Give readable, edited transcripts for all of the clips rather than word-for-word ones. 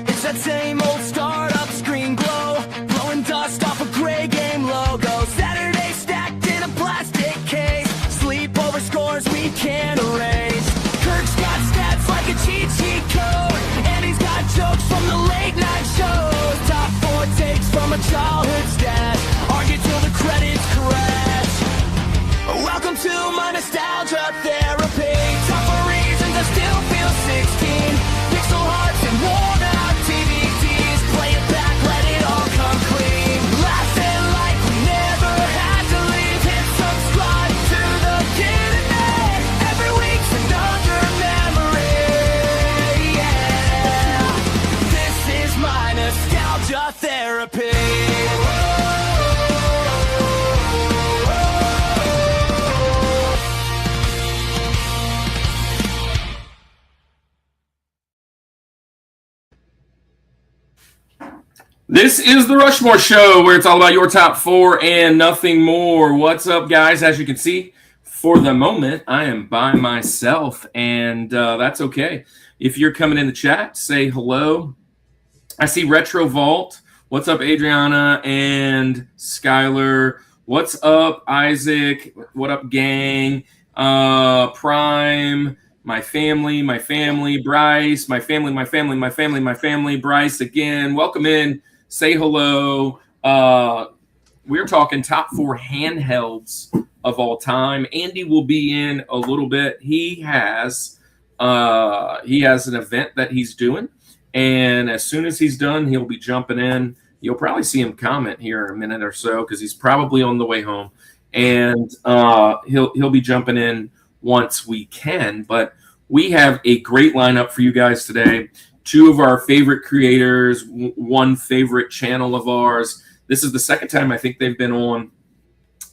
It's that same old startup screen glow, blowing dust off a gray game logo. Saturday stacked in a plastic case, sleepover scores we can't erase. Kirk's got stats like a cheat sheet code, and he's got jokes from the late night shows. Top 4 takes from a childhood stash, argue till the credits crash. Welcome to my nostalgia therapy. Tougher reasons I still feel 16. Pixel hearts and worn out DVDs. Play it back, let it all come clean. Laughing like we never had to leave. Hit subscribe to the internet. Every week's another memory. Yeah, this is my nostalgia therapy. This is the Rushmore Show, where it's all about your top 4 and nothing more. What's up, guys? As you can see, for the moment, I am by myself, and that's okay. If you're coming in the chat, say hello. I see Retro Vault. What's up, Adriana and Skylar? What's up, Isaac? What up, gang? Prime. My family, Bryce, my family, Bryce again. Welcome in. Say hello. We're talking top 4 handhelds of all time. Andy will be in a little bit. He has an event that he's doing, and as soon as he's done, he'll be jumping in. You'll probably see him comment here in a minute or so because he's probably on the way home, and he'll be jumping in once we can. But we have a great lineup for you guys today. 2 of our favorite creators, 1 favorite channel of ours. This is the second time I think they've been on.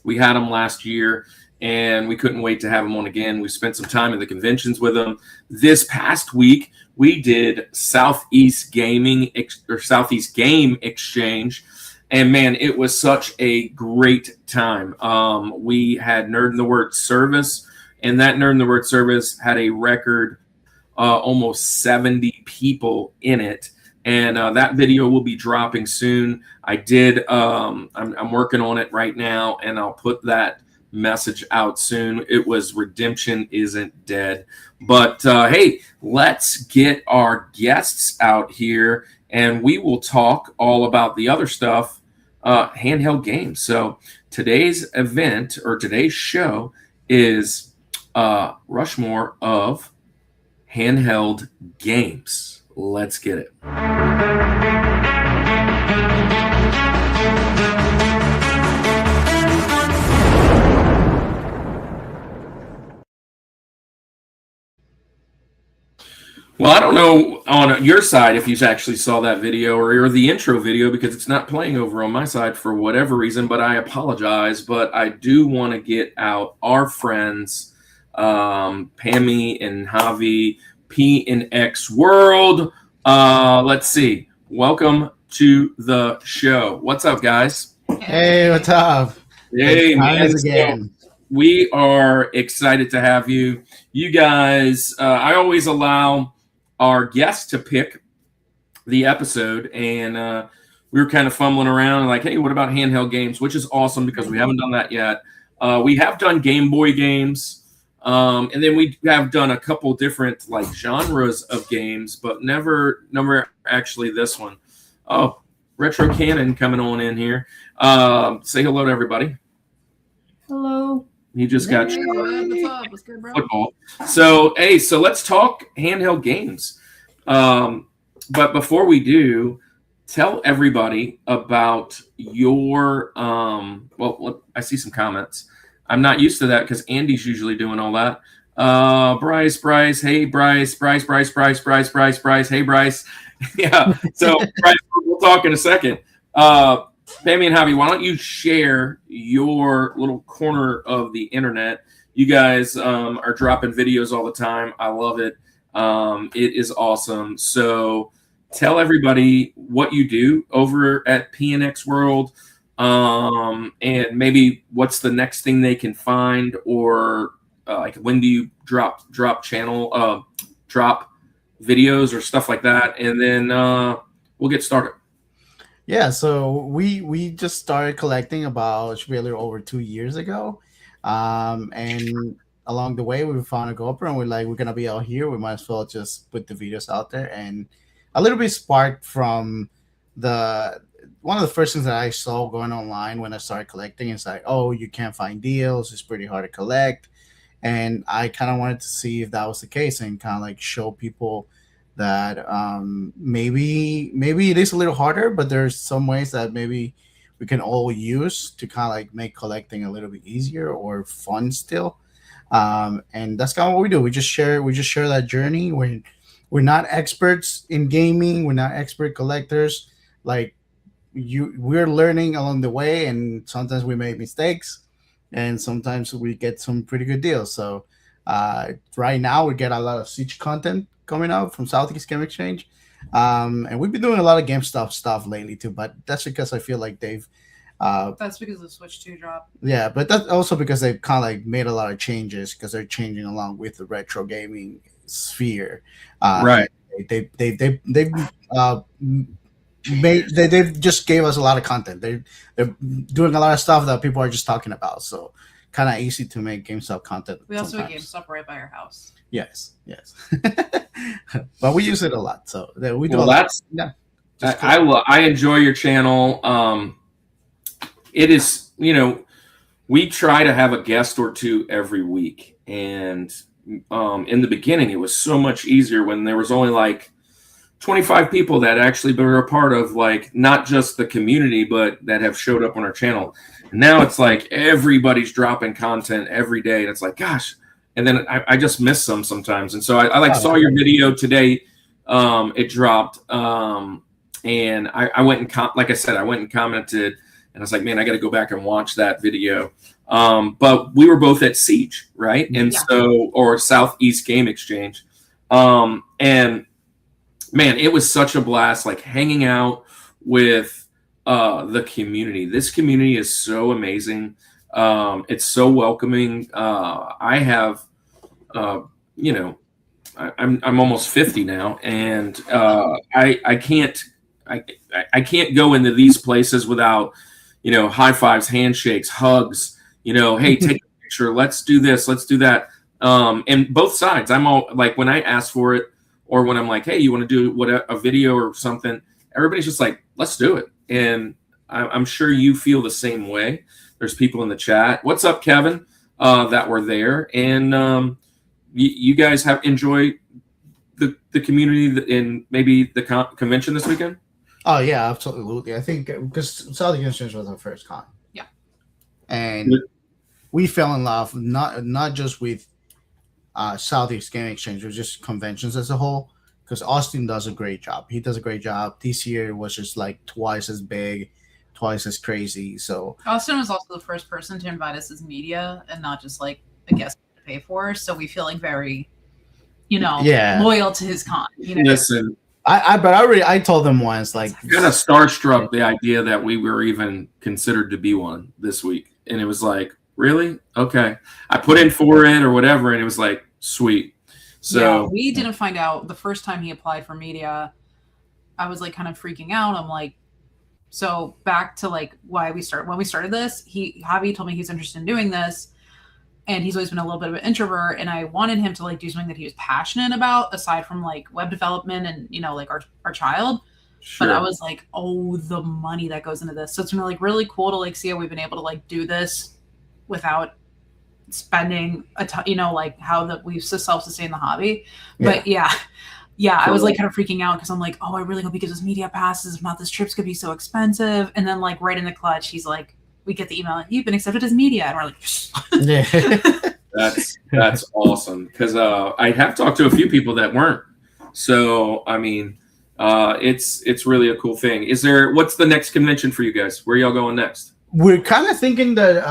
We had them last year, and we couldn't wait to have them on again. We spent some time at the conventions with them. This past week, we did Southeast Game Exchange, and man, it was such a great time. We had Nerd in the Word service, and that Nerd in the Word service had a record almost 70 people in it. And that video will be dropping soon. I'm working on it right now, and I'll put that message out soon. It was Redemption Isn't Dead. But hey, let's get our guests out here, and we will talk all about the other stuff, handheld games. So today's event, or today's show, is Rushmore of handheld games. Let's get it. Well, I don't know on your side if you actually saw that video or the intro video, because it's not playing over on my side for whatever reason, but I apologize. But I do want to get out our friends, Pammy and Xavi, PNX World. Let's see. Welcome to the show. What's up, guys? Hey, what's up? Hey, man. So we are excited to have you. You guys, I always allow our guests to pick the episode, and we were kind of fumbling around and like, hey, what about handheld games? Which is awesome because we haven't done that yet. We have done Game Boy games, and then we have done a couple different like genres of games, but never actually this one. Oh, Retro Cannon coming on in here. Say hello to everybody. Hello. He just got football. So, hey, so let's talk handheld games. But before we do, tell everybody about your, well, I see some comments. I'm not used to that because Andy's usually doing all that. Bryce, hey, Bryce, hey, Bryce. Yeah, so Bryce, we'll talk in a second. Pammy and Javi, why don't you share your little corner of the internet? You guys are dropping videos all the time. I love it. It is awesome. So tell everybody what you do over at PNX World, and maybe what's the next thing they can find, or like when do you drop videos or stuff like that, and then we'll get started. Yeah, so we just started collecting about should be a little over 2 years ago, and along the way we found a GoPro and we're gonna be out here. We might as well just put the videos out there, and a little bit sparked from the one of the first things that I saw going online when I started collecting is like, oh, you can't find deals. It's pretty hard to collect, and I kind of wanted to see if that was the case and kind of like show people that maybe it is a little harder, but there's some ways that maybe we can all use to kind of like make collecting a little bit easier or fun still. And that's kind of what we do. We just share that journey. We're not experts in gaming. We're not expert collectors. Like we're learning along the way, and sometimes we make mistakes, and sometimes we get some pretty good deals. So right now we get a lot of Siege content coming out from Southeast Game Exchange, and we've been doing a lot of GameStop stuff lately too. But that's because I feel like they've. That's because the Switch 2 dropped. Yeah, but that's also because they've kind of like made a lot of changes because they're changing along with the retro gaming sphere. Right. They've just gave us a lot of content. They're doing a lot of stuff that people are just talking about. So kind of easy to make GameStop content. We also have sometimes. GameStop right by our house. Yes. But we use it a lot. So we do. Well, that's yeah. I enjoy your channel. It is, we try to have a guest or two every week, and in the beginning it was so much easier when there was only like 25 people that actually were a part of like not just the community but that have showed up on our channel. And now it's like everybody's dropping content every day, and it's like, gosh. And then I just miss some sometimes. And so I saw your video today. It dropped, and I went and like I said, I went and commented, and I was like, man, I got to go back and watch that video. But we were both at Siege, right? And or Southeast Game Exchange. And man, it was such a blast, like hanging out with the community. This community is so amazing. It's so welcoming. I have, I'm almost 50 now, and I can't go into these places without, high fives, handshakes, hugs. Hey, take a picture. Let's do this. Let's do that. And both sides. I'm all like, when I ask for it, or when I'm like, hey, you want to do a video or something? Everybody's just like, let's do it. And I'm sure you feel the same way. There's people in the chat. What's up, Kevin? That were there, and you guys have enjoyed the community and maybe the convention this weekend. Oh yeah, absolutely. I think because Southeast Exchange was our first con. Yeah, and we fell in love not just with Southeast Game Exchange, but just conventions as a whole. Because Austin does a great job. He does a great job. This year was just like twice as big, twice as crazy. So Austin was also the first person to invite us as media and not just like a guest to pay for. So we feel like very, loyal to his con. Listen, I told them once, like, kind of starstruck the idea that we were even considered to be one this week, and it was like, really? Okay, I put in for it or whatever, and it was like, sweet. So yeah, we didn't find out the first time he applied for media. I was like kind of freaking out. I'm like, so back to like when we started this, Javi told me he's interested in doing this, and he's always been a little bit of an introvert, and I wanted him to like do something that he was passionate about aside from like web development and like our child. Sure. But I was like, oh, the money that goes into this. So it's been like really cool to like see how we've been able to like do this without spending a ton, like how we self-sustain the hobby. Yeah. But yeah, I was like kind of freaking out because I'm like, oh, I really hope he gives us media passes. If not, this trip's gonna be so expensive. And then like right in the clutch, he's like, we get the email, you've been accepted as media, and we're like, that's awesome, because I have talked to a few people that weren't. So I mean, it's really a cool thing. What's the next convention for you guys? Where are y'all going next? We're kind of thinking that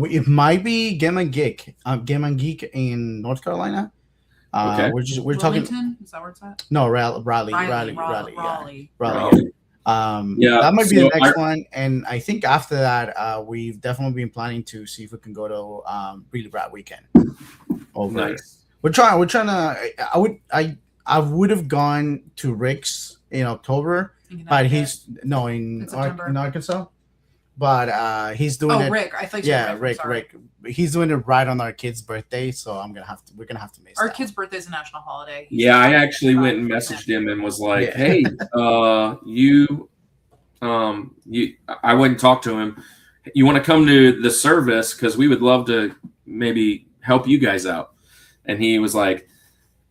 it might be Game and Geek in North Carolina. Okay. We're talking. Is that where it's at? No, Raleigh. Yeah, that might be the next one. And I think after that, we've definitely been planning to see if we can go to Really Rad Weekend. Over. Nice. We're trying to. I would have gone to Rick's in October, but he's no in Arkansas. But he's doing it. Rick, I thought you Yeah, said Rick. He's doing it right on our kid's birthday, so we're gonna have to miss. Our kid's birthday is a national holiday. Yeah, I actually went and messaged him and was like, "Hey, I wouldn't talk to him. You want to come to the service because we would love to maybe help you guys out." And he was like,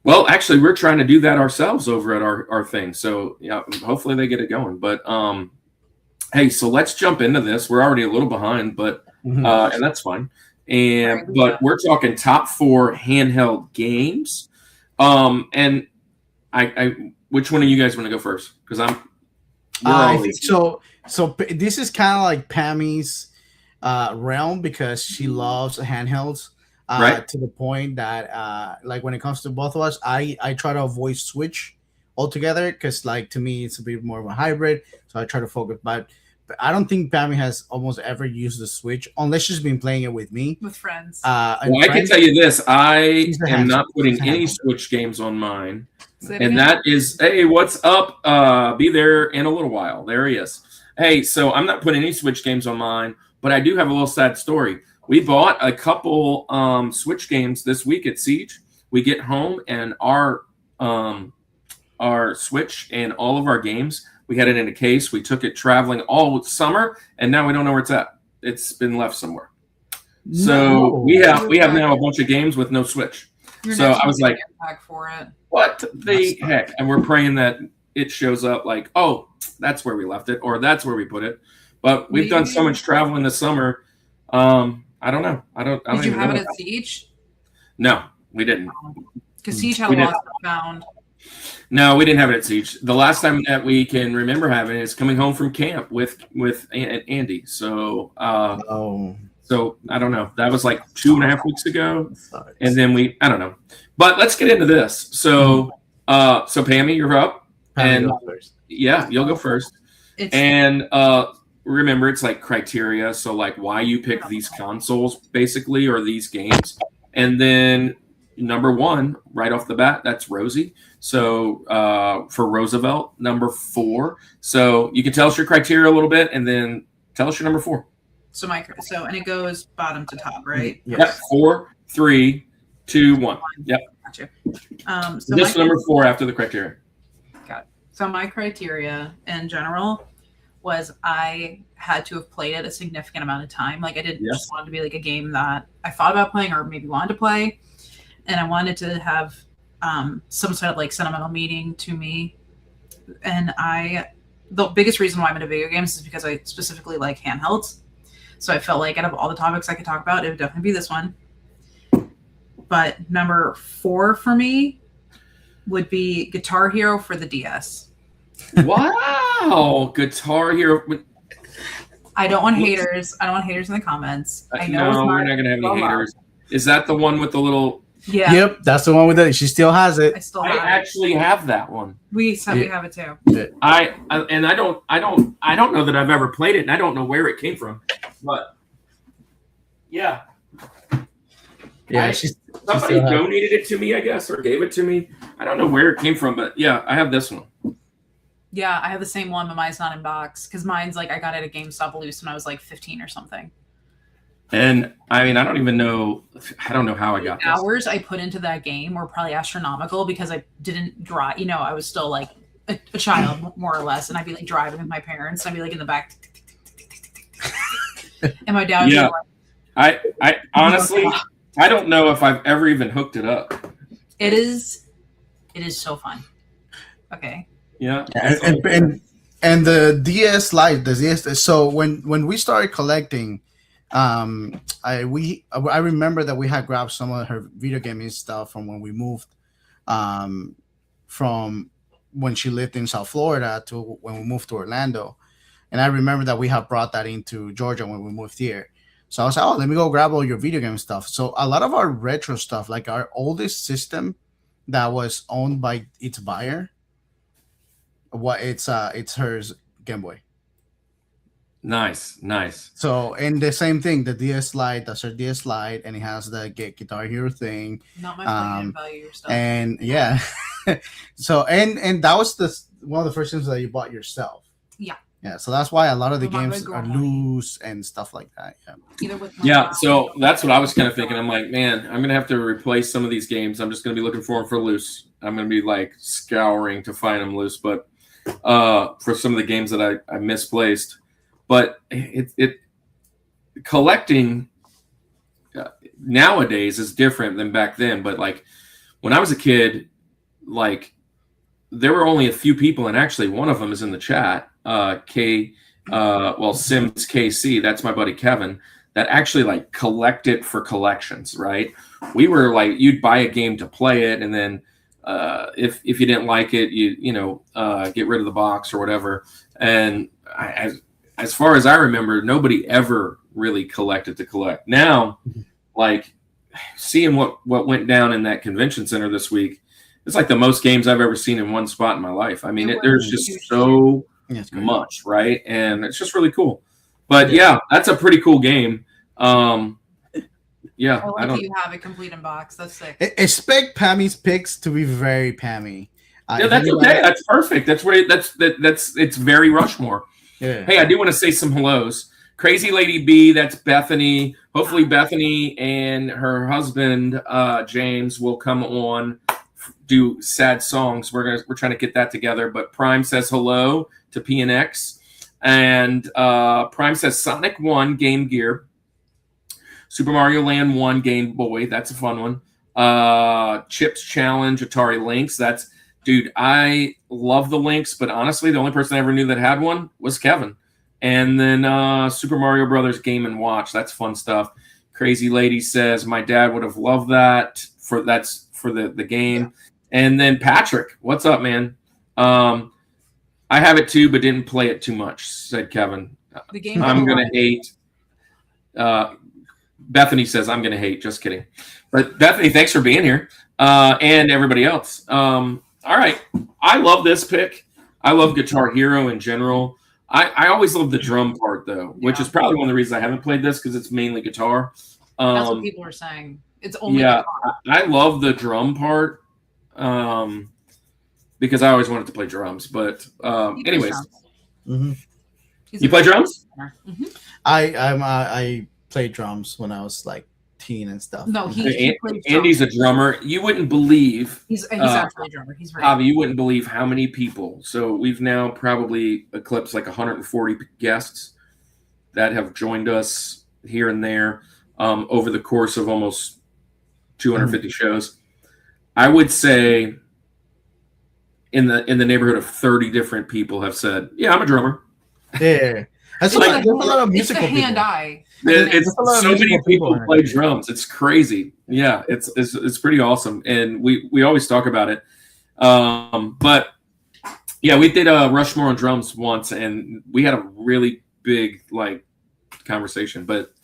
"Well, actually, we're trying to do that ourselves over at our thing. So yeah, hopefully they get it going." But hey, so let's jump into this. We're already a little behind, but and that's fine. But we're talking top 4 handheld games. And I which one of you guys want to go first? Because I think so. So this is kind of like Pammy's realm because she loves handhelds. Right. To the point that like when it comes to both of us, I try to avoid Switch altogether because like to me it's a bit more of a hybrid, so I try to focus. But I don't think Pammy has almost ever used the Switch unless she's been playing it with me with friends. I can tell you this: I am not putting any Switch games on mine, and that is, hey, what's up? Be there in a little while. There he is. Hey, so I'm not putting any Switch games on mine, but I do have a little sad story. We bought a couple Switch games this week at Siege. We get home and our Switch and all of our games, we had it in a case. We took it traveling all summer, and now we don't know where it's at. It's been left somewhere. So we have now a bunch of games with no Switch. So I was like, for it. "What the heck?" And we're praying that it shows up like, "Oh, that's where we left it," or "That's where we put it." But we've done so much traveling this summer. I don't know. Did you have it at Siege? No, we didn't. Because Siege had a lot of found. No, we didn't have it at Siege. The last time that we can remember having it is coming home from camp with Andy. So, so I don't know. That was like 2.5 weeks ago, and then I don't know. But let's get into this. So, so Pammy, you're up, and yeah, you'll go first. Remember, it's like criteria. So like why you pick these consoles basically, or these games. And then number 1, right off the bat, that's Rosie. So for Roosevelt, number 4. So you can tell us your criteria a little bit and then tell us your number 4. So and it goes bottom to top, right? Yes. Yep. 4, 3, 2, 1. Yep. Gotcha. So this number 4 after the criteria. Got it. So my criteria in general was I had to have played it a significant amount of time. Like I didn't just want it to be like a game that I thought about playing or maybe wanted to play. And I wanted to have some sort of like sentimental meaning to me. And the biggest reason why I'm into video games is because I specifically like handhelds. So I felt like out of all the topics I could talk about, it would definitely be this one. But number 4 for me would be Guitar Hero for the DS. Wow, Guitar Hero. I don't want haters. I don't want haters in the comments. I know no, we're not gonna have any haters. Is that the one with the little? Yeah. Yep, that's the one with it. She still has it. I actually have that one. We have it too. I don't know that I've ever played it, and I don't know where it came from. But yeah, somebody donated it to me, I guess, or gave it to me. I don't know where it came from, but yeah, I have this one. Yeah, I have the same one, but mine's not in box because mine's like I got it at GameStop loose when I was like 15 or something. And I mean, I don't know how I got the hours I put into that game were probably astronomical because I didn't drive. I was still like a child more or less, and I'd be like driving with my parents. I'd be like in the back, and my dad would be like, I honestly, I don't know if I've ever even hooked it up. It is so fun. Okay. Yeah. And the DS Lite, the DS. So when we started collecting, I remember that we had grabbed some of her video gaming stuff from when we moved, from when she lived in South Florida to when we moved to Orlando, and I remember that we had brought that into Georgia when we moved here. So I was like, oh, let me go grab all your video game stuff. So a lot of our retro stuff, like our oldest system that was owned by its buyer, it's hers Game Boy. Nice, nice. So, and the same thing, the DS Lite, that's our DS Lite, and it has the Guitar Hero thing. Not my play-in value stuff. And yeah, so and that was one of the first things that you bought yourself. Yeah. Yeah, so that's why a lot of the Well, games are loose and stuff like that. Yeah. Either with Yeah, so that's what I was kind of thinking. I'm like, man, I'm gonna have to replace some of these games. I'm just gonna be looking for them for loose. I'm gonna be like scouring to find them loose, but for some of the games that I misplaced. But it collecting nowadays is different than back then. But like when I was a kid, like there were only a few people, and actually one of them is in the chat. Sims KC, that's my buddy Kevin, that actually like collected for collections, right? We were like, you'd buy a game to play it, and then if you didn't like it, you get rid of the box or whatever. And as far as I remember, nobody ever really collected to collect. Now, like seeing what went down in that convention center this week, it's like the most games I've ever seen in one spot in my life. I mean, there's just so much, right? And it's just really cool. But yeah, that's a pretty cool game. Yeah, I like you have a complete in box. That's sick. Expect Pammy's picks to be very Pammy. Yeah, that's okay. That's perfect. That's what it's very Rushmore. Yeah. Hey, I do want to say some hellos. Crazy Lady B, that's Bethany. Hopefully Bethany and her husband James will come on, do sad songs. We're trying to get that together. But Prime says hello to PNX, and Prime says Sonic 1 Game Gear, Super Mario Land 1 Game Boy. That's a fun one. Chips Challenge Atari Lynx. That's, dude, I love the Lynx, but honestly, the only person I ever knew that had one was Kevin. And then Super Mario Brothers Game & Watch. That's fun stuff. Crazy Lady says my dad would have loved that. That's for the game. Yeah. And then Patrick, what's up, man? I have it too, but didn't play it too much, said Kevin. The game I'm going to hate. Bethany says I'm going to hate. Just kidding. But Bethany, thanks for being here. And everybody else. All right. I love this pick. I love Guitar Hero in general. I always love the drum part, though, which is probably one of the reasons I haven't played this, because it's mainly guitar. That's what people are saying. It's only guitar. I love the drum part. Because I always wanted to play drums, but anyways, you play drums? Mm-hmm. I played drums when I was like teen and stuff. No, Andy's a drummer. You wouldn't believe he's actually a drummer. He's very Javi, you wouldn't believe how many people. So we've now probably eclipsed like 140 guests that have joined us here and there over the course of almost 250 shows. I would say in the neighborhood of 30 different people have said, "Yeah, I'm a drummer." Yeah, there's a lot of musical people. Hand-eye. It's so many people play drums. It's crazy. Yeah, it's pretty awesome, and we always talk about it. But yeah, we did a Rushmore on drums once, and we had a really big like conversation. But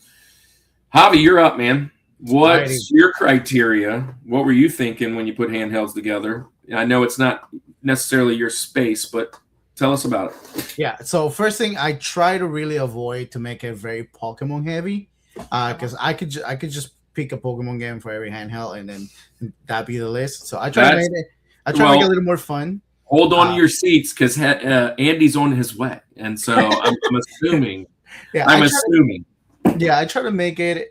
Javi, you're up, man. What's your criteria? What were you thinking when you put handhelds together? I know it's not necessarily your space, but tell us about it. Yeah, so first thing, I try to really avoid to make it very Pokemon heavy, because I could just pick a Pokemon game for every handheld, and then that'd be the list. So I try to make it a little more fun. Hold on to your seats, because Andy's on his way, and so I'm assuming. Yeah, I'm assuming. I try to make it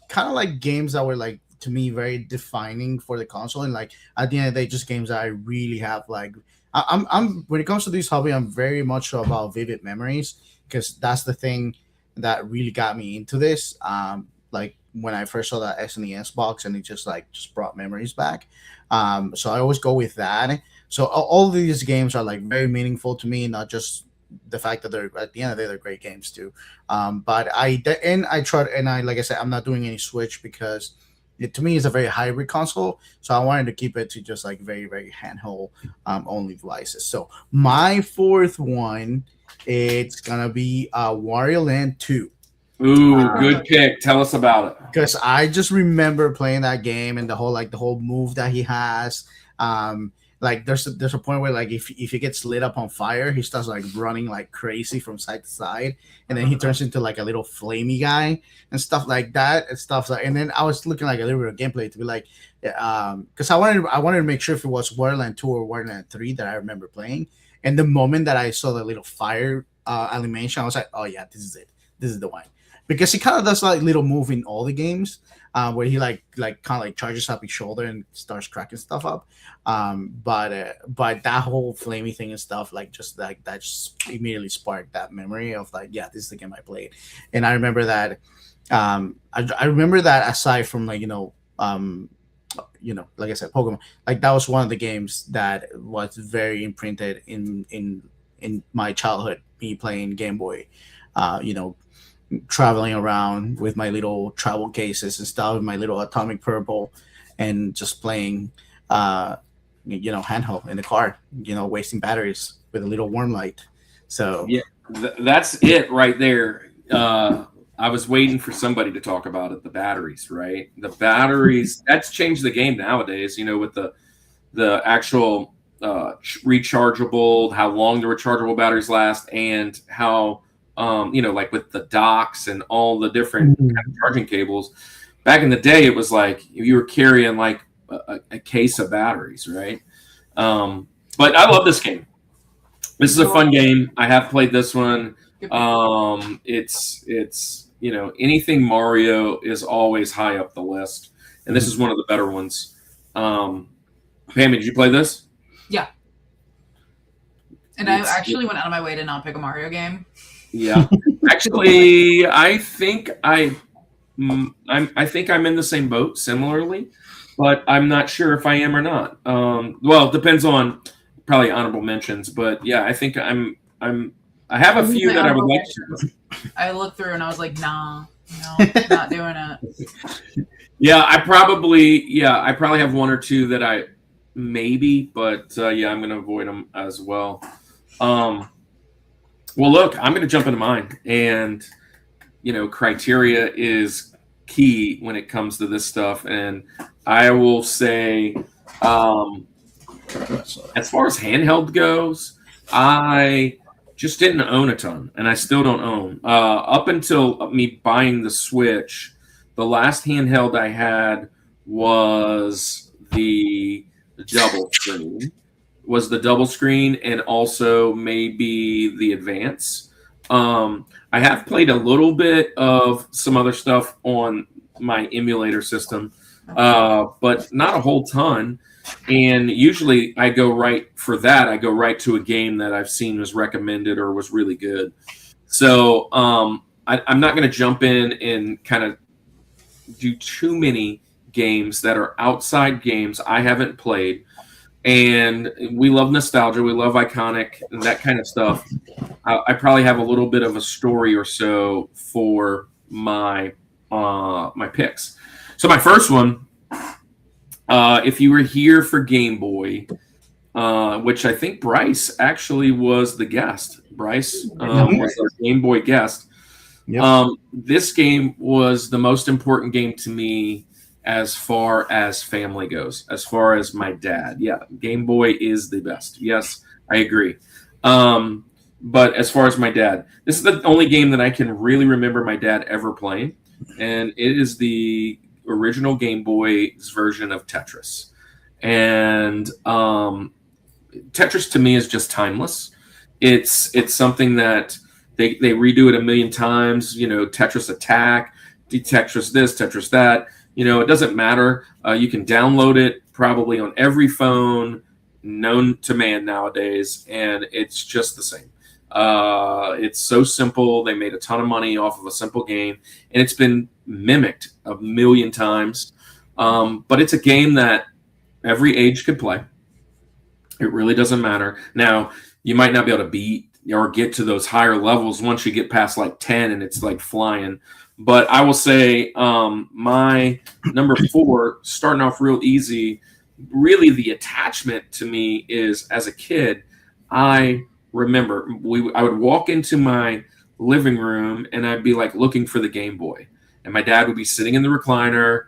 kind of like games that were like, to me, very defining for the console, and like at the end of the day, just games that I really have like. I'm when it comes to this hobby, I'm very much about vivid memories, because that's the thing that really got me into this. Like when I first saw that SNES box, and it just brought memories back. So I always go with that. So all of these games are like very meaningful to me, not just the fact that they're at the end of the day, they're great games too. But like I said, I'm not doing any Switch because it, to me, is a very hybrid console. So I wanted to keep it to just like very, very handheld only devices. So my fourth one, it's gonna be Wario Land 2. Ooh, good pick. Tell us about it. Because I just remember playing that game and the whole move that he has. like there's a point where like if he gets lit up on fire, he starts like running like crazy from side to side, and then he turns into like a little flamey guy and stuff like that and stuff like. And then I was looking like a little bit of gameplay to be like, because I wanted to make sure if it was Wonderland 2 or Wonderland 3 that I remember playing. And the moment that I saw the little fire animation, I was like, oh yeah, this is it. This is the one. Because he kind of does like little move in all the games where he like kind of like charges up his shoulder and starts cracking stuff up. But that whole flamey thing and stuff, like just like that just immediately sparked that memory of like, yeah, this is the game I played. And I remember that I remember that aside from like, like I said, Pokemon, like that was one of the games that was very imprinted in my childhood, me playing Game Boy, traveling around with my little travel cases and stuff, my little Atomic Purple, and just playing, handheld in the car, wasting batteries with a little warm light. So yeah, that's it right there. I was waiting for somebody to talk about it. The batteries, right? The batteries, that's changed the game nowadays, with the actual rechargeable, how long the rechargeable batteries last, and how like with the docks and all the different kind of charging cables. Back in the day, it was like you were carrying like a case of batteries, right? But I love this game. This is a fun game. I have played this one. It's anything Mario is always high up the list, and this is one of the better ones. Pammy, did you play this? Yeah. And I actually went out of my way to not pick a Mario game. Yeah, actually, I think I'm in the same boat, similarly, but I'm not sure if I am or not. Well, it depends on probably honorable mentions, but yeah, I think I have a few that I would like to. I looked through and I was like, nah, no, not doing it. Yeah, I probably have one or two that I maybe, but yeah, I'm going to avoid them as well. Well, look, I'm going to jump into mine, and criteria is key when it comes to this stuff, and I will say, as far as handheld goes, I just didn't own a ton, and I still don't own. Up until me buying the Switch, the last handheld I had was the double screen, and also maybe the Advance. I have played a little bit of some other stuff on my emulator system, but not a whole ton. And usually I go right to a game that I've seen was recommended or was really good. So I'm not going to jump in and kind of do too many games that are outside games I haven't played. And we love nostalgia. We love iconic and that kind of stuff. I probably have a little bit of a story or so for my my picks. So my first one, if you were here for Game Boy, which I think Bryce actually was the guest. Bryce was our Game Boy guest. Yep. This game was the most important game to me as far as family goes, as far as my dad. Yeah, Game Boy is the best. Yes, I agree. But as far as my dad, this is the only game that I can really remember my dad ever playing, and it is the original Game Boy's version of Tetris. And Tetris to me is just timeless. It's something that they redo it a million times. Tetris Attack, Tetris this, Tetris that. It doesn't matter. You can download it probably on every phone known to man nowadays, and it's just the same. It's so simple. They made a ton of money off of a simple game, and it's been mimicked a million times. But it's a game that every age could play. It really doesn't matter. Now, you might not be able to beat or get to those higher levels once you get past like 10 and it's like flying. But I will say my number 4, starting off real easy, really the attachment to me is as a kid, I remember I would walk into my living room and I'd be like looking for the Game Boy. And my dad would be sitting in the recliner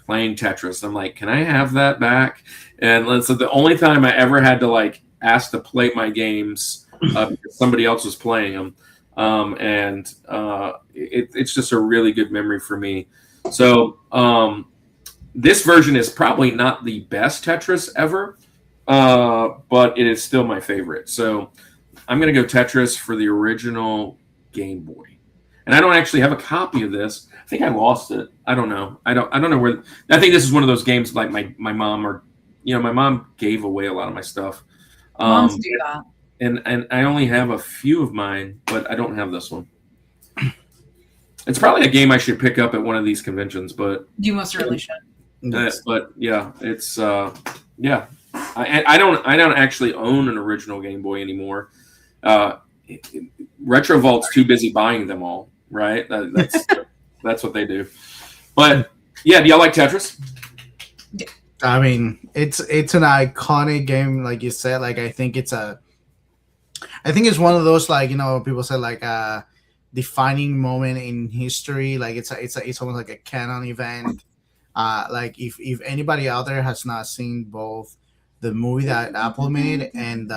playing Tetris. I'm like, can I have that back? And so the only time I ever had to like ask to play my games because somebody else was playing them. It's just a really good memory for me. So this version is probably not the best Tetris ever, but it is still my favorite. So I'm going to go Tetris for the original Game Boy. And I don't actually have a copy of this. I think I lost it. I don't know. I don't know where. I think this is one of those games like my mom or my mom gave away a lot of my stuff. Moms do that. And I only have a few of mine, but I don't have this one. It's probably a game I should pick up at one of these conventions, but You most certainly should. but yeah, it's yeah. I don't actually own an original Game Boy anymore. Retro Vault's too busy buying them all, right? That's what they do. But yeah, do y'all like Tetris? I mean, it's an iconic game, like you said. Like I think it's one of those, like, people say like a defining moment in history. Like it's almost like a canon event. Like if anybody out there has not seen both the movie that Apple made and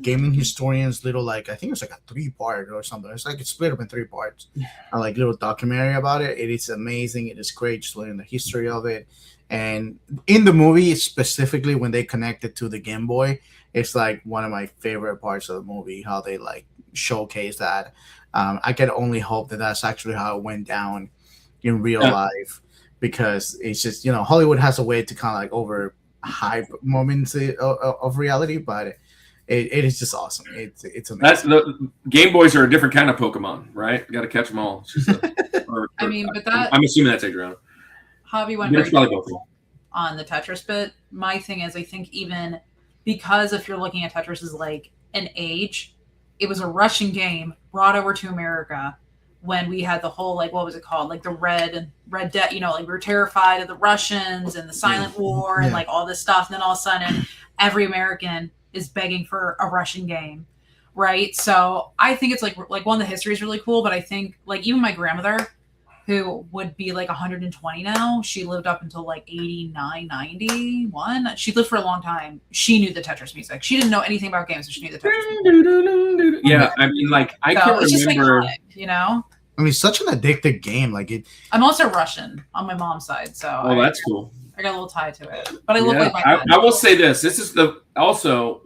gaming historians little, like, I think it's like a 3-part or something. It's like it's split up in 3 parts. Like little documentary about it. It is amazing. It is great, just learning the history of it. And in the movie specifically, when they connect it to the Game Boy, it's like one of my favorite parts of the movie, how they like showcase that. I can only hope that that's actually how it went down in real life, because it's just, Hollywood has a way to kind of like over hype moments of reality, but it is just awesome. It's amazing. That's the Game Boys are a different kind of Pokemon, right? You got to catch them all. I mean, but that I'm assuming that's Adriana. Hobby went very on the Tetris bit. My thing is, I think even because if you're looking at Tetris as like an age, it was a Russian game brought over to America when we had the whole, like, what was it called? Like the Red Debt, like we were terrified of the Russians and the Silent War and like all this stuff. And then all of a sudden, every American is begging for a Russian game, right? So I think it's like one of the history is really cool, but I think like even my grandmother, who would be like 120 now, she lived up until like 89, 91. She lived for a long time. She knew the Tetris music. She didn't know anything about games, but she knew the Tetris music. Yeah, I mean, like, I can remember. Just iconic, I mean, such an addictive game. Like it. I'm also Russian on my mom's side, so that's cool. I got a little tie to it, but I look like my dad. I will say this. This is also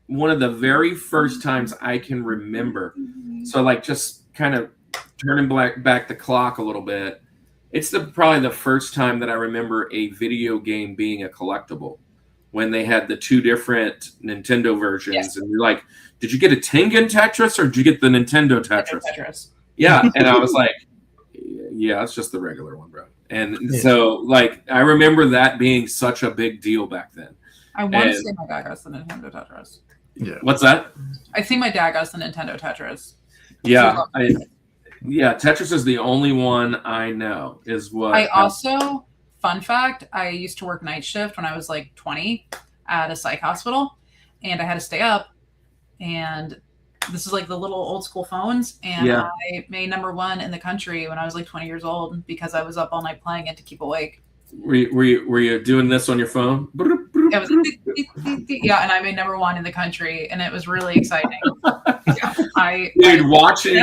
one of the very first times I can remember. So like just kind of turning back the clock a little bit. It's probably the first time that I remember a video game being a collectible, when they had the 2 different Nintendo versions. Yes. And you're like, did you get a Tengen Tetris or did you get the Nintendo Tetris? Yeah. And I was like, yeah, it's just the regular one, bro. And so, like, I remember that being such a big deal back then. I want to say my dad got us the Nintendo Tetris. Yeah. What's that? I think my dad got us the Nintendo Tetris. Yeah. Tetris is the only one I know. Is what I also, fun fact, I used to work night shift when I was like 20 at a psych hospital, and I had to stay up, and this is like the little old school phones, and I made #1 in the country when I was like 20 years old because I was up all night playing it to keep awake. Were you doing this on your phone? It was yeah, and I made #1 in the country, and it was really exciting. Watching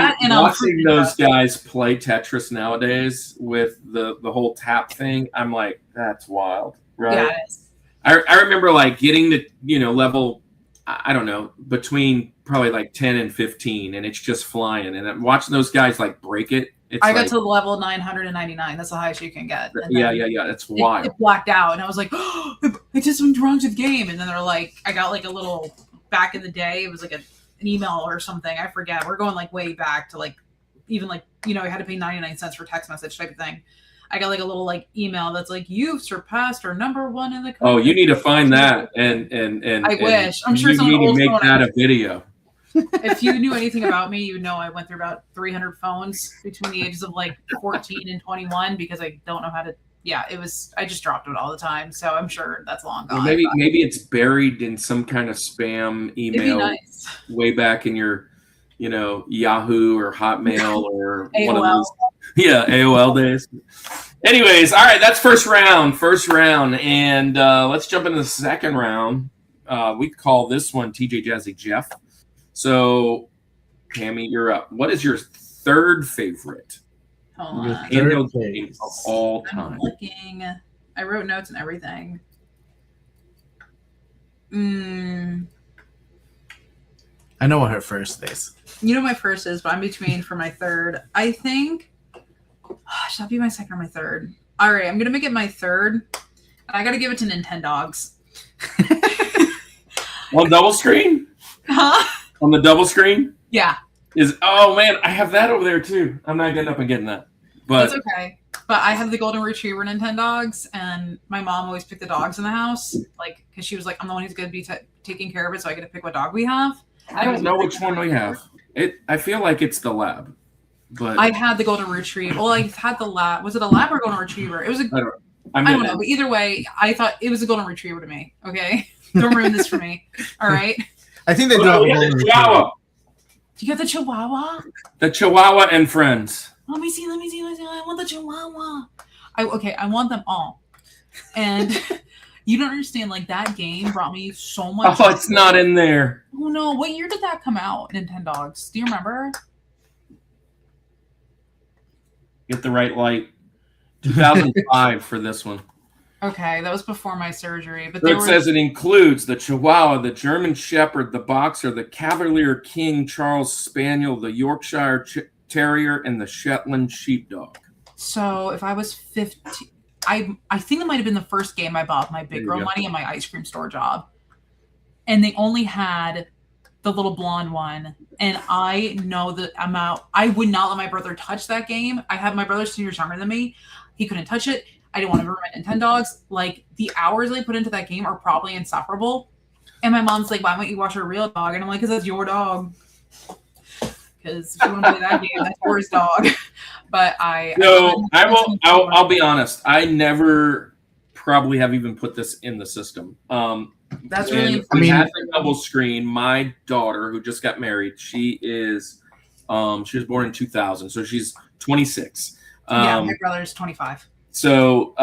those guys play Tetris nowadays with the whole tap thing, I'm like, that's wild, right? Yes. I remember like getting to level, I don't know, between probably like 10 and 15, and it's just flying, and I'm watching those guys like break it. I got to level 999. That's the highest you can get. Yeah. That's wild. It blacked out, and I was like, oh, it did something wrong to the game. And then they're like, I got like a little, back in the day, it was like an email or something. I forget. We're going like way back to like, even like, I had to pay 99 cents for text message type of thing. I got like a little like email that's like, you've surpassed our #1 in the country. Oh, you need to find that and I wish. I'm sure someone need to make that a video. If you knew anything about me, you know I went through about 300 phones between the ages of like 14 and 21 because I don't know how to. Yeah, I just dropped it all the time, so I'm sure that's long gone. Well, maybe it's buried in some kind of spam email way back in your, Yahoo or Hotmail or AOL. One of those. Yeah, AOL days. Anyways, all right, that's first round, and let's jump into the second round. We call this one TJ Jazzy Jeff. So, Pammy, you're up. What is your third favorite Hold on. handheld game of all I'm time? looking. I wrote notes and everything. I know what her first is. You know what my first is, but I'm between for my third. I think should that be my second or my third? All right, I'm gonna make it my third, and I gotta give it to Nintendogs. On double screen? Huh? On the double screen? Yeah, Oh man, I have that over there too. I'm not getting up and getting that. But that's okay. But I have the golden retriever Nintendogs, and my mom always picked the dogs in the house, like because she was like, I'm the one who's gonna be taking care of it, so I get to pick what dog we have. I don't know which one we have. I feel like it's the lab. But I had the golden retriever. Well, I had the lab. Was it a lab or a golden retriever? It was a. I don't know, but either way, I thought it was a golden retriever to me. Okay, don't ruin this for me. All right. I think they do have a golden retriever. Chihuahua. You got the Chihuahua? The Chihuahua and friends. Let me see. I want the Chihuahua. I want them all. And you don't understand. Like that game brought me so much. Oh, it's not in there. Oh no! What year did that come out? Nintendogs. Do you remember? Get the right light. 2005 for this one. Okay, that was before my surgery. But So it says it includes the Chihuahua, the German Shepherd, the Boxer, the Cavalier King Charles Spaniel, the Yorkshire Terrier, and the Shetland Sheepdog. So if I was 15, I think it might have been the first game I bought with my big girl money and my ice cream store job. And they only had the little blonde one. And I know the amount. I would not let my brother touch that game. My brother's 2 years younger than me. He couldn't touch it. I didn't want to ruin my Nintendogs. Like the hours I put into that game are probably insufferable. And my mom's like, "Why don't you watch a real dog?" And I'm like, "Because that's your dog. Because if you want to play that game, that's yours, dog." But I'll be honest. I never probably have even put this in the system. That's really. We had the double screen. My daughter, who just got married, she was born in 2000, so she's 26. Yeah, my brother's 25. So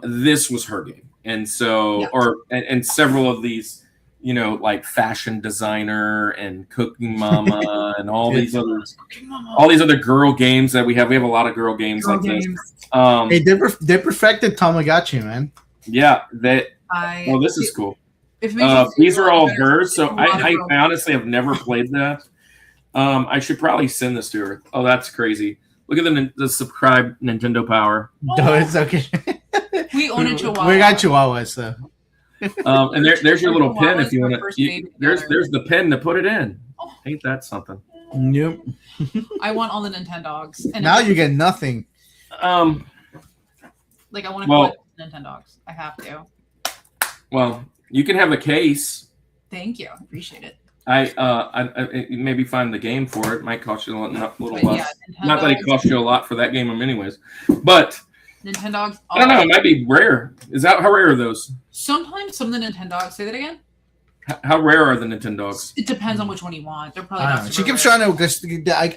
this was her game, and so and several of these, like Fashion Designer and Cooking Mama and all these other girl games that we have. We have a lot of girl games this. Hey, they perfected Tamagotchi, man. Yeah, this is cool. These are all hers, so I honestly have never played that. I should probably send this to her. Oh, that's crazy. Look at the subscribe Nintendo Power. No, it's okay. We own a Chihuahua. We got Chihuahuas, so. And there's your little pen if you want to. There's the pen to put it in. Oh. Ain't that something? Yep. I want all the Nintendogs. And now you get nothing. I want to collect Nintendogs. I have to. Well, you can have a case. Thank you. I appreciate it. I maybe find the game for it. Might cost you a little less. Yeah, not that it cost you a lot for that game, anyways. But Nintendogs. I don't know. It might be rare. How rare are those? Sometimes some of the Nintendogs. Say that again. How rare are the Nintendogs? It depends on which one you want. They're probably. Not she keeps trying to.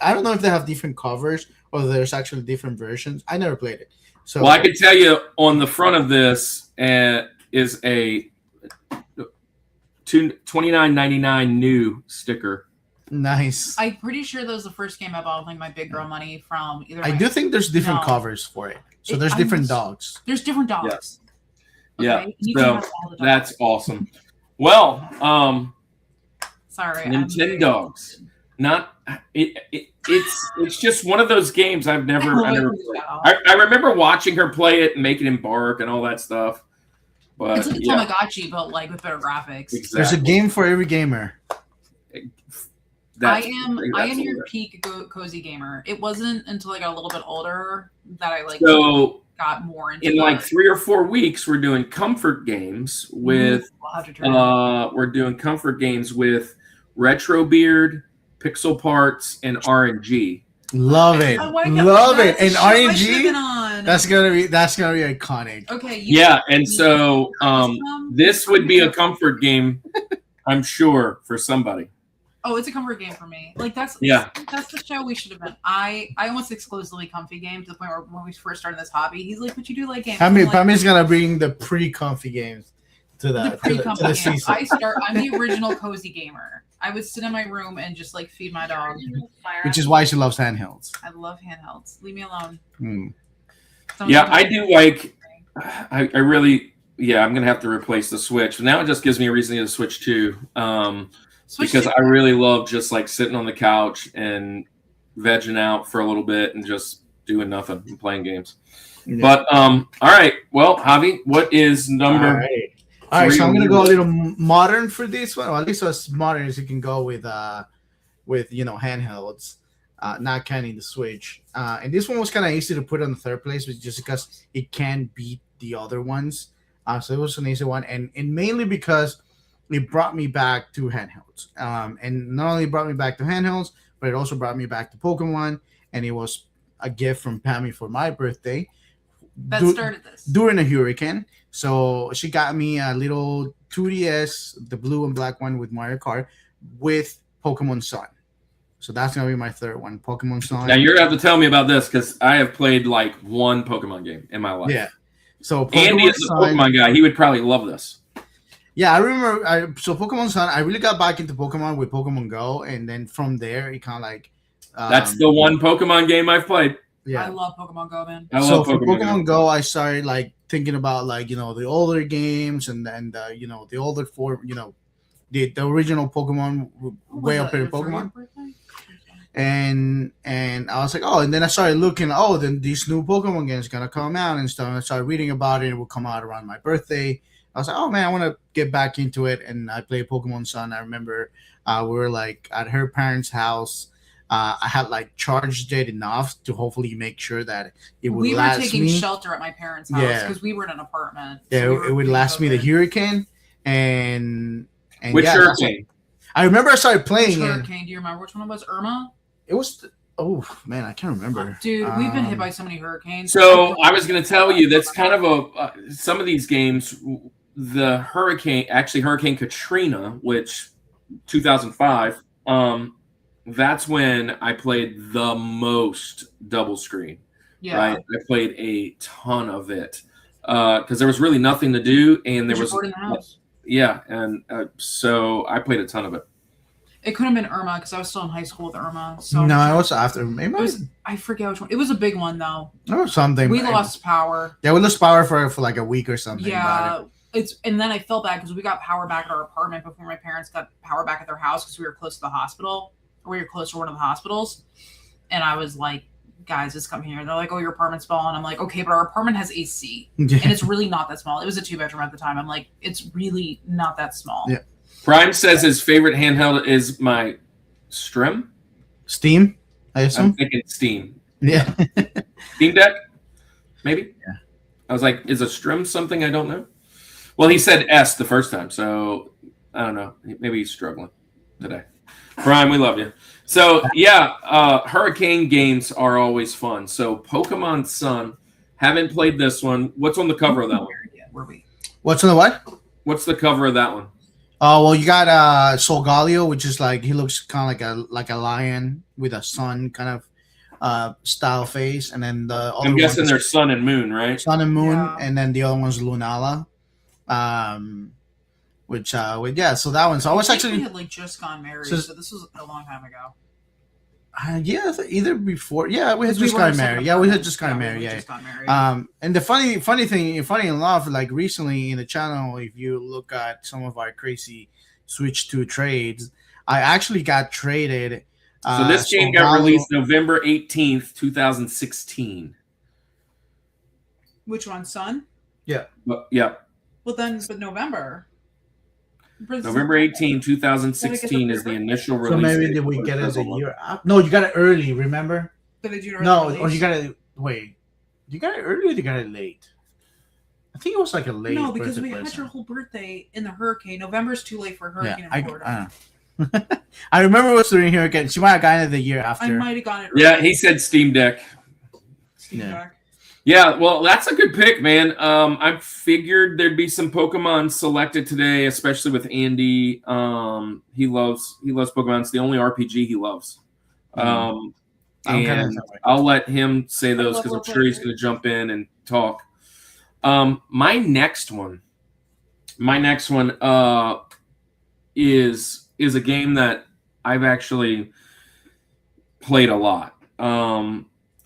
I don't know if they have different covers or there's actually different versions. I never played it. So I can tell you on the front of this is a $29.99 new sticker. Nice. I'm pretty sure that was the first game I bought with like my big girl money from either. I do think there's different covers for it. So there's different dogs. There's different dogs. Yeah. So that's awesome. Well, sorry, Nintendogs. It's just one of those games I never played. I remember watching her play it and making him bark and all that stuff. But it's like a Tamagotchi, but like with better graphics. Exactly. There's a game for every gamer. I am your peak cozy gamer. It wasn't until I got a little bit older that I got more into. In like 3 or 4 weeks, we're doing comfort games with. We're doing comfort games with Retro Beard, Pixel Parts, and RNG. Love it, love it, and RNG. That's gonna be iconic. Okay. And so this would be a comfort game, I'm sure, for somebody. Oh, it's a comfort game for me. Like that's the show we should have been. I almost exclusively comfy game to the point where when we first started this hobby, he's like, "But you do like games." Pammy's gonna bring the pre-comfy games to the season. I'm the original cozy gamer. I would sit in my room and just like feed my dog. Which is why she loves handhelds. I love handhelds. Leave me alone. Yeah, I do like. I really. Yeah, I'm gonna have to replace the Switch. Now it just gives me a reason to switch too. Because I really love just like sitting on the couch and vegging out for a little bit and just doing nothing and playing games. Yeah. But all right, well, Javi, what is number? All right, so I'm gonna go a little modern for this one, or at least as modern as you can go with handhelds, not counting the Switch. And this one was kind of easy to put on the third place, but just because it can beat the other ones. So it was an easy one, and mainly because it brought me back to handhelds. And not only brought me back to handhelds, but it also brought me back to Pokemon. And it was a gift from Pammy for my birthday. That started this. During a hurricane. So she got me a little 2DS, the blue and black one with Mario Kart, with Pokemon Sun. So that's going to be my third one, Pokemon Sun. Now, you're going to have to tell me about this because I have played like one Pokemon game in my life. Yeah. So Andy is a Pokemon guy. He would probably love this. Yeah, I remember. So Pokemon Sun, I really got back into Pokemon with Pokemon Go, and then from there, it kind of like. That's the one Pokemon game I've played. Yeah, I love Pokemon Go, man. So for Pokemon Go, I started like thinking about like the older games and the older form, the original Pokemon way up in Pokemon. And I was like, and then I started looking, then these new Pokemon games gonna come out and stuff. And I started reading about it. It will come out around my birthday. I was like, oh man, I want to get back into it. And I played Pokemon Sun. I remember we were like at her parents' house. I had like charged it enough to hopefully make sure that it would last me. We were taking shelter at my parents' house because we were in an apartment. Yeah, it would last me the hurricane. And which hurricane? I remember I started playing which hurricane? Do you remember which one it was? Irma? It was. Oh man, I can't remember. Dude, we've been hit by so many hurricanes. So I was going to tell you that's kind of some of these games. The Hurricane Katrina, which 2005. That's when I played the most double screen. Yeah, right. I played a ton of it because there was really nothing to do, and there was in the house. Yeah, and so I played a ton of it. It could have been Irma because I was still in high school with Irma. So no, it was after. Maybe I forget which one. It was a big one though. Or something. We lost power. Yeah, we lost power for like a week or something. Yeah, and then I felt bad because we got power back at our apartment before my parents got power back at their house because we were close to the hospital, or we were close to one of the hospitals. And I was like, guys, just come here. They're like, oh, your apartment's small. And I'm like, okay, but our apartment has AC. Yeah. And it's really not that small. It was a 2-bedroom at the time. I'm like, it's really not that small. Yeah. Prime says his favorite handheld is my Steam, I assume. I'm thinking Steam. Yeah. Steam Deck? Maybe? Yeah. I was like, is a Strim something I don't know? Well, he said S the first time, so I don't know. Maybe he's struggling today. Prime, we love you. So, yeah, hurricane games are always fun. So, Pokemon Sun, haven't played this one. What's on the cover of that one? Where we? What's on the what? What's the cover of that one? Oh, well, you got Solgaleo, which is like, he looks kind of like a lion with a sun kind of style face. And then the other I'm guessing they're Sun and Moon, right? Sun and Moon. Yeah. And then the other one's Lunala. So that one. So I was actually. We had like just gone married, so this was a long time ago. Either before. Yeah, we had just gotten married. Yeah, we had just gotten married. Yeah. And the funny enough, like recently in the channel, if you look at some of our crazy Switch 2 trades, I actually got traded. So this game got released November 18th, 2016. Which one, Sun? Yeah. Yeah. Well, then, but November 18, 2016 is the initial release. So maybe did we get it a year up? No, you got it early, remember? Did they do no, or you got it, wait. You got it early or you got it late? I think it was like a late. No, because we had your whole birthday in the hurricane. November's too late for a hurricane in Florida. I remember it was during hurricane. She might have gotten it the year after. I might have gotten it early. Yeah, he said Steam Deck. Steam Deck. Yeah, well, that's a good pick, man. I figured there'd be some Pokemon selected today, especially with Andy. He loves Pokemon. It's the only RPG he loves. Um, I'm kind of and I'll let him say those because I'm sure he's going to jump in and talk. My next one is a game that I've actually played a lot.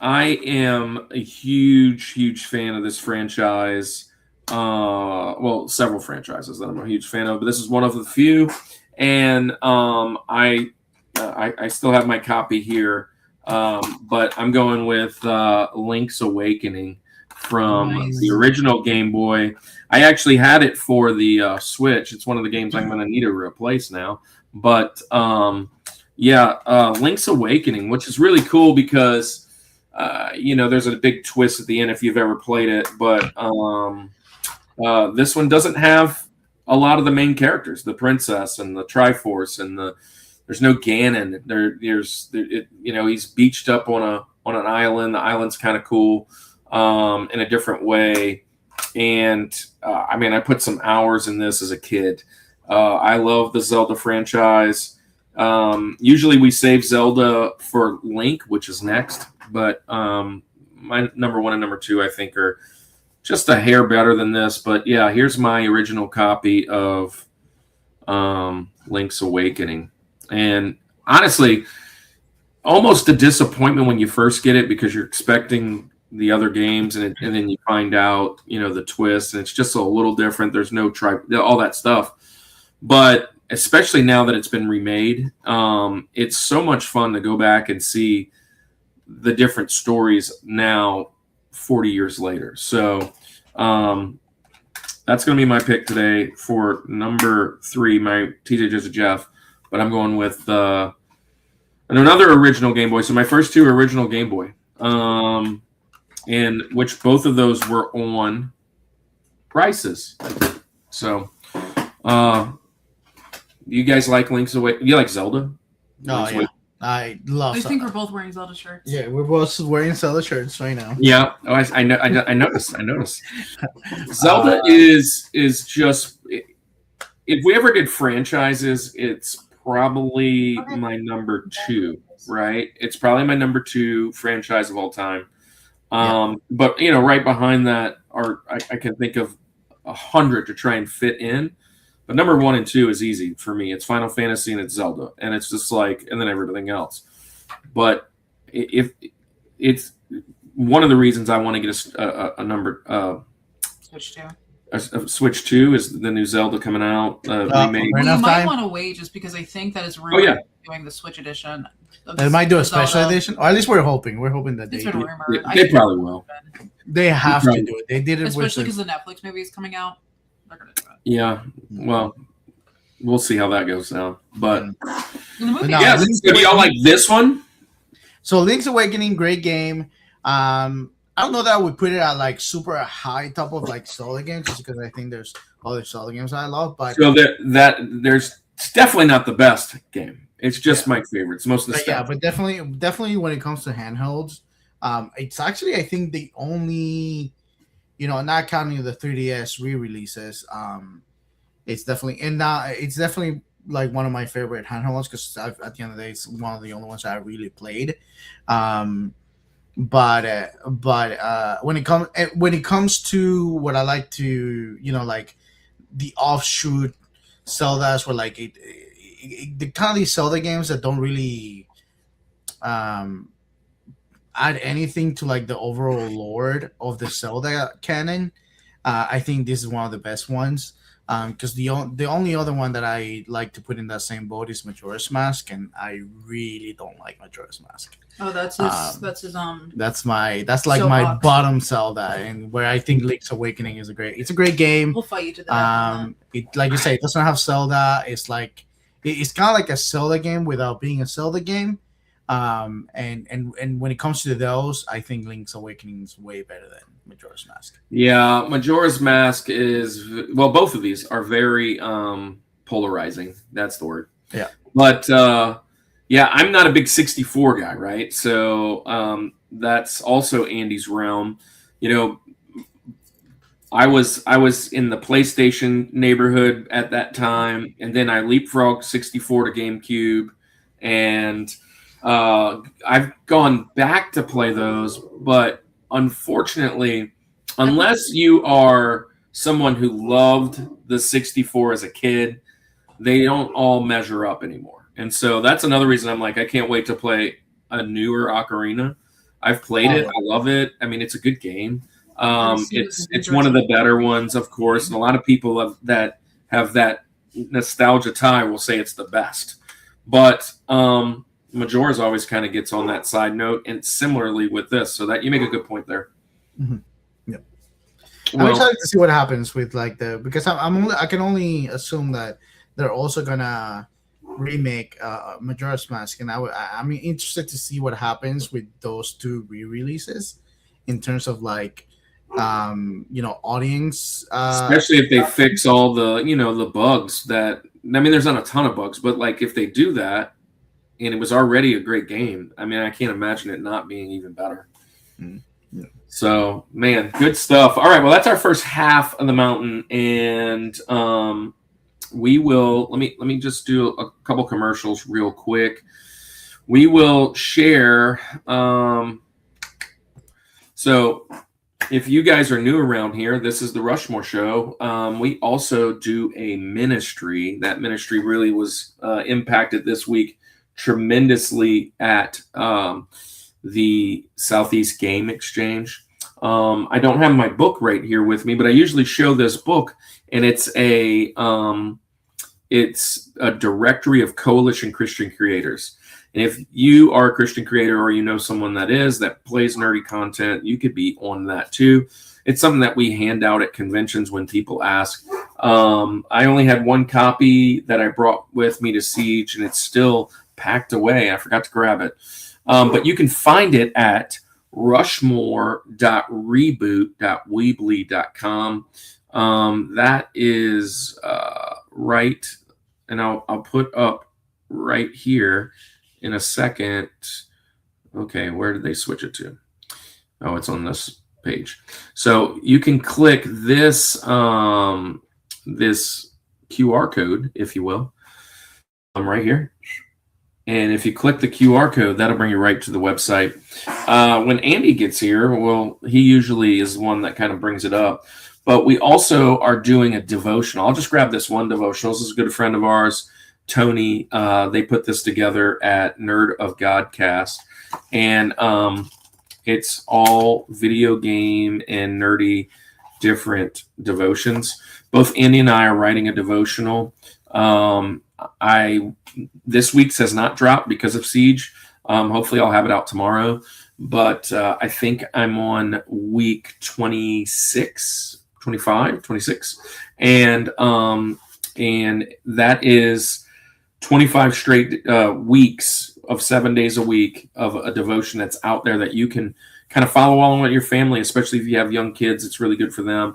I am a huge fan of this franchise. Well, several franchises that I'm a huge fan of, but this is one of the few. And I still have my copy here, but I'm going with Link's Awakening from the original Game Boy. I actually had it for the Switch. It's one of the games I'm going to need to replace now. But Link's Awakening, which is really cool because there's a big twist at the end if you've ever played it. But this one doesn't have a lot of the main characters, the princess and the Triforce, and there's no Ganon. He's beached up on an island. The island's kind of cool in a different way. And I put some hours in this as a kid. I love the Zelda franchise. Usually we save Zelda for Link, which is next, but my number 1 and number 2 I think are just a hair better than this. But yeah, here's my original copy of Link's Awakening. And honestly, almost a disappointment when you first get it because you're expecting the other games, and then you find out, the twist, and it's just a little different. There's no all that stuff. But especially now that it's been remade, it's so much fun to go back and see the different stories now 40 years later. So that's going to be my pick today for number 3, my TJ Just Jeff. But I'm going with another original Game Boy. So my first 2 original Game Boy, and which both of those were on prices. So you guys like Link's Awakening? You like Zelda? No, yeah. I love I Zelda. think we're both wearing Zelda shirts. Yeah, we're both wearing Zelda shirts right now. Yeah, I noticed. Zelda is just, if we ever did franchises, it's probably my number 2, right? It's probably my number 2 franchise of all time. But right behind that I can think of 100 to try and fit in. But number 1 and 2 is easy for me. It's Final Fantasy and it's Zelda, and it's just and then everything else. But if it's one of the reasons I want to get a number Switch 2. A Switch 2 is the new Zelda coming out. Remade. Well, you might want to wait just because I think that is rumored doing the Switch edition. They might do a special edition, or at least we're hoping. We're hoping that it's they been do. rumored. They probably will. They have to do it. They did it, especially because the Netflix movie is coming out. They're gonna do it. Yeah, well, we'll see how that goes down. But so do y'all like this one? So Link's Awakening, great game. I don't know that I would put it at super high top of Zelda games, just because I think there's other Zelda games I love. But so it's definitely not the best game. It's just my favorite. It's most nostalgic. Yeah, but definitely when it comes to handhelds, it's actually I think the only, not counting the 3DS re-releases, it's definitely one of my favorite handhelds because at the end of the day, it's one of the only ones I really played. But when it comes to what I like to, the offshoot Zeldas, where the kind of these Zelda games that don't really add anything to the overall lore of the Zelda canon, I think this is one of the best ones. Because the only other one that I like to put in that same boat is Majora's Mask, and I really don't like Majora's Mask. Oh, that's his That's my bottom Zelda, and where I think Link's Awakening is a great game. We'll fight you to that. It, like you say, it doesn't have Zelda. It's kind of like a Zelda game without being a Zelda game. And when it comes to those, I think Link's Awakening is way better than Majora's Mask. Yeah, Majora's Mask is, well, both of these are very polarizing. That's the word. Yeah. But I'm not a big 64 guy, right? So that's also Andy's realm. you know, I was in the PlayStation neighborhood at that time, and then I leapfrogged 64 to GameCube, and I've gone back to play those, but unfortunately, unless you are someone who loved the 64 as a kid, they don't all measure up anymore. And so that's another reason I'm like, I can't wait to play a newer Ocarina. I've played it. I love it. I mean, it's a good game. It's one of the better ones, of course, and a lot of people that have that nostalgia tie will say it's the best. But Majora's always kind of gets on that side note, and similarly with this. So that you make a good point there. Mm-hmm. Yeah, Well, I'm excited to see what happens with like because I can only assume that they're also gonna remake Majora's Mask, and I'm interested to see what happens with those two re-releases in terms of like audience, especially if they fix all the the bugs that there's not a ton of bugs, but like if they do that, and it was already a great game, I mean, I can't imagine it not being even better. Yeah. So, man, good stuff. All right, well, that's our first half of the mountain, and we will let me just do a couple commercials real quick. We will share. So, if you guys are new around here, this is the Rushmore Show. We also do a ministry. That ministry really was impacted this week tremendously at the Southeast Game Exchange. I don't have my book right here with me, but I usually show this book, and it's a directory of coalition Christian creators. And if you are a Christian creator or you know someone that plays nerdy content, you could be on that too. It's something that we hand out at conventions when people ask. I only had one copy that I brought with me to Siege, and it's still packed away. I forgot to grab it. But you can find it at rushmore.reboot.weebly.com. That is right, and I'll put up right here in a second. Okay, where did they switch it to? Oh, it's on this page. So you can click this this QR code, if you will. I'm right here. And if you click the QR code, that'll bring you right to the website. When Andy gets here, well, he usually is the one that kind of brings it up. But we also are doing a devotional. I'll just grab this one devotional. This is a good friend of ours, Tony. They put this together at Nerd of Godcast. And it's all video game and nerdy different devotions. Both Andy and I are writing a devotional. This week's has not dropped because of Siege. Hopefully I'll have it out tomorrow. But I think I'm on week 26. And that is 25 straight weeks of 7 days a week of a devotion that's out there that you can kind of follow along with your family, especially if you have young kids. It's really good for them.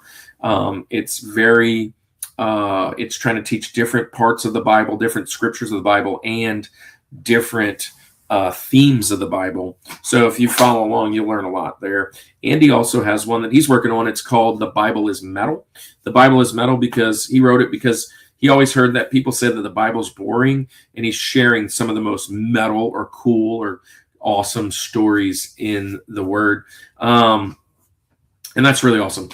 It's very... it's trying to teach different parts of the Bible, different scriptures of the Bible, and different themes of the Bible. So if you follow along, you'll learn a lot there. Andy also has one that he's working on. It's called The Bible is Metal. The Bible is Metal because he wrote it because he always heard that people said that the Bible's boring, and he's sharing some of the most metal or cool or awesome stories in the Word. And that's really awesome.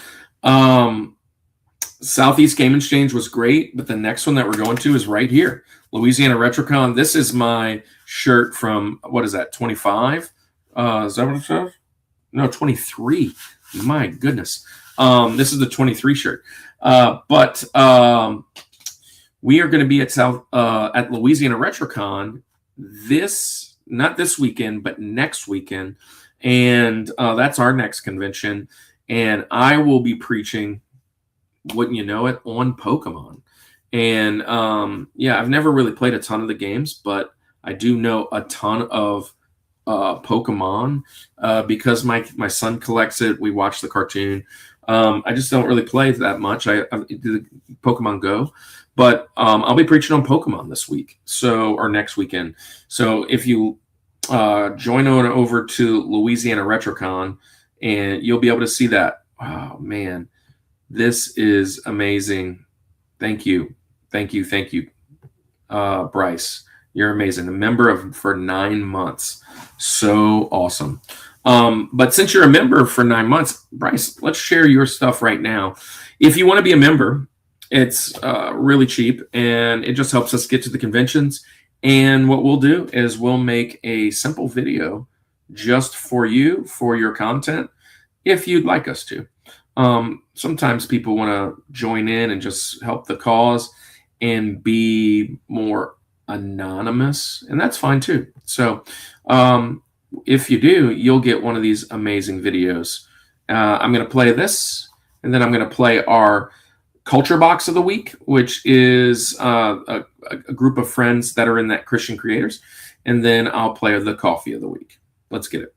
Southeast Game Exchange was great, but the next one that we're going to is right here, Louisiana RetroCon. This is my shirt from, what is that, 25? Is that what it says? No, 23. My goodness. This is the 23 shirt. But we are going to be at Louisiana RetroCon not this weekend, but next weekend. And that's our next convention. And I will be preaching, wouldn't you know it, on Pokemon. And I've never really played a ton of the games, but I do know a ton of Pokemon because my son collects it. We watch the cartoon. I just don't really play that much. I do the Pokemon Go, but I'll be preaching on Pokemon this week, or next weekend. So if you join on over to Louisiana RetroCon, and you'll be able to see that. Oh man, this is amazing. Thank you. Bryce, you're amazing. A member for 9 months. So awesome. But since you're a member for 9 months, Bryce, let's share your stuff right now. If you want to be a member, it's really cheap, and it just helps us get to the conventions. And what we'll do is we'll make a simple video just for you, for your content, if you'd like us to. Sometimes people want to join in and just help the cause and be more anonymous, and that's fine too. So if you do, you'll get one of these amazing videos. I'm going to play this, and then I'm going to play our Culture Box of the Week, which is a group of friends that are in that Christian Creators, and then I'll play the Coffee of the Week. Let's get it.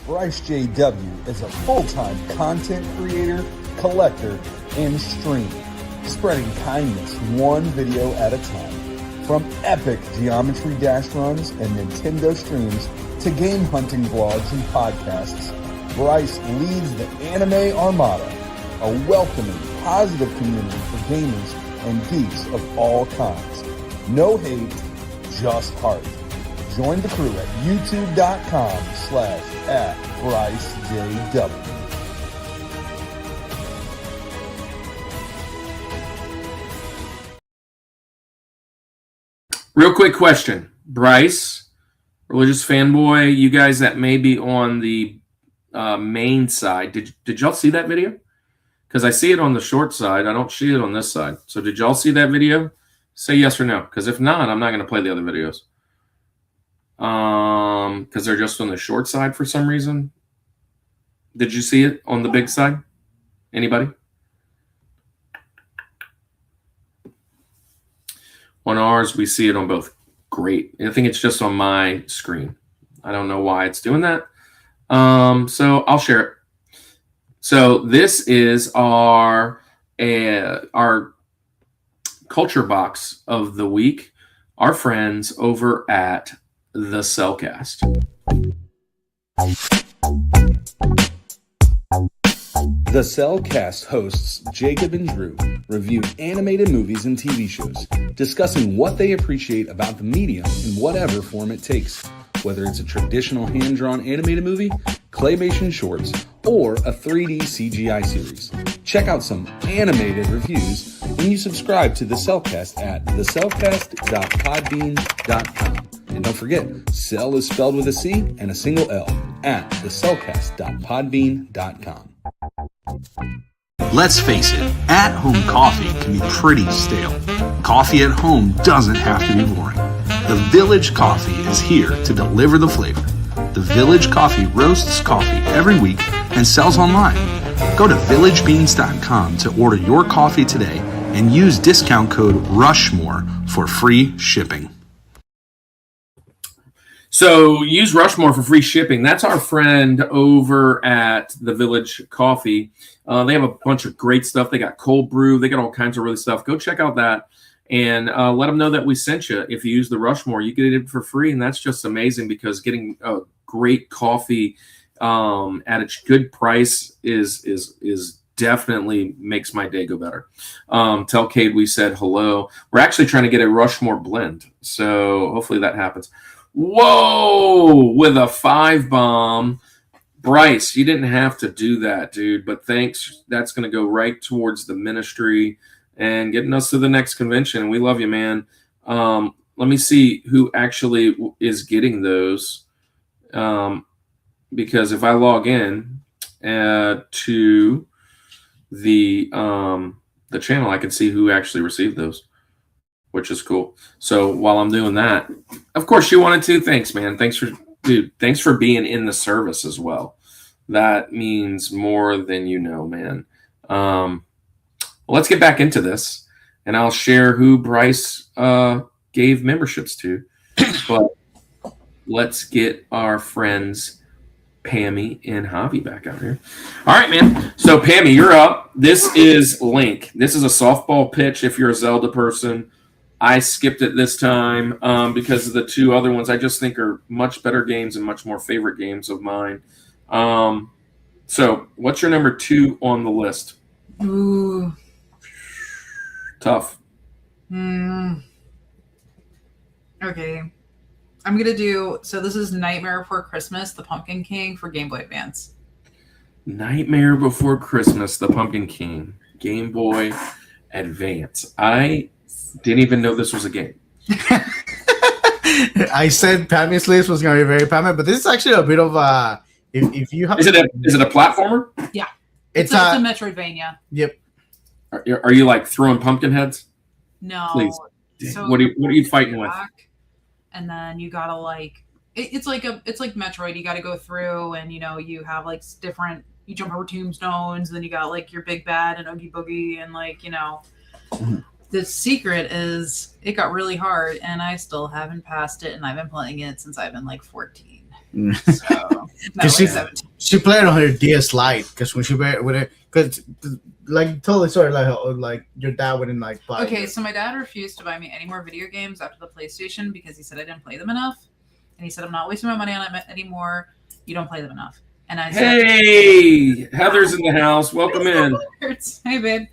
Bryce JW is a full-time content creator, collector, and streamer, spreading kindness one video at a time. From epic Geometry Dash runs and Nintendo streams to game hunting vlogs and podcasts, Bryce leads the Anime Armada, a welcoming, positive community for gamers and geeks of all kinds. No hate, just heart. Join the crew at youtube.com/@BryceJW. Real quick question. Bryce, Religious Fanboy, you guys that may be on the main side, did y'all see that video? Because I see it on the short side. I don't see it on this side. So did y'all see that video? Say yes or no. Because if not, I'm not going to play the other videos. Because they're just on the short side for some reason. Did you see it on the big side? Anybody? On ours, we see it on both. Great. I think it's just on my screen. I don't know why it's doing that. So I'll share it. So this is our Culture Box of the Week. Our friends over at the Cellcast. The Cellcast hosts Jacob and Drew review animated movies and TV shows, discussing what they appreciate about the medium in whatever form it takes, whether it's a traditional hand-drawn animated movie, claymation shorts, or a 3D CGI series. Check out some animated reviews when you subscribe to The Cellcast at thecellcast.podbean.com. And don't forget, Cell is spelled with a C and a single L at thecellcast.podbean.com. Let's face it, at-home coffee can be pretty stale. Coffee at home doesn't have to be boring. The Village Coffee is here to deliver the flavor. The Village Coffee roasts coffee every week and sells online. Go to villagebeans.com to order your coffee today and use discount code Rushmore for free shipping. So use Rushmore for free shipping. That's our friend over at the Village Coffee. They have a bunch of great stuff. They got cold brew. They got all kinds of really stuff. Go check out that and let them know that we sent you. If you use the Rushmore, you get it for free, and that's just amazing because getting a great coffee at a good price is definitely makes my day go better. Tell Cade we said hello. We're actually trying to get a Rushmore blend, so hopefully that happens. Whoa, with a 5-bomb. Bryce, you didn't have to do that, dude, but thanks. That's going to go right towards the ministry and getting us to the next convention. We love you, man. Let me see who actually is getting those. Because if I log in to the channel, I can see who actually received those, which is cool. So while I'm doing that, of course you wanted to. Thanks, man. Thanks for being in the service as well. That means more than you know, man. Well, let's get back into this, and I'll share who Bryce gave memberships to. But let's get our friends Pammy and Javi back out here. All right, man. So Pammy, you're up. This is Link. This is a softball pitch if you're a Zelda person. I skipped it this time because of the two other ones I just think are much better games and much more favorite games of mine. So, what's your number 2 on the list? Ooh. Tough. Okay. I'm gonna do. So this is Nightmare Before Christmas, the Pumpkin King for Game Boy Advance. Nightmare Before Christmas, the Pumpkin King, Game Boy Advance. I didn't even know this was a game. I said Pammy's list was going to be very Pammy, but this is actually a bit of a. If you have, Is it a platformer? Yeah. It's a a. Metroidvania. Yep. Are you like throwing pumpkin heads? No. Please. So What are you fighting with? And then you gotta like it's like Metroid. You gotta go through and you have like different. You jump over tombstones. Then you got like your big bad and Oogie Boogie and like Mhm. The secret is it got really hard and I still haven't passed it and I've been playing it since I've been like 14. So she played on her DS Lite because when she played with it, because like totally sorry, like your dad wouldn't like buy. Okay, so my dad refused to buy me any more video games after the PlayStation because he said I didn't play them enough, and he said I'm not wasting my money on it anymore. You don't play them enough, and I said, Hey, Heather's in the house. Welcome in. Hey, babe.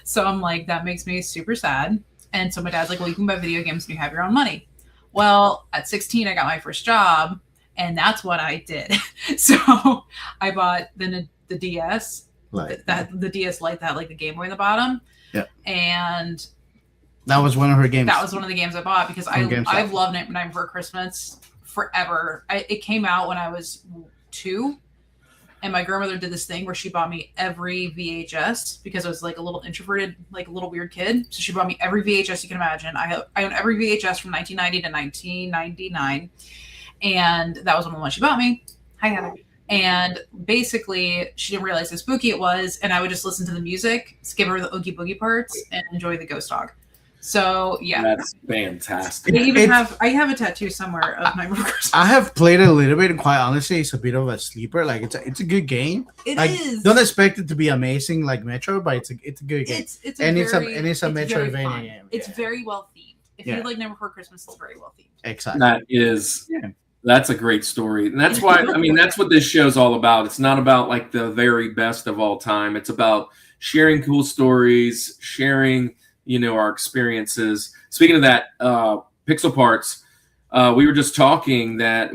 So I'm like, that makes me super sad. And so my dad's like, well, you can buy video games and you have your own money. Well, at 16, I got my first job, and that's what I did. So I bought the DS, the DS Lite that had like the Game Boy in the bottom. Yeah. And that was one of her games. That was one of the games I bought because I've loved Nightmare Before Christmas forever. It came out when I was 2. And my grandmother did this thing where she bought me every VHS because I was like a little introverted, like a little weird kid. So she bought me every VHS you can imagine. I own every VHS from 1990 to 1999. And that was one of the ones she bought me. Hi, Heather. And basically, she didn't realize how spooky it was. And I would just listen to the music, skip over the Oogie Boogie parts, and enjoy the ghost dog. So yeah, that's fantastic. I have a tattoo somewhere of my Christmas. I have played it a little bit, and quite honestly, it's a bit of a sleeper. Like it's a good game. It like, is. Don't expect it to be amazing like Metro, but it's a good game. It's a Metroidvania game. It's very well themed. If you like Nightmare Before Christmas, it's very well themed. Exactly. That's a great story, and that's why that's what this show's all about. It's not about like the very best of all time. It's about sharing cool stories, sharing our experiences. Speaking of that, Pixel Parts, we were just talking that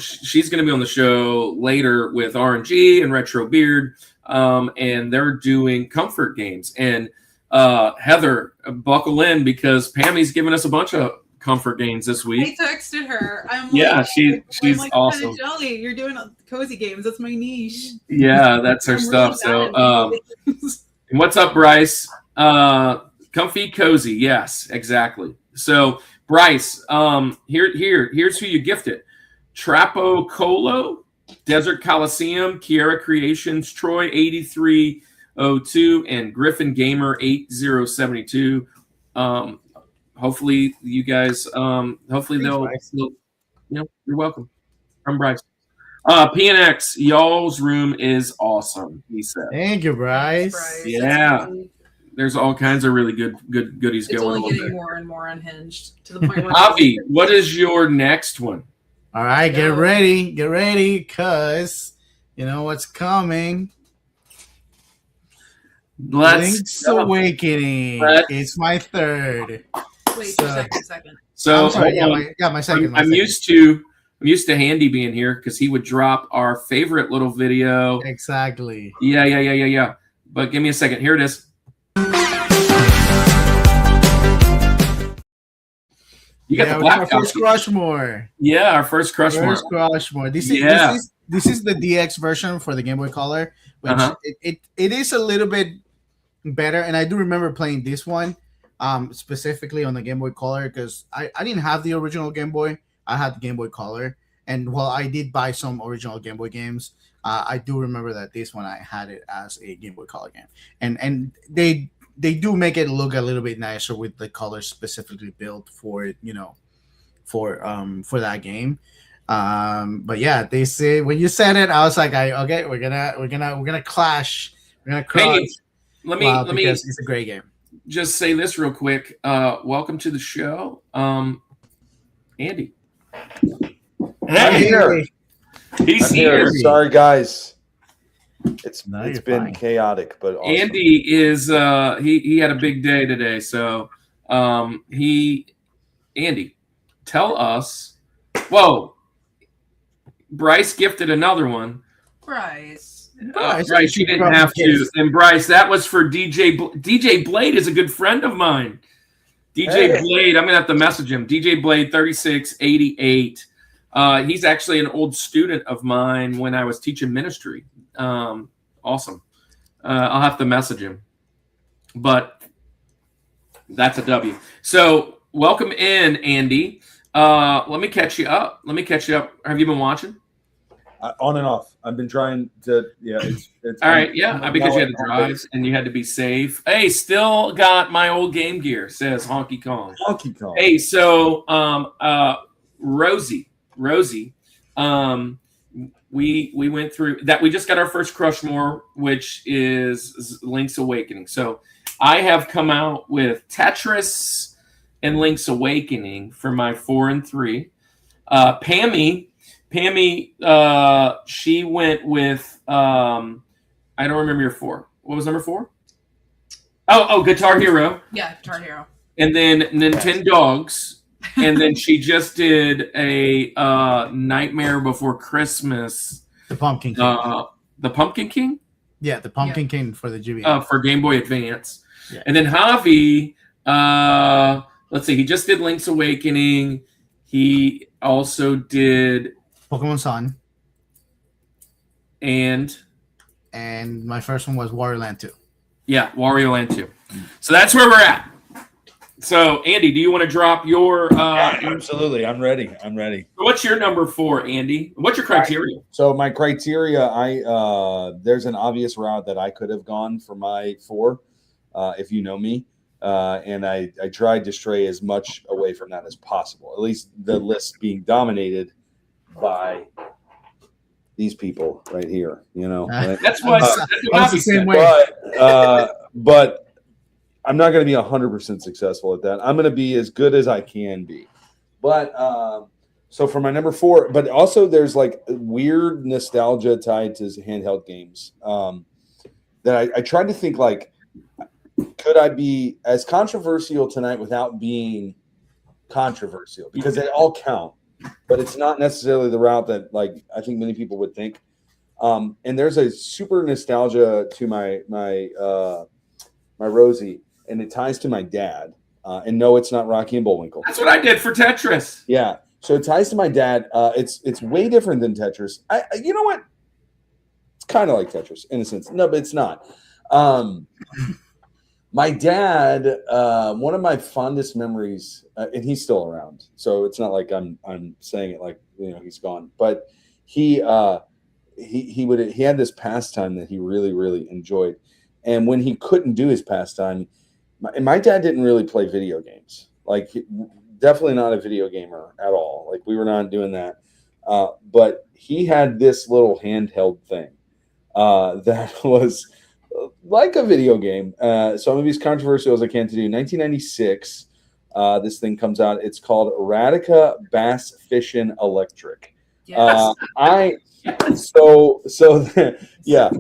she's going to be on the show later with RNG and Retro Beard, and they're doing comfort games. And Heather, buckle in because Pammy's giving us a bunch of comfort games this week. I texted her. She's like, awesome. Jelly, you're doing cozy games. That's my niche. Yeah, that's her stuff. So, and what's up, Bryce? Comfy, cozy. Yes, exactly. So, Bryce, here's who you gifted. Trapo Colo, Desert Coliseum, Kiera Creations, Troy 8302, and Griffin Gamer 8072. Hopefully you guys, you're welcome. I'm Bryce. PNX, y'all's room is awesome, he said. Thank you, Bryce. Yeah. There's all kinds of really good goodies going on. It's only getting more and more unhinged to the point where Javi, what is your next one? All right, get ready, because you know what's coming. Link's Awakening. It's my third. Wait, second. So sorry, my second. I'm used to Handy being here because he would drop our favorite little video. Exactly. Yeah. But give me a second. Here it is. You got the black our first Rushmore. Yeah, our first Rushmore. This is the DX version for the Game Boy Color, which it is a little bit better. And I do remember playing this one specifically on the Game Boy Color because I didn't have the original Game Boy. I had the Game Boy Color, and while I did buy some original Game Boy games, I do remember that this one I had it as a Game Boy Color game, and they do make it look a little bit nicer with the colors specifically built for for that game. But yeah, they say when you said it, I was like, okay, we're gonna clash. We're gonna cross. Hey, let me. It's a great game. Just say this real quick. Welcome to the show, Andy. Hey, He's here. Sorry, guys. It's No, you're been fine. chaotic, but awesome. Andy is he had a big day today, so Andy, tell us. Whoa, Bryce gifted another one. Bryce. Bryce, you didn't have to. And Bryce, that was for DJ. DJ Blade is a good friend of mine. DJ Blade, I'm gonna have to message him. DJ Blade 3688. He's actually an old student of mine when I was teaching ministry. Awesome. I'll have to message him. But that's a W. So welcome in, Andy. Let me catch you up. Have you been watching? On and off. I've been trying to. Yeah. It's all right. Yeah, because you had to drive and you had to be safe. Hey, still got my old Game Gear. Says Honky Kong. Honky Kong. Hey, so Rosie. We went through that. We just got our first Rushmore, which is Link's Awakening. So I have come out with Tetris and Link's Awakening for my 4 and 3. Pammy, she went with I don't remember your 4. What was number 4? Oh, Guitar Hero. Yeah, Guitar Hero. And then Nintendogs. And then she just did a Nightmare Before Christmas. The Pumpkin King. The Pumpkin King? Yeah, the Pumpkin King for the GBA. For Game Boy Advance. Yeah. And then Javi, let's see, he just did Link's Awakening. He also did Pokemon Sun. And my first one was Wario Land 2. Yeah, Wario Land 2. So that's where we're at. So, Andy, do you want to drop your... Absolutely. I'm ready. What's your number 4, Andy? What's your criteria? So my criteria, there's an obvious route that I could have gone for my 4, if you know me. And I tried to stray as much away from that as possible. At least the list being dominated by these people right here, right? That's what the same way. But I'm not going to be 100% successful at that. I'm going to be as good as I can be. But so for my number 4, but also there's like weird nostalgia tied to handheld games that I tried to think like, could I be as controversial tonight without being controversial? Because they all count, but it's not necessarily the route that like I think many people would think. And there's a super nostalgia to my Rosie. And it ties to my dad. And no, it's not Rocky and Bullwinkle. That's what I did for Tetris. Yeah. So it ties to my dad. It's way different than Tetris. You know what? It's kind of like Tetris in a sense. No, but it's not. My dad, one of my fondest memories, and he's still around. So it's not like I'm saying it like he's gone. But he had this pastime that he really, really enjoyed. And when he couldn't do his pastime, my dad didn't really play video games. Like, definitely not a video gamer at all. Like, we were not doing that. But he had this little handheld thing that was like a video game. So I'm going to be as controversial as I can to do. 1996, this thing comes out. It's called Radica Bass Fishin' Electric. Yes. Yeah.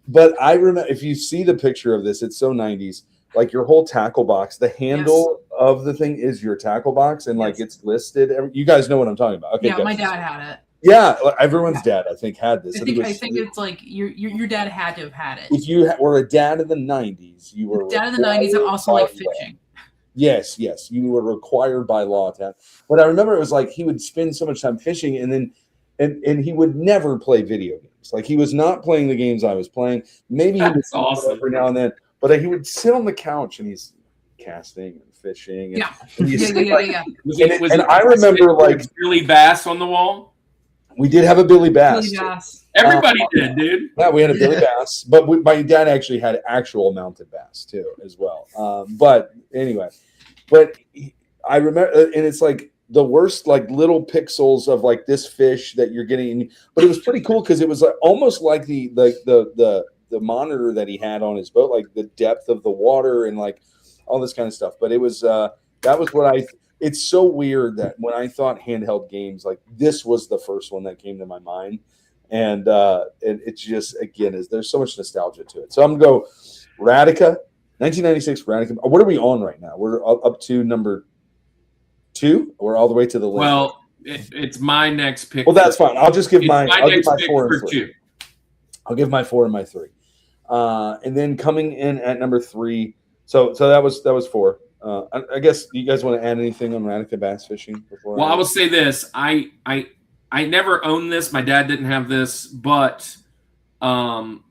But I remember, if you see the picture of this, it's so 90s. Like your whole tackle box, the handle of the thing is your tackle box, and like it's listed. You guys know what I'm talking about. Okay, yeah, my dad had it. Yeah, everyone's dad, I think, had this. I think it's like your dad had to have had it. If you were a dad in the 90s, you were dad in the 90s and also like fishing. Yes, you were required by law to have. But I remember it was like he would spend so much time fishing, and then and he would never play video games. Like he was not playing the games I was playing. Maybe he was awesome every now and then. But he would sit on the couch and he's casting and fishing. And, and I remember like Billy Bass on the wall. We did have a Billy Bass. Everybody did, dude. Yeah, we had a Billy Bass, but my dad actually had actual mounted bass too, as well. But anyway, I remember, and it's like the worst, like little pixels of like this fish that you're getting. But it was pretty cool because it was like almost like the monitor that he had on his boat, like the depth of the water and like all this kind of stuff. But it was that was what it's so weird that when I thought handheld games, like this was the first one that came to my mind. And it's just, again, there's so much nostalgia to it. So I'm going to go Radica, 1996 Radica. What are we on right now? We're up to number 2. We're all the way to the list. Well, it's my next pick. Well, that's fine. I'll just give my next pick 4 for and 3. 2. I'll give my 4 and my 3. And then coming in at number 3. So that was 4. I guess you guys want to add anything on Radica bass fishing before? Well, I will say this: I never owned this. My dad didn't have this, but I'm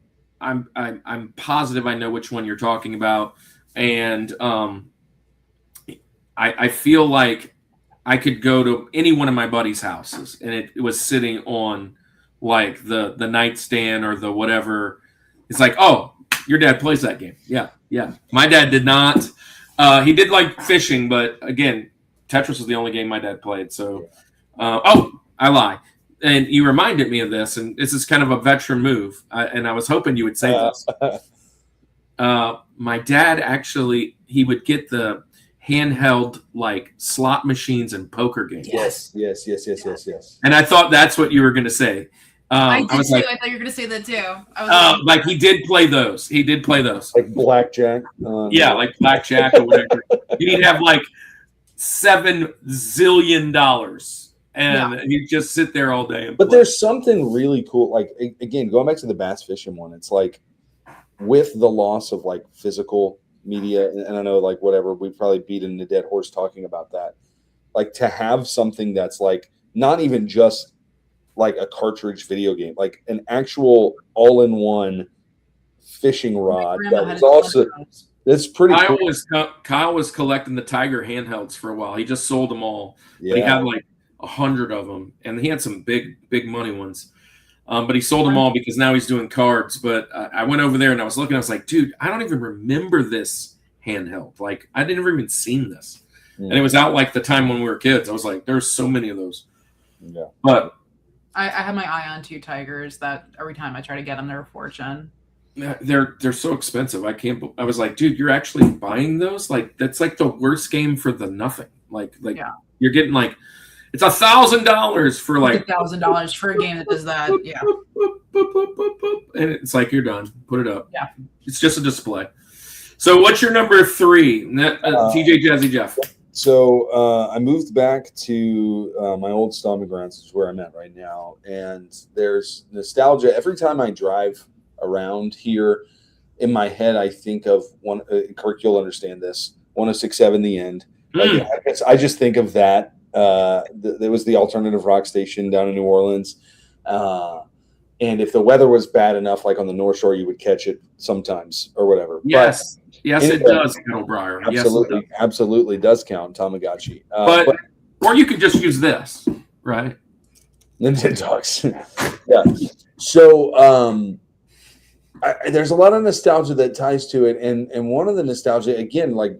positive I know which one you're talking about, and I feel like I could go to any one of my buddies' houses, and it was sitting on like the nightstand or the whatever. It's like, oh, your dad plays that game. Yeah. My dad did not. He did like fishing, but again, Tetris was the only game my dad played. So, I lie. And you reminded me of this, and this is kind of a veteran move. And I was hoping you would say this. My dad actually, he would get the handheld like slot machines and poker games. Yes. And I thought that's what you were going to say. I did was too. like, I thought you were going to say that too. I was like he did play those. Like blackjack. Yeah, like blackjack or whatever. You need to have like $7 zillion, and you just sit there all day. But there's something really cool. Like, again, going back to the bass fishing one, it's like with the loss of like physical media, and I know like whatever, we've probably beaten the dead horse talking about that. Like to have something that's like not even just like a cartridge video game, like an actual all-in-one fishing rod. That was also, that's pretty cool. Kyle was collecting the Tiger handhelds for a while. He just sold them all. Yeah. But he had like 100 of them, and he had some big money ones. But he sold them all because now he's doing cards. But I went over there and I was looking. I was like, dude, I don't even remember this handheld. Like, I didn't ever even seen this. And it was out like the time when we were kids. I was like, there's so many of those. Yeah. But I have my eye on 2 Tigers that every time I try to get them, they're a fortune. they're so expensive. I was like, dude, you're actually buying those? Like, that's like the worst game for the nothing. Like you're getting like, it's $1,000 for like $1,000 for a game that does that. Yeah. And it's like, you're done. Put it up. Yeah. It's just a display. So what's your number 3? TJ Jazzy Jeff. So I moved back to my old stomping grounds, which is where I'm at right now. And there's nostalgia. Every time I drive around here, in my head, I think of one. Kirk, you'll understand this. 106.7 The End. I just think of that. There was the alternative rock station down in New Orleans. And if the weather was bad enough, like on the North Shore, you would catch it sometimes or whatever. Yes. But yes, anyway, it does, Briar. Absolutely. Yes, absolutely does count, Tamagotchi. But or you could just use this, right? Nintendogs. Yeah. So there's a lot of nostalgia that ties to it. And one of the nostalgia, again, like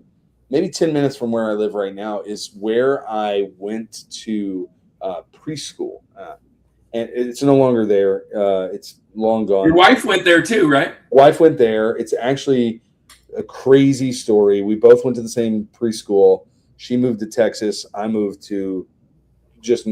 maybe 10 minutes from where I live right now, is where I went to preschool. And it's no longer there. It's long gone. Your wife went there too, right? Wife went there. It's actually a crazy story. We both went to the same preschool. She moved to Texas. I moved to just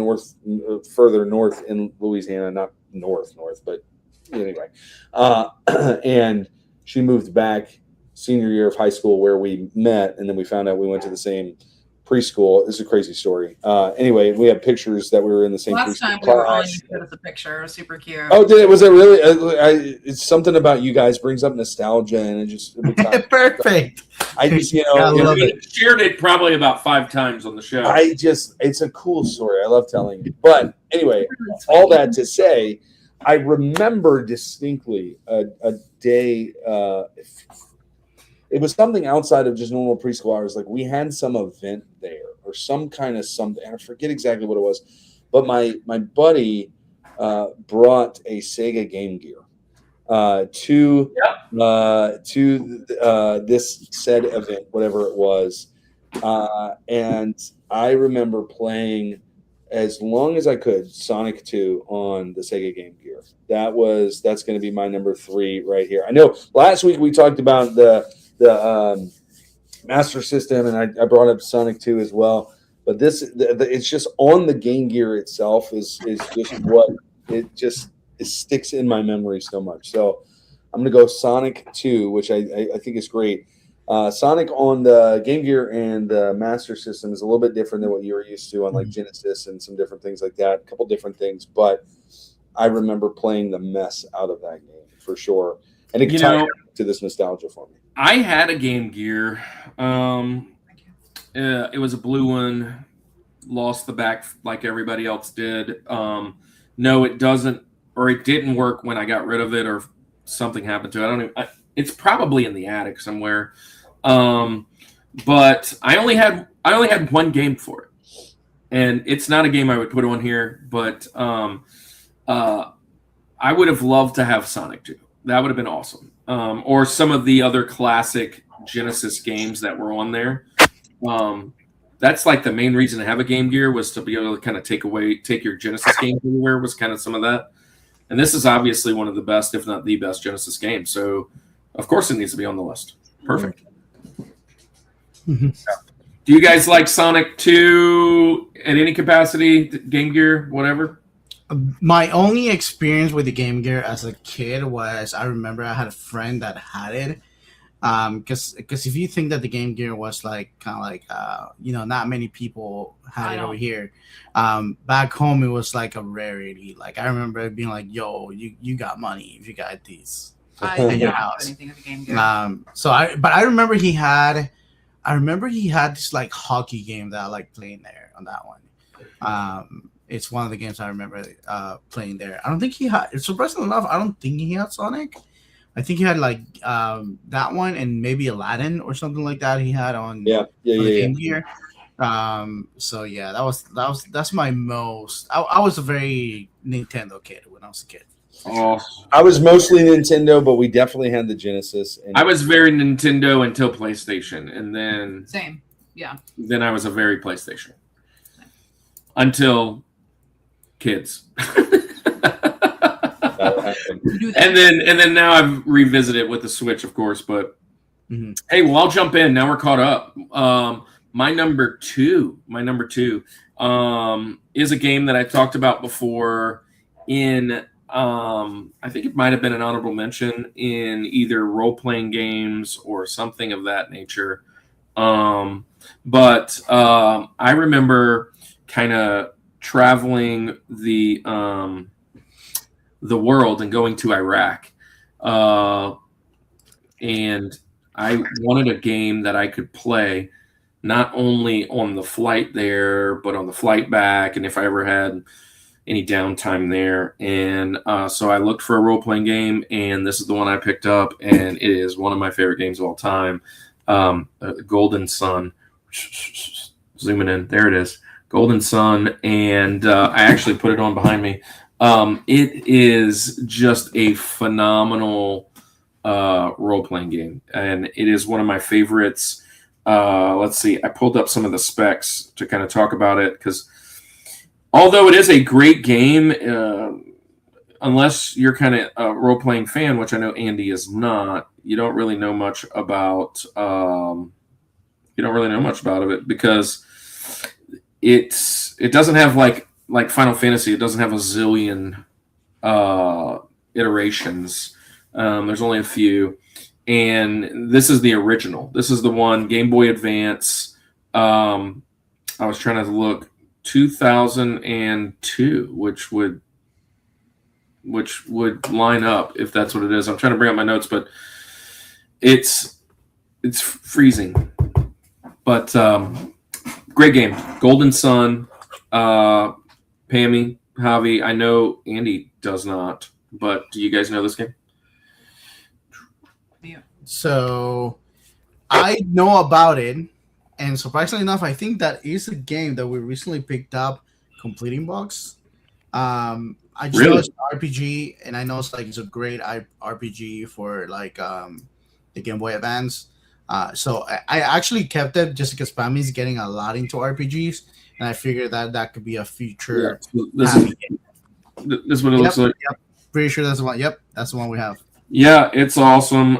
further north in Louisiana, not north, but anyway. And she moved back senior year of high school where we met, and then we found out we went to the same preschool. It's a crazy story. Anyway, we have pictures that we were in the same Last preschool time we were on, class. you showed us a picture. It was super cute. Oh, was it really? It's something about you guys brings up nostalgia, and it just Perfect. I just I love We shared it probably about 5 times on the show. it's a cool story. I love telling you. But anyway, all that to say, I remember distinctly a day. It was something outside of just normal preschool hours. Like we had some event there or some kind of something. I forget exactly what it was, but my buddy brought a Sega Game Gear to this said event, whatever it was. And I remember playing as long as I could Sonic 2 on the Sega Game Gear. That's going to be my number 3 right here. I know last week we talked about the Master System, and I brought up Sonic 2 as well. But it's just on the Game Gear itself is just what it's sticks in my memory so much. So I'm going to go Sonic 2, which I think is great. Sonic on the Game Gear and the Master System is a little bit different than what you were used to on like Genesis and some different things like that. A couple different things, but I remember playing the mess out of that game for sure, and it tied to this nostalgia for me. I had a Game Gear. It was a blue one. Lost the back like everybody else did. No, it doesn't, or it didn't work when I got rid of it, or something happened to it. I don't even. It's probably in the attic somewhere. But I only had one game for it, and it's not a game I would put on here. But I would have loved to have Sonic 2. That would have been awesome. Or some of the other classic Genesis games that were on there. That's like the main reason to have a Game Gear, was to be able to kind of take your Genesis games anywhere, was kind of some of that. And this is obviously one of the best, if not the best, Genesis game. So, of course, it needs to be on the list. Perfect. Do you guys like Sonic 2 at any capacity? Game Gear, whatever? My only experience with the Game Gear as a kid was, I remember I had a friend that had it. Because if you think that the Game Gear was like kind of like not many people had it over here, back home it was like a rarity. Like I remember it being like, "Yo, you got money if you got these in your house." Anything with the Game Gear. But I remember he had this like hockey game that I like playing there on that one. It's one of the games I remember playing there. I don't think he had. Surprisingly enough, I don't think he had Sonic. I think he had like that one and maybe Aladdin or something like that. He had on the Game Gear. So yeah, that's my most. I was a very Nintendo kid when I was a kid. Oh, I was mostly Nintendo, but we definitely had the Genesis. And I was very Nintendo until PlayStation, and then Same, yeah. Then I was a very PlayStation until kids. And then now I've revisited with the Switch, of course. But hey, well, I'll jump in. Now we're caught up. My number two is a game that I talked about before in I think it might have been an honorable mention in either role-playing games or something of that nature. But I remember kind of traveling the world and going to Iraq. And I wanted a game that I could play not only on the flight there, but on the flight back, and if I ever had any downtime there. And so I looked for a role-playing game, and this is the one I picked up, and it is one of my favorite games of all time. Golden Sun. Zooming in. There it is. Golden Sun. And I actually put it on behind me. It is just a phenomenal role-playing game, and it is one of my favorites. Let's see. I pulled up some of the specs to kind of talk about it, because although it is a great game, unless you're kind of a role-playing fan, which I know Andy is not, you don't really know much about it, because it doesn't have like Final Fantasy. It doesn't have a zillion iterations. There's only a few. And this is the original. This is the one, Game Boy Advance. I was trying to look, 2002, which would line up if that's what it is. I'm trying to bring up my notes, but it's freezing. But great game. Golden Sun. Pammy, Javi, I know Andy does not, but do you guys know this game? Yeah. So I know about it, and surprisingly enough, I think that is a game that we recently picked up, Completing Box. I just know it's an RPG, and I know it's a great RPG for the Game Boy Advance. So I actually kept it just because Pammy's getting a lot into RPGs, and I figured that could be a future. Yeah. This is what it looks like. Yep. Pretty sure that's the one. Yep, that's the one we have. Yeah, it's awesome.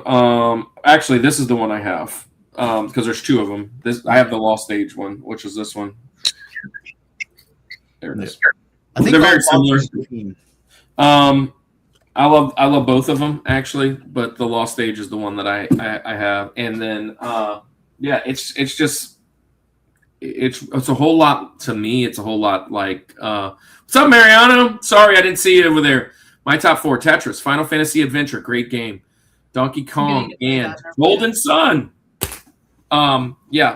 Actually, this is the one I have, because there's two of them. I have the Lost Age one, which is this one. There it is. I think they're very similar. I love both of them actually, but the Lost Stage is the one that I have, and then it's just it's a whole lot to me. It's a whole lot like what's up, Mariano? Sorry, I didn't see you over there. My top 4: Tetris, Final Fantasy Adventure, great game, Donkey Kong, and Golden Sun.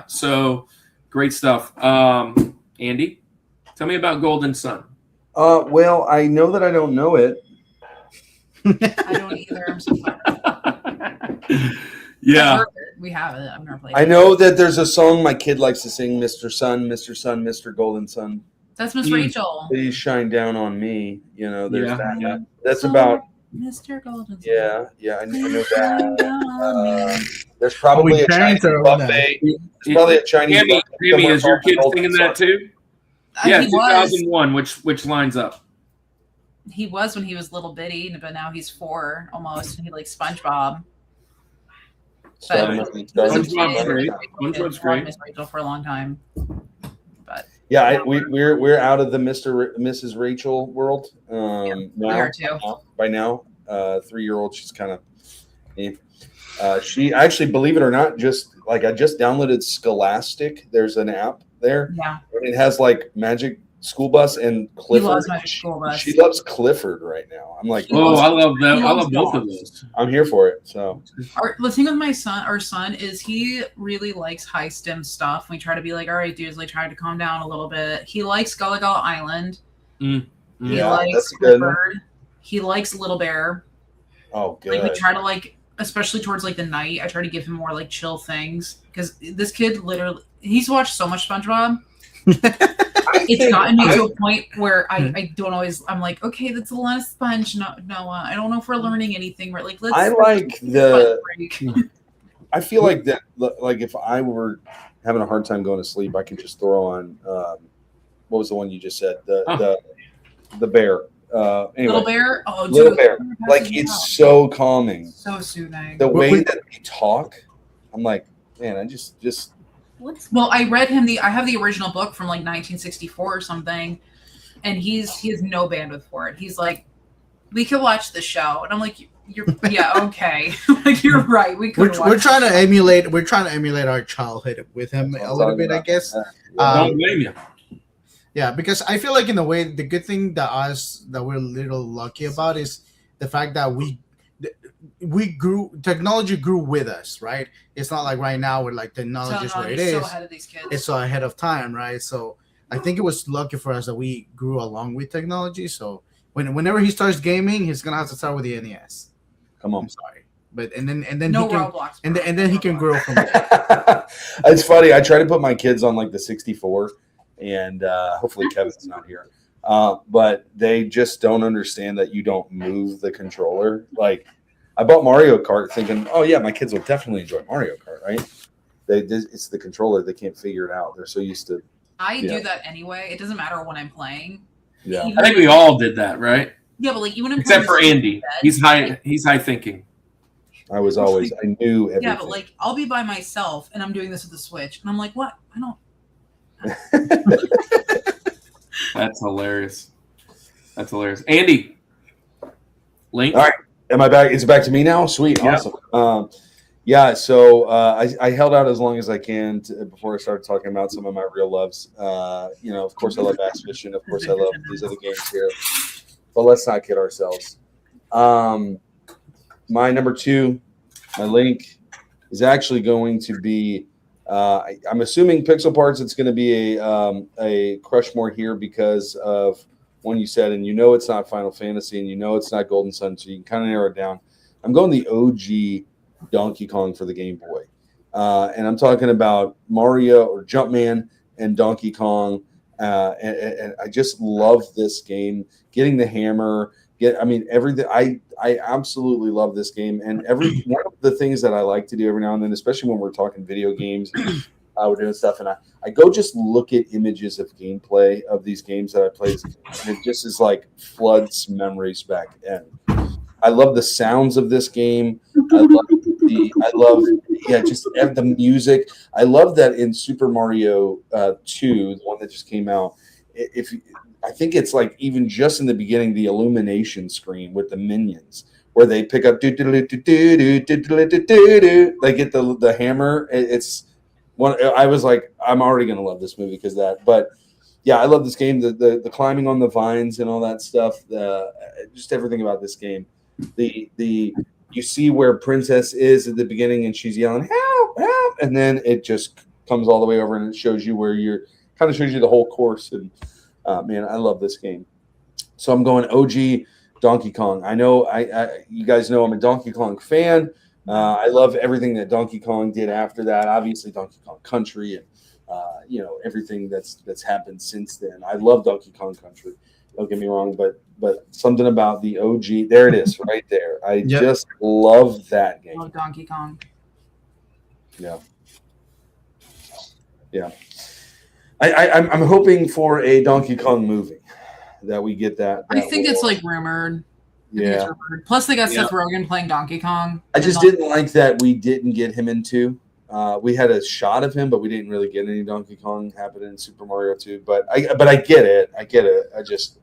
So great stuff. Andy, tell me about Golden Sun. Well, I know that I don't know it. I don't either. I'm so sorry. Yeah. We have it. I've never played it. I know that there's a song my kid likes to sing, Mr. Sun, Mr. Sun, Mr. Golden Sun. That's Miss Rachel. Please shine down on me. You know, there's that. Yeah. That's about Mr. Golden Sun. Yeah, I know that. There's probably a Chinese buffet. There's probably a Chinese buffet. Pammy, is your kid singing that too? Yeah, he 2001. Which lines up? He was when he was little bitty, but now he's 4 almost, and he likes SpongeBob. SpongeBob's great. Miss Rachel for a long time. Yeah, we're out of the Mrs. Rachel world. We are too. By now, 3-year-old, she's kind of. She actually, believe it or not, I just downloaded Scholastic. There's an app there. Yeah. It has like Magic School Bus and Clifford. He loves Magic School Bus. She loves Clifford right now. I'm like, oh, I love them. I love both of those. I'm here for it. So the thing with our son is he really likes high stim stuff. We try to be like, all right, dudes, like try to calm down a little bit. He likes Gullah Gullah Island. He likes Clifford. He likes Little Bear. Oh, good. Like we try to especially towards the night, I try to give him more chill things because this kid literally he's watched so much SpongeBob. It's gotten me to a point where I don't always. I'm like, okay, that's a lot of sponge. No, I don't know if we're learning anything. Right? I feel like that. Like if I were having a hard time going to sleep, I could just throw on. What was the one you just said? The bear. Anyway, Little Bear. Oh, Little Bear. It's so calming. So soothing. The way that they talk, I'm like, man, I just. Well, I read him I have the original book from 1964 or something, and he has no bandwidth for it. He's like, we could watch the show, and I'm like, yeah, okay, you're right. We're trying to emulate our childhood with him a little bit, I guess. Don't blame you. Yeah, because I feel like in a way, the good thing that we're a little lucky about is the fact that technology grew with us, right? It's not like right now where technology is where it is. So ahead of these kids. It's so ahead of time, right? So I think it was lucky for us that we grew along with technology. So whenever he starts gaming, he's gonna have to start with the NES. Come on, I'm sorry, but and then no he can, Roblox, and then he can grow from there. It's funny. I try to put my kids on the 64, and hopefully Kevin's not here. But they just don't understand that you don't move the controller. I bought Mario Kart thinking, oh, yeah, my kids will definitely enjoy Mario Kart, right? It's the controller. They can't figure it out. They're so used to. I do that anyway. It doesn't matter when I'm playing. Yeah. I think we all did that, right? Yeah, but even if except for Andy. He's high thinking. I was always, I knew everything. Yeah, but I'll be by myself and I'm doing this with the Switch. And I'm like, what? I don't. That's hilarious. Andy. Link. All right. Am I back? Is it back to me now? Sweet. Yep. Awesome. I held out as long as I can before I started talking about some of my real loves. Of course, I love bass fishing. Of course, I love these other games here. But let's not kid ourselves. My number 2, my link, is actually going to be, I'm assuming Pixel Parts, it's going to be a Rushmore here because of one you said, and it's not Final Fantasy, and it's not Golden Sun, so you can kind of narrow it down. I'm going the OG Donkey Kong for the Game Boy. And I'm talking about Mario or Jumpman and Donkey Kong. And I just love this game. Getting the hammer, everything. I absolutely love this game. And one of the things that I like to do every now and then, especially when we're talking video games, we're doing stuff, and I go just look at images of gameplay of these games that I played, and it just is floods memories back. And I love the sounds of this game. I love the music. I love that in Super Mario 2, the one that just came out, if I think it's like even just in the beginning, the illumination screen with the minions where they pick up they get the hammer. It's one. I was like, I'm already gonna love this movie because of that. But yeah, I love this game. The climbing on the vines and all that stuff. Just everything about this game. You see where Princess is at the beginning and she's yelling help, help, and then it just comes all the way over and it shows you where you're kind of shows you the whole course. And man, I love this game. So I'm going OG Donkey Kong. I know you guys know I'm a Donkey Kong fan. I love everything that Donkey Kong did after that. Obviously, Donkey Kong Country and everything that's happened since then. I love Donkey Kong Country. Don't get me wrong, but something about the OG. There it is, right there. I just love that game. Love Donkey Kong. Yeah. I'm hoping for a Donkey Kong movie that we get that I think it's like rumored. Yeah. Plus, they got Seth Rogen playing Donkey Kong. I just didn't like that we didn't get him into. We had a shot of him, but we didn't really get any Donkey Kong happening in Super Mario 2. But I get it. I just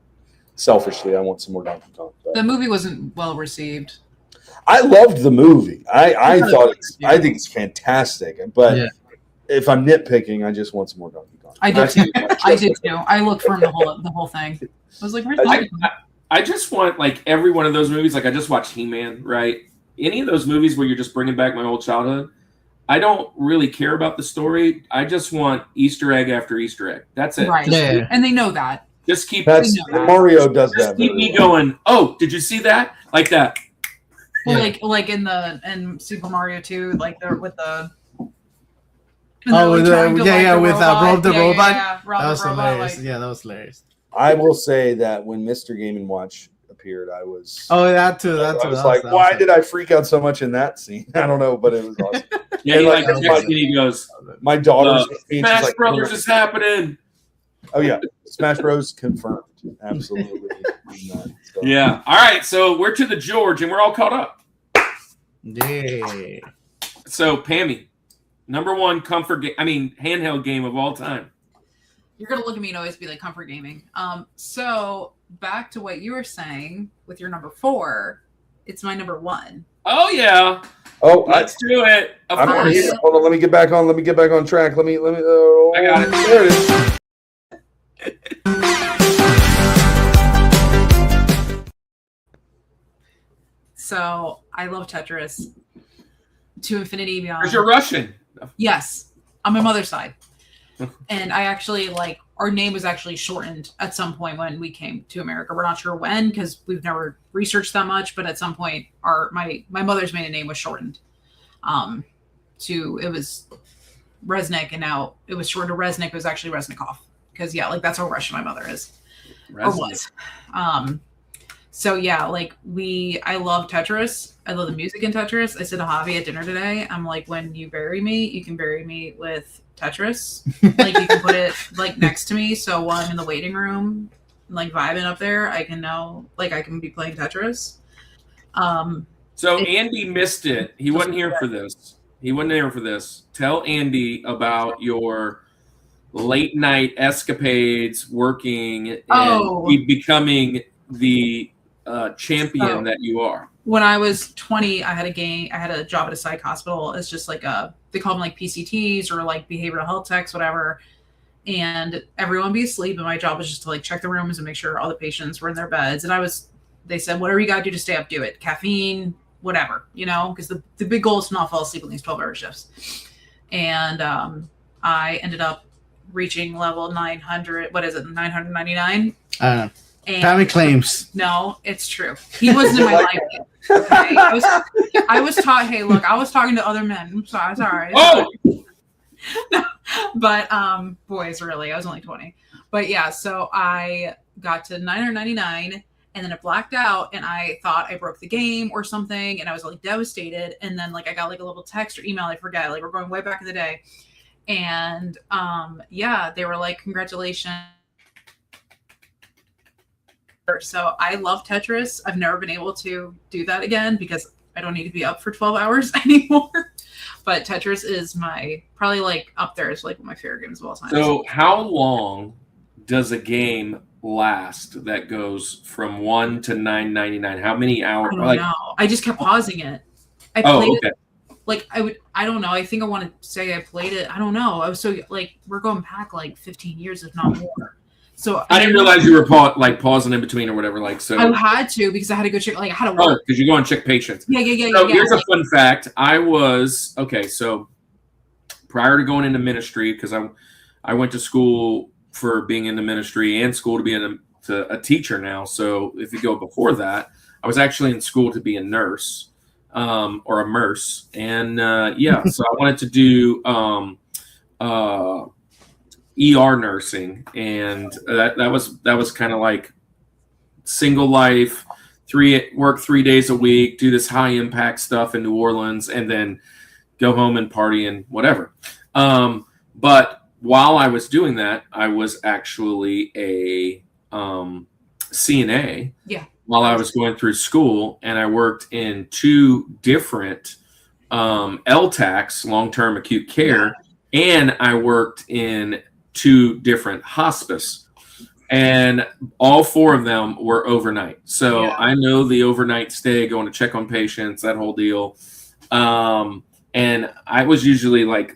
selfishly I want some more Donkey Kong. But the movie wasn't well received. I loved the movie. I think it's fantastic. But if I'm nitpicking, I just want some more Donkey Kong. I did too. I looked for him the whole thing. I was like, where's Donkey Kong? I just want like every one of those movies. Like I just watched He-Man, right? Any of those movies where you're just bringing back my old childhood. I don't really care about the story. I just want Easter egg after Easter egg. That's it. Right. And they know that. Just keep Mario does that. Keep me going. Oh, did you see that? Like that. Well, like in Super Mario 2, like with the with Rob the Robot. Yeah, that was hilarious. That was hilarious. I will say that when Mr. Game & Watch appeared, I was that too. I was like, why did I freak out so much in that scene? I don't know, but it was awesome. He goes, my daughter's Smash Brothers is happening. Oh yeah, Smash Bros confirmed. Absolutely. Yeah. All right, so we're to the George, and we're all caught up. Yeah. So Pammy, number one handheld game of all time. You're gonna look at me and always be like comfort gaming. So back to what you were saying with your number 4, it's my number 1. Oh yeah. Oh, let's do it. Hold on, let me get back on track. Let me. I got it. There it is. So I love Tetris to infinity beyond. Because you're Russian. Yes, on my mother's side. And I actually our name was actually shortened at some point when we came to America. We're not sure when because we've never researched that much, but at some point my mother's maiden name was shortened. It was Resnick, and now it was shortened to Resnick. It was actually Resnikov because that's how Russian my mother is or was. So yeah, I love Tetris. I love the music in Tetris. I said to Javi at dinner today, I'm like, when you bury me, you can bury me with Tetris. You can put it next to me. So while I'm in the waiting room, vibing up there, I can know, I can be playing Tetris. So Andy missed it. He wasn't here for this. Tell Andy about your late night escapades working and becoming the champion that you are. When I was 20, I had a job at a psych hospital. It's just they call them PCTs or behavioral health techs, whatever. And everyone would be asleep, and my job was just to check the rooms and make sure all the patients were in their beds. And they said, whatever you gotta do to stay up, do it. Caffeine, whatever, because the big goal is to not fall asleep on these 12-hour shifts. And I ended up reaching level 900. What is it? 999. I don't know. Pammy claims. No, it's true. He wasn't in my life yet. Okay? I was taught. Hey, look, I was talking to other men. So it's all right. Oh. No, but boys, really, I was only 20. But yeah, so I got to 999, and then it blacked out, and I thought I broke the game or something, and I was devastated. And then I got a little text or email. I forget. We're going way back in the day, and they were like, congratulations. So I love Tetris. I've never been able to do that again because I don't need to be up for 12 hours anymore. But Tetris is probably up there. It's one of my favorite games of all time. So how long does a game last that goes from 1 to 9.99? How many hours? I don't know. I just kept pausing it. I played it. Like I don't know. I think I want to say I played it. I don't know. I was so like we're going back like 15 years, if not more. So I didn't realize you were pausing in between or whatever. Like so, I had to because I had to go check. Like I had to work because you go and check patients. Yeah. So here's a fun fact. I was so prior to going into ministry because I went to school for being in the ministry and school to be a teacher now. So if you go before that, I was actually in school to be a nurse. Or a nurse, and so I wanted to do ER nursing, and that was kind of like single life, work 3 days a week, do this high impact stuff in New Orleans, and then go home and party and whatever. But while I was doing that, I was actually a CNA. Yeah. While I was going through school, and I worked in 2 different LTACs, long-term acute care, and I worked in 2 different hospice, and all 4 of them were overnight. So I know the overnight stay, going to check on patients, that whole deal. And I was usually like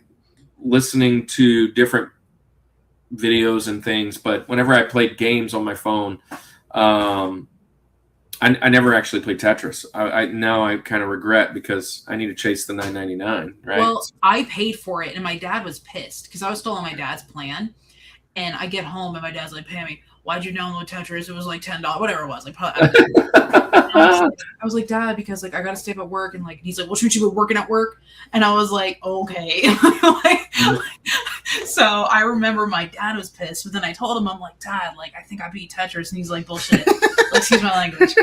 listening to different videos and things, but whenever I played games on my phone, I never actually played Tetris. Now I kind of regret because I need to chase the $9.99, right? Well, I paid for it, and my dad was pissed because I was still on my dad's plan. And I get home, and my dad's like, "Pammy, why'd you download Tetris? It was like $10, whatever it was." Like, I was like, "Dad, because like I gotta stay up at work," and like he's like, "Well, shouldn't you be working at work?" And I was like, "Okay." So I remember my dad was pissed, but then I told him, I'm like, "Dad, like I think I beat Tetris," and he's like, "Bullshit." Excuse my language,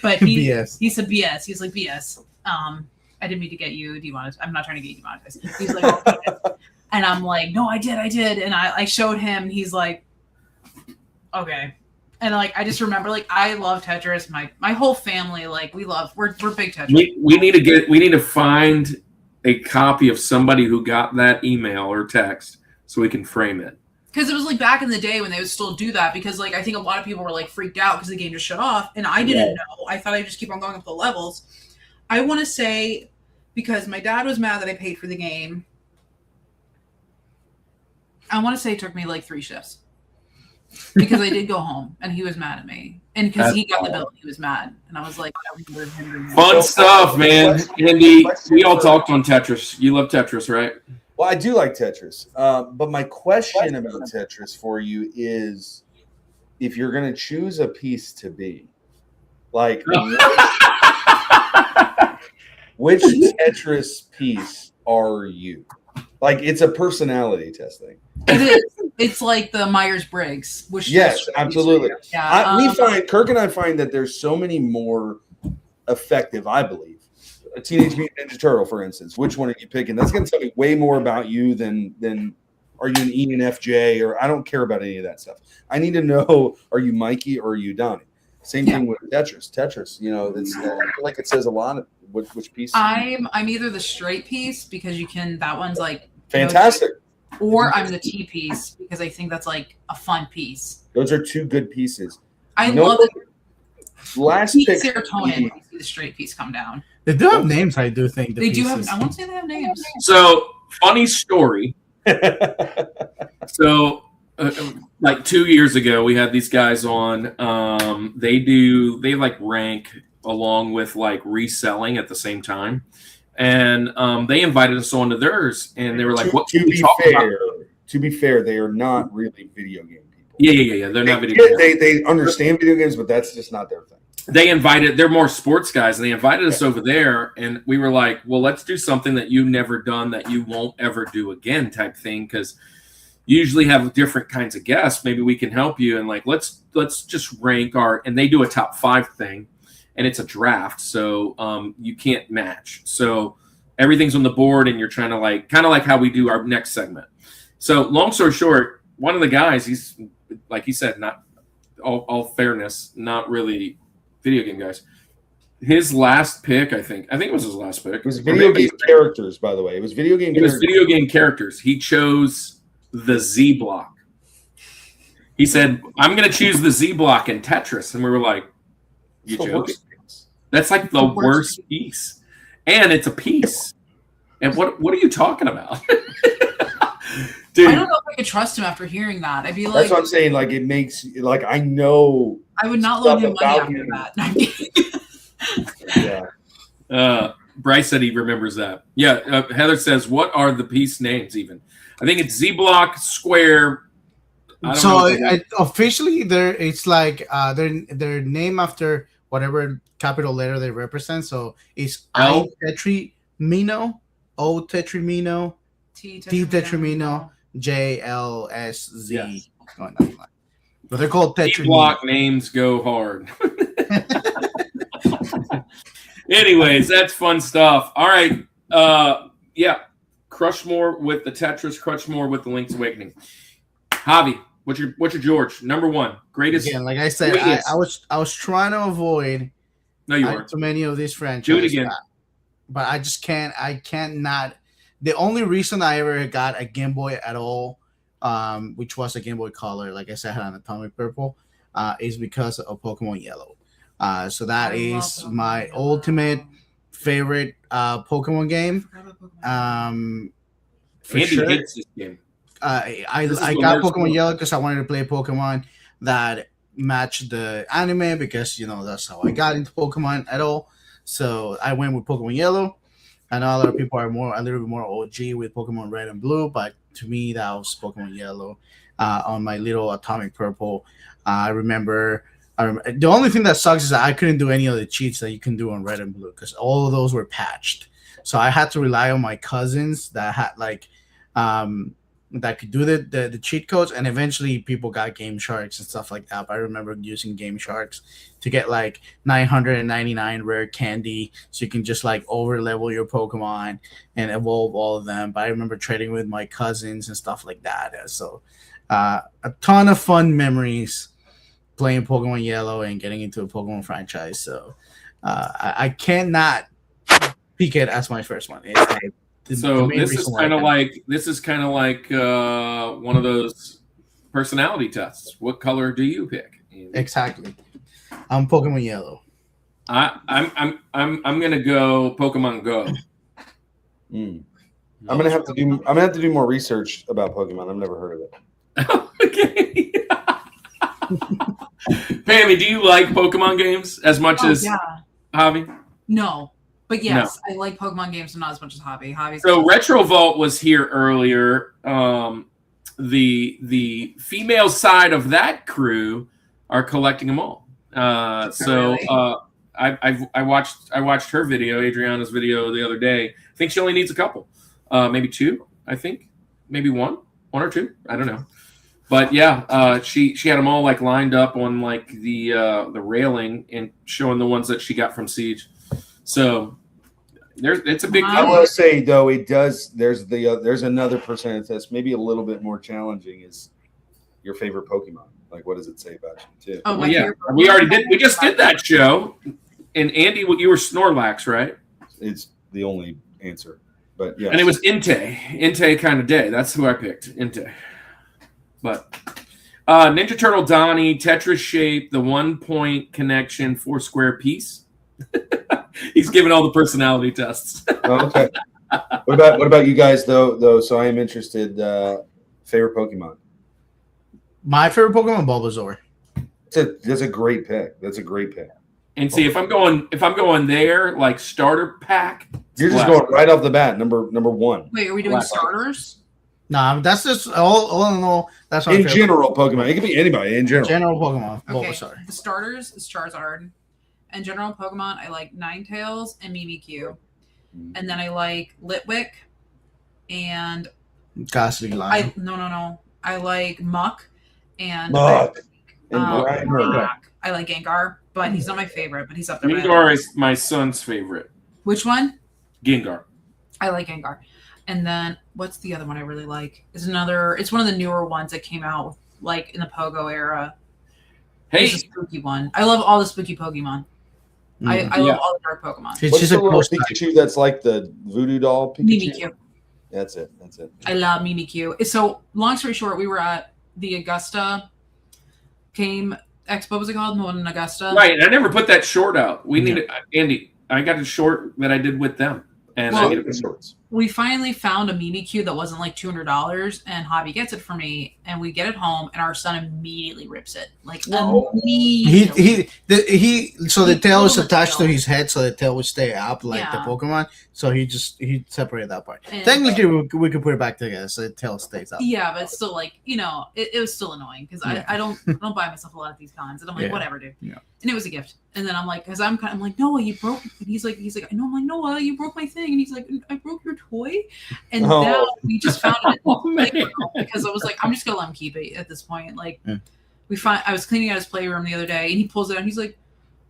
but he said BS. He's like BS. I didn't mean to get you demonetized. I'm not trying to get you demonetized. He's like, oh, and I'm like, no, I did, and I showed him. And he's like, okay, and like I just remember like I love Tetris. My whole family like we're big Tetris. We need to find a copy of somebody who got that email or text so we can frame it. Because it was like back in the day when they would still do that because like I think a lot of people were like freaked out because the game just shut off and I didn't know. I thought I'd just keep on going up the levels. I want to say because my dad was mad that I paid for the game. I want to say it took me like 3 shifts because I did go home and he was mad at me and because he got the bill he was mad and I was like fun stuff, man. Andy, we all talked on Tetris. You love Tetris, right? Well, I do like Tetris, but my question about Tetris for you is, if you're going to choose a piece to be, like, which Tetris piece are you? Like, it's a personality test thing. It is. It's like the Myers-Briggs. Yes, absolutely. Yeah, Kirk and I find that there's so many more effective, I believe. A Teenage Mutant Ninja Turtle, for instance. Which one are you picking? That's going to tell me way more about you than are you an ENFJ or I don't care about any of that stuff. I need to know, are you Mikey or are you Donnie? Same thing with Tetris. Tetris, it's I feel like it says a lot of which piece. I'm either the straight piece because you can. That one's like fantastic. Or I'm the T piece because I think that's like a fun piece. Those are 2 good pieces. I love it. Last pick. Serotonin. You see the straight piece come down. They do have names, I do think. They do have. I won't say they have names. So funny story. So like 2 years ago, we had these guys on. They like rank along with like reselling at the same time, and they invited us on to theirs, and they were like, "What can we talk about?" To be fair, they are not really video game people. Yeah. They're not video games. They understand video games, but that's just not their thing. They're more sports guys, and they invited us over there, and we were like, well, let's do something that you've never done that you won't ever do again type thing, because you usually have different kinds of guests. Maybe we can help you, and like let's just rank and they do a top 5 thing, and it's a draft, so you can't match. So everything's on the board, and you're trying to like kind of like how we do our next segment. So long story short, one of the guys, he's like he said, not all fairness, not really video game guys. His last pick, I think it was his last pick. It was video game characters, by the way. It was video game. It was video game characters. He chose the Z block. He said, "I'm going to choose the Z block in Tetris," and we were like, "You joking? That's like the worst piece, and it's a piece." And what are you talking about? Dude. I don't know if I could trust him after hearing that. I'd be like, that's what I'm saying. Like, it makes, like, I know. I would not loan him money after that. Yeah. Bryce said he remembers that. Yeah. Heather says, "What are the piece names even?" I think it's Z block, square. Officially, it's like they're named after whatever capital letter they represent. So it's I Tetrimino, O Tetrimino, T Tetrimino, JLSZ. Yes. But they're called Tetrimino. Block names go hard. Anyways, that's fun stuff. All right. Yeah. Crushmore with the Tetris, Crushmore with the Link's Awakening. Javi, what's your George? Number one. Greatest. Again, like I said, I was trying to avoid too many of these franchises. Do it again. But I just can't. I can't not. The only reason I ever got a Game Boy at all, which was a Game Boy Color, like I said, I had an Atomic Purple, is because of Pokemon Yellow. So that is my ultimate favorite Pokemon game. For Andy sure. hates this game. I got Pokemon Yellow because I wanted to play Pokemon that matched the anime because that's how I got into Pokemon at all. So I went with Pokemon Yellow. I know a lot of people are a little bit more OG with Pokemon Red and Blue, but to me that was Pokemon Yellow. On my little Atomic Purple, I remember the only thing that sucks is that I couldn't do any of the cheats that you can do on Red and Blue because all of those were patched. So I had to rely on my cousins that had that could do the cheat codes, and eventually people got Game Sharks and stuff like that. But I remember using Game Sharks to get like 999 rare candy, so you can just like over level your Pokemon and evolve all of them. But I remember trading with my cousins and stuff like that. So a ton of fun memories playing Pokemon Yellow and getting into a Pokemon franchise. So I cannot pick it as my first one. It's like this is kind of like one of those personality tests. What color do you pick? Exactly. I'm Pokemon Yellow. I'm gonna go Pokemon Go. I'm gonna have to do more research about Pokemon. I've never heard of it. Okay. Pammy, do you like Pokemon games as much as Javi? No. But yes, I like Pokemon games, but not as much as Hobby. So Retro Vault was here earlier. The female side of that crew are collecting them all. I watched her video, Adriana's video, the other day. I think she only needs a couple, maybe two. I think maybe one or two. I don't know. But yeah, she had them all like lined up on like the railing and showing the ones that she got from Siege. So it's a big. I want to say though, it does. There's another percentage that's maybe a little bit more challenging. Is your favorite Pokemon? Like, what does it say about you too? Oh, well, yeah, we already did. We just did that show, and Andy, you were Snorlax, right? It's the only answer, but yeah. And it was Inte kind of day. That's who I picked, Inte. But Ninja Turtle Donnie, Tetris shape, the 1 point connection, 4 square piece. He's giving all the personality tests. Okay. What about you guys though? So I am interested. Favorite Pokemon. My favorite Pokemon, Bulbasaur. That's a great pick. And see, if I'm going there, like starter pack, you're just going right off the bat. Number one. Wait, are we doing starters? Nah, that's just all in all. That's in general Pokemon. It could be anybody in general. General Pokemon. Okay. Bulbasaur. The starters is Charizard. And general Pokemon, I like Ninetales and Mimikyu. And then I like Litwick and Ghastly Lion. No. I like Muck and Muck. I like Gengar, but he's not my favorite, but he's up there. Gengar is my son's favorite. Which one? Gengar. I like Gengar. And then what's the other one I really like? It's one of the newer ones that came out like in the Pogo era. Hey, it's a spooky one. I love all the spooky Pokemon. I love all the dark Pokemon. What's the little Pikachu that's like the voodoo doll Pikachu? Mimikyu. That's it. I love Mimikyu. So long story short, we were at the Augusta Game Expo, was it called? The one in Augusta. Right. And I never put that short out. We need Andy. I got a short that I did with them, and I needed shorts. We finally found a Mimi Cube that wasn't like $200, and Javi gets it for me, and we get it home, and our son immediately rips it. Like immediately. So the tail is attached to his head, so the tail would stay up like the Pokemon. So he separated that part. And technically, we could put it back together, so the tail stays up. Yeah, but it's still like it was still annoying because I don't buy myself a lot of these cons, and I'm like whatever, dude. Yeah. And it was a gift, and then I'm like, because I'm like Noah, you broke. And he's like, no, I'm like Noah, you broke my thing, and he's like, I broke your toy, and now we just found it because I was like, I'm just gonna let him keep it at this point. Like I was cleaning out his playroom the other day, and he pulls it out, and he's like,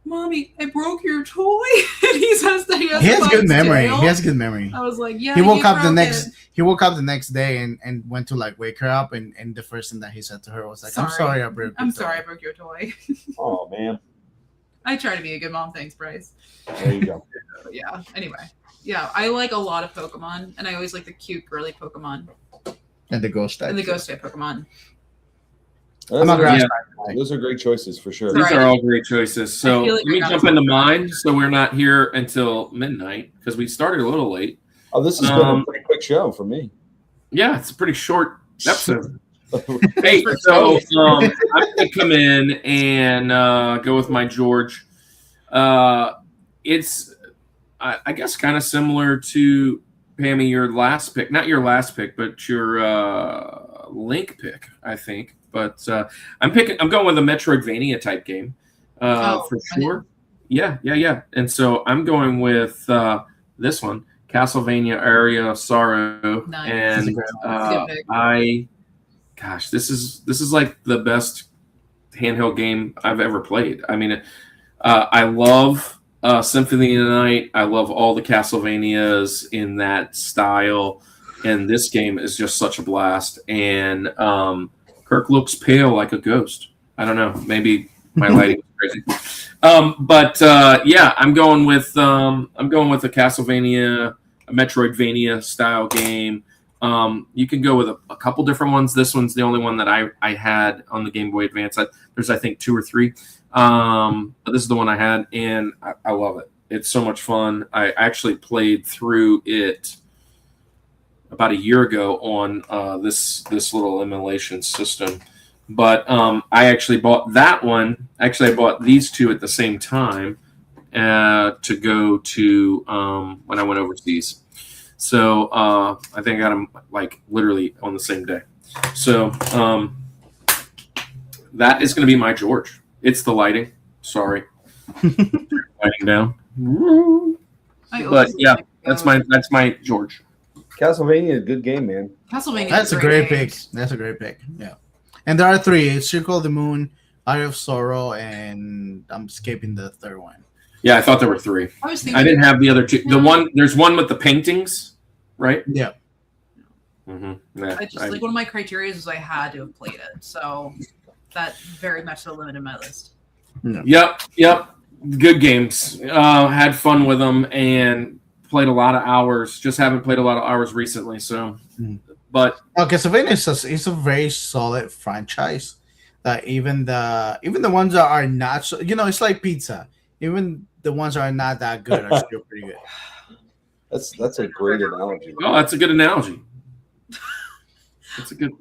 Mommy, I broke your toy. And he says that he has good memory. He has good memory. I was like, yeah. He woke up the next day and went to like wake her up, and the first thing that he said to her was like, I'm sorry I broke your toy. Oh man. I try to be a good mom. Thanks, Bryce. There you go. Yeah. Anyway. Yeah, I like a lot of Pokemon, and I always like the cute, girly Pokemon. And the ghost type. And the ghost type Pokemon. Those are great choices for sure. These are all great choices. So let me jump into mine so we're not here until midnight because we started a little late. Oh, this has been a pretty quick show for me. Yeah, it's a pretty short episode. Hey, so I'm going to come in and go with my George. It's, I guess, kind of similar to Pammy, your last pick. Not your last pick, but your Link pick, I think. But I'm going with a Metroidvania type game for sure. Yeah. And so I'm going with this one, Castlevania Area of Sorrow. Nice. And this is like the best handheld game I've ever played. I mean, I love Symphony of the Night. I love all the Castlevanias in that style, and this game is just such a blast. And Kirk looks pale like a ghost. I don't know. Maybe my lighting is crazy. But I'm going with a Castlevania, a Metroidvania style game. You can go with a couple different ones. This one's the only one that I had on the Game Boy Advance. There's I think 2 or 3. But this is the one I had, and I love it. It's so much fun. I actually played through it about a year ago on this little emulation system. But I actually bought that one. Actually, I bought these two at the same time to go to when I went overseas. So I think I got them like literally on the same day. So that is going to be my George. It's the lighting. Sorry. Lighting down. But yeah, that's my George. Castlevania is a good game, man. Castlevania. That's a great pick. That's a great pick. Yeah. And there are 3. It's Circle of the Moon, Eye of Sorrow, and I'm skipping the third one. Yeah, I thought there were 3. I didn't have the other 2. There's one with the paintings, right? Yeah. Mm-hmm. Yeah, one of my criteria is I had to have played it, so that very much so limited my list. Yeah. Yep. Good games. Had fun with them and played a lot of hours. Just haven't played a lot of hours recently. So, but Castlevania is a very solid franchise. That even the ones that are not so, it's like pizza. Even the ones that are not that good are still pretty good. That's a great analogy. Oh, that's a good analogy. That's a good.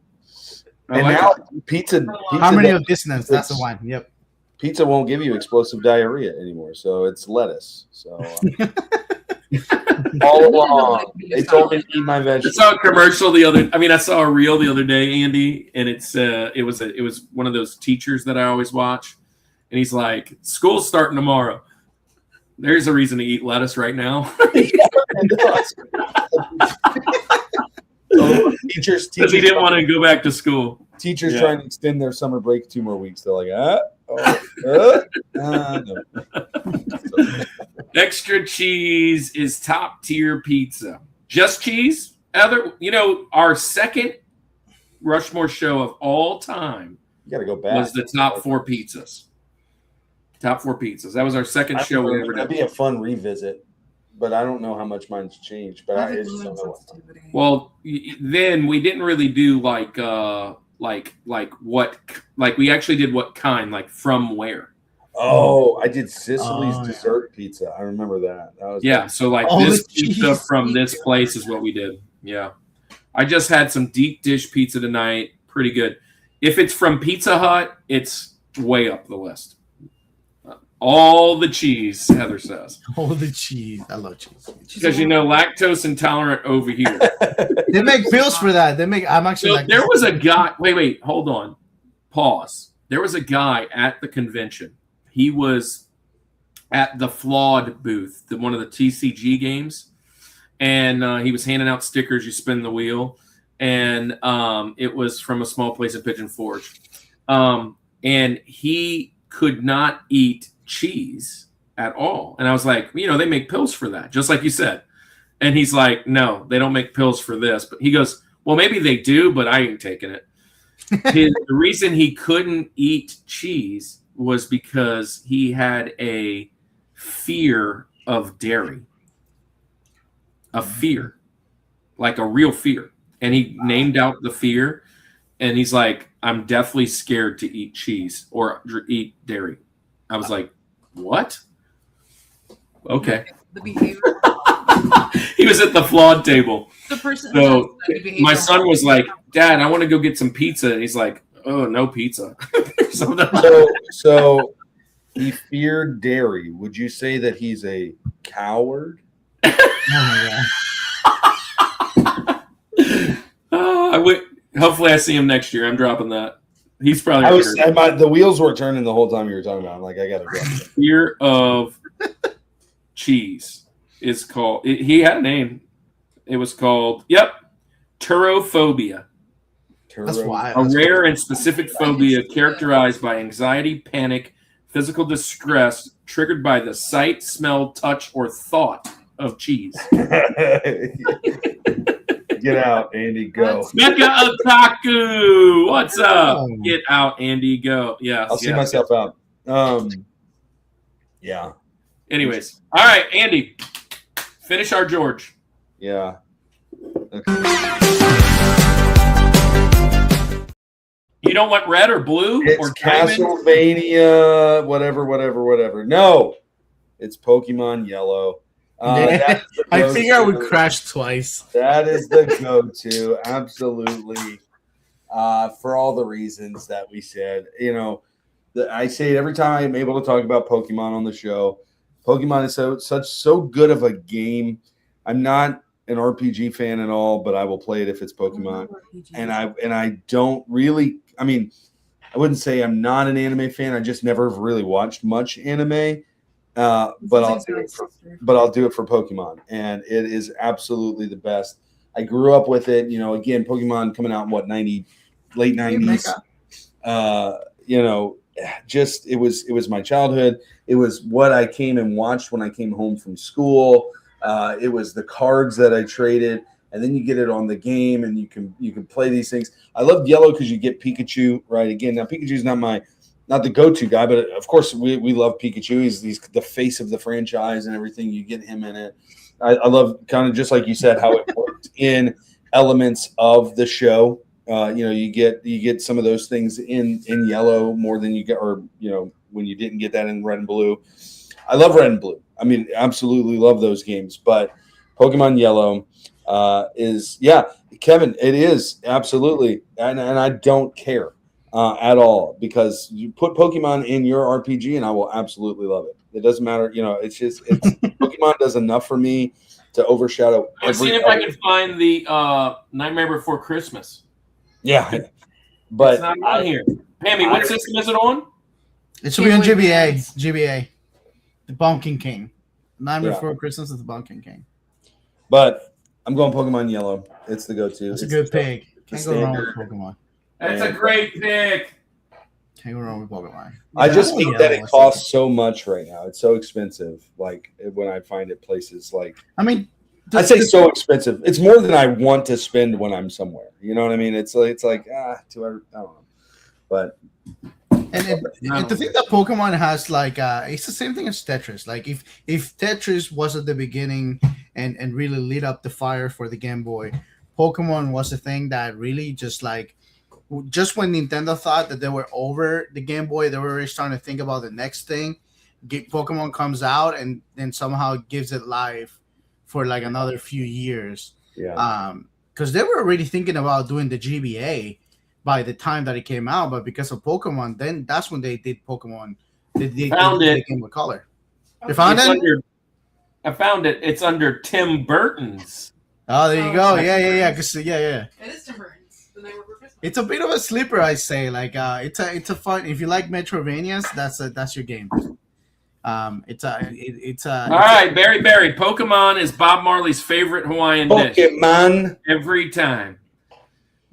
And now pizza. Harmony of Dissonance. That's the one. Yep. Pizza won't give you explosive diarrhea anymore, so it's lettuce. So all along, they told me to eat my vegetables. I saw a commercial I saw a reel the other day, Andy, and it was one of those teachers that I always watch, and he's like, "School's starting tomorrow. There's a reason to eat lettuce right now." Teachers, because he didn't want to go back to school. Teachers trying to extend their summer break 2 more weeks. They're like, no. Extra cheese is top tier pizza. Just cheese. Our second Rushmore show of all time. You got to go back. Was the top 4 pizzas. Top 4 pizzas. That was our second show we ever did. That'd be a fun revisit. But I don't know how much mine's changed. But I just don't know what. Well, then we didn't really do like like we actually did what kind, like from where. Oh, I did Sicily's Oh, yeah. dessert pizza. I remember that. That was Yeah, so like Oh, this the pizza cheese from this pizza. place is what we did. Yeah. I just had some deep dish pizza tonight. Pretty good. If it's from Pizza Hut, it's way up the list. All the cheese, Heather says. All the cheese. I love cheese. Because lactose intolerant over here. They make pills for that. I'm actually So like. there was a guy. Wait, hold on. Pause. There was a guy at the convention. He was at the Flawed booth, one of the TCG games. And he was handing out stickers. You spin the wheel, and it was from a small place in Pigeon Forge. And he could not eat cheese at all. And I was like, they make pills for that, just like you said. And he's like, no, they don't make pills for this. But he goes, well, maybe they do, but I ain't taking it. The reason he couldn't eat cheese was because he had a fear of dairy. A fear, like a real fear. And he named out the fear, and he's like, I'm deathly scared to eat cheese or eat dairy. I was like, what? Okay. The behavior. He was at the Flawed table. The person. So that my son was like, Dad, I want to go get some pizza. And he's like, oh, no pizza. So he feared dairy. Would you say that he's a coward? Oh my god. Hopefully I see him next year. I'm dropping that. He's probably the wheels were turning the whole time you were talking about. I'm like, I gotta go. Fear of cheese is called. He had a name. It was called turophobia. That's why. A rare and specific phobia characterized by anxiety, panic, physical distress triggered by the sight, smell, touch, or thought of cheese. Get out, Andy. Go. Mecha Otaku, what's up? Get out, Andy. Go. Yeah, I'll see myself out. Yeah. Anyways, all right, Andy, finish our George. Yeah. Okay. You don't want red or blue It's or diamond? Castlevania, whatever. No, it's Pokemon Yellow. Yeah. I think I would crash twice. That is the go-to, absolutely. For all the reasons that we said, I say it every time I'm able to talk about Pokemon on the show. Pokemon is so good of a game. I'm not an RPG fan at all, but I will play it if it's Pokemon. And I don't really. I mean, I wouldn't say I'm not an anime fan. I just never really watched much anime. But I'll do it for Pokemon, and it is absolutely the best. I grew up with it. Again, Pokemon coming out in late 90s. Just it was my childhood. It was what I came and watched when I came home from school. It was the cards that I traded, and then you get it on the game, and you can play these things. I loved Yellow because you get Pikachu, right? Again, now Pikachu's not the go-to guy, but of course we love Pikachu. He's the face of the franchise and everything. You get him in it. I love kind of just like you said how it worked in elements of the show. You get some of those things in Yellow more than you get, or when you didn't get that in Red and Blue. I love Red and Blue. I mean, absolutely love those games. But Pokemon Yellow is Kevin. It is absolutely, and I don't care. At all, because you put Pokemon in your RPG and I will absolutely love it. It doesn't matter, it's Pokemon does enough for me to overshadow. I'm seeing if I can find the Nightmare Before Christmas. Yeah, but it's not on here. Pammy, what system is it on? It should be on GBA. The Pumpkin King. Nightmare Before Christmas is the Pumpkin King. But I'm going Pokemon Yellow. It's the go-to. It's a good pick. Can't go wrong with Pokemon. That's a great pick. Can't go wrong with Pokemon. I just think that it costs so much right now. It's so expensive. Like when I find it places like, I mean, I say so expensive. It's more than I want to spend when I'm somewhere. You know what I mean? It's like I don't know, but and to think that Pokemon has it's the same thing as Tetris. Like if Tetris was at the beginning and really lit up the fire for the Game Boy, Pokemon was the thing that really just just when Nintendo thought that they were over the Game Boy, they were already starting to think about the next thing. Pokemon comes out and then somehow gives it life for like another few years. Yeah. Because they were already thinking about doing the GBA by the time that it came out, but because of Pokemon, then that's when they did Pokemon. They Found did it. the Game Boy Color. You found It's it? I found it. It's under Tim Burton's. Oh, there you Oh, go. Tim Yeah. Burton's. Yeah. It is Tim Burton's. The Night Before Christmas. It's a bit of a sleeper, I say. Like, it's a fun. If you like Metroidvanias, that's your game. It's a. All right, Barry. Pokemon is Bob Marley's favorite Hawaiian dish. Pokemon. Every time.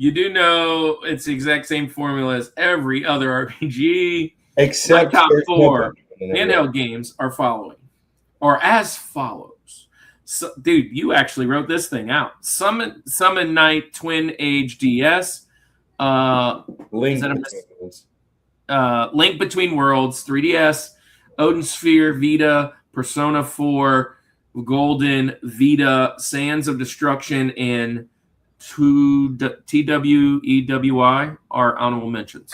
You do know it's the exact same formula as every other RPG. Except My top there's no 4 Pokemon in it. handheld games are as follows. So, dude, you actually wrote this thing out. Summon Night Twin Age DS. Link. Is that Link Between Worlds, 3DS, Odin Sphere, Vita, Persona 4, Golden, Vita, Sands of Destruction, and TWEWI are honorable mentions.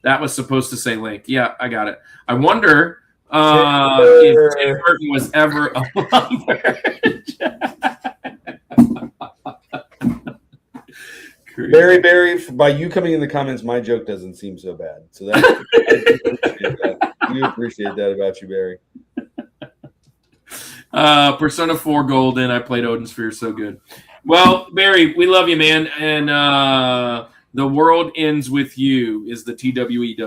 That was supposed to say Link. Yeah, I got it. I wonder if Tim Burton was ever a lover. Barry, by you coming in the comments, my joke doesn't seem so bad. So that we appreciate that about you, Barry. Persona 4 Golden. I played Odin Sphere, so good. Well, Barry, we love you, man. And The World Ends With You is the TWEWI.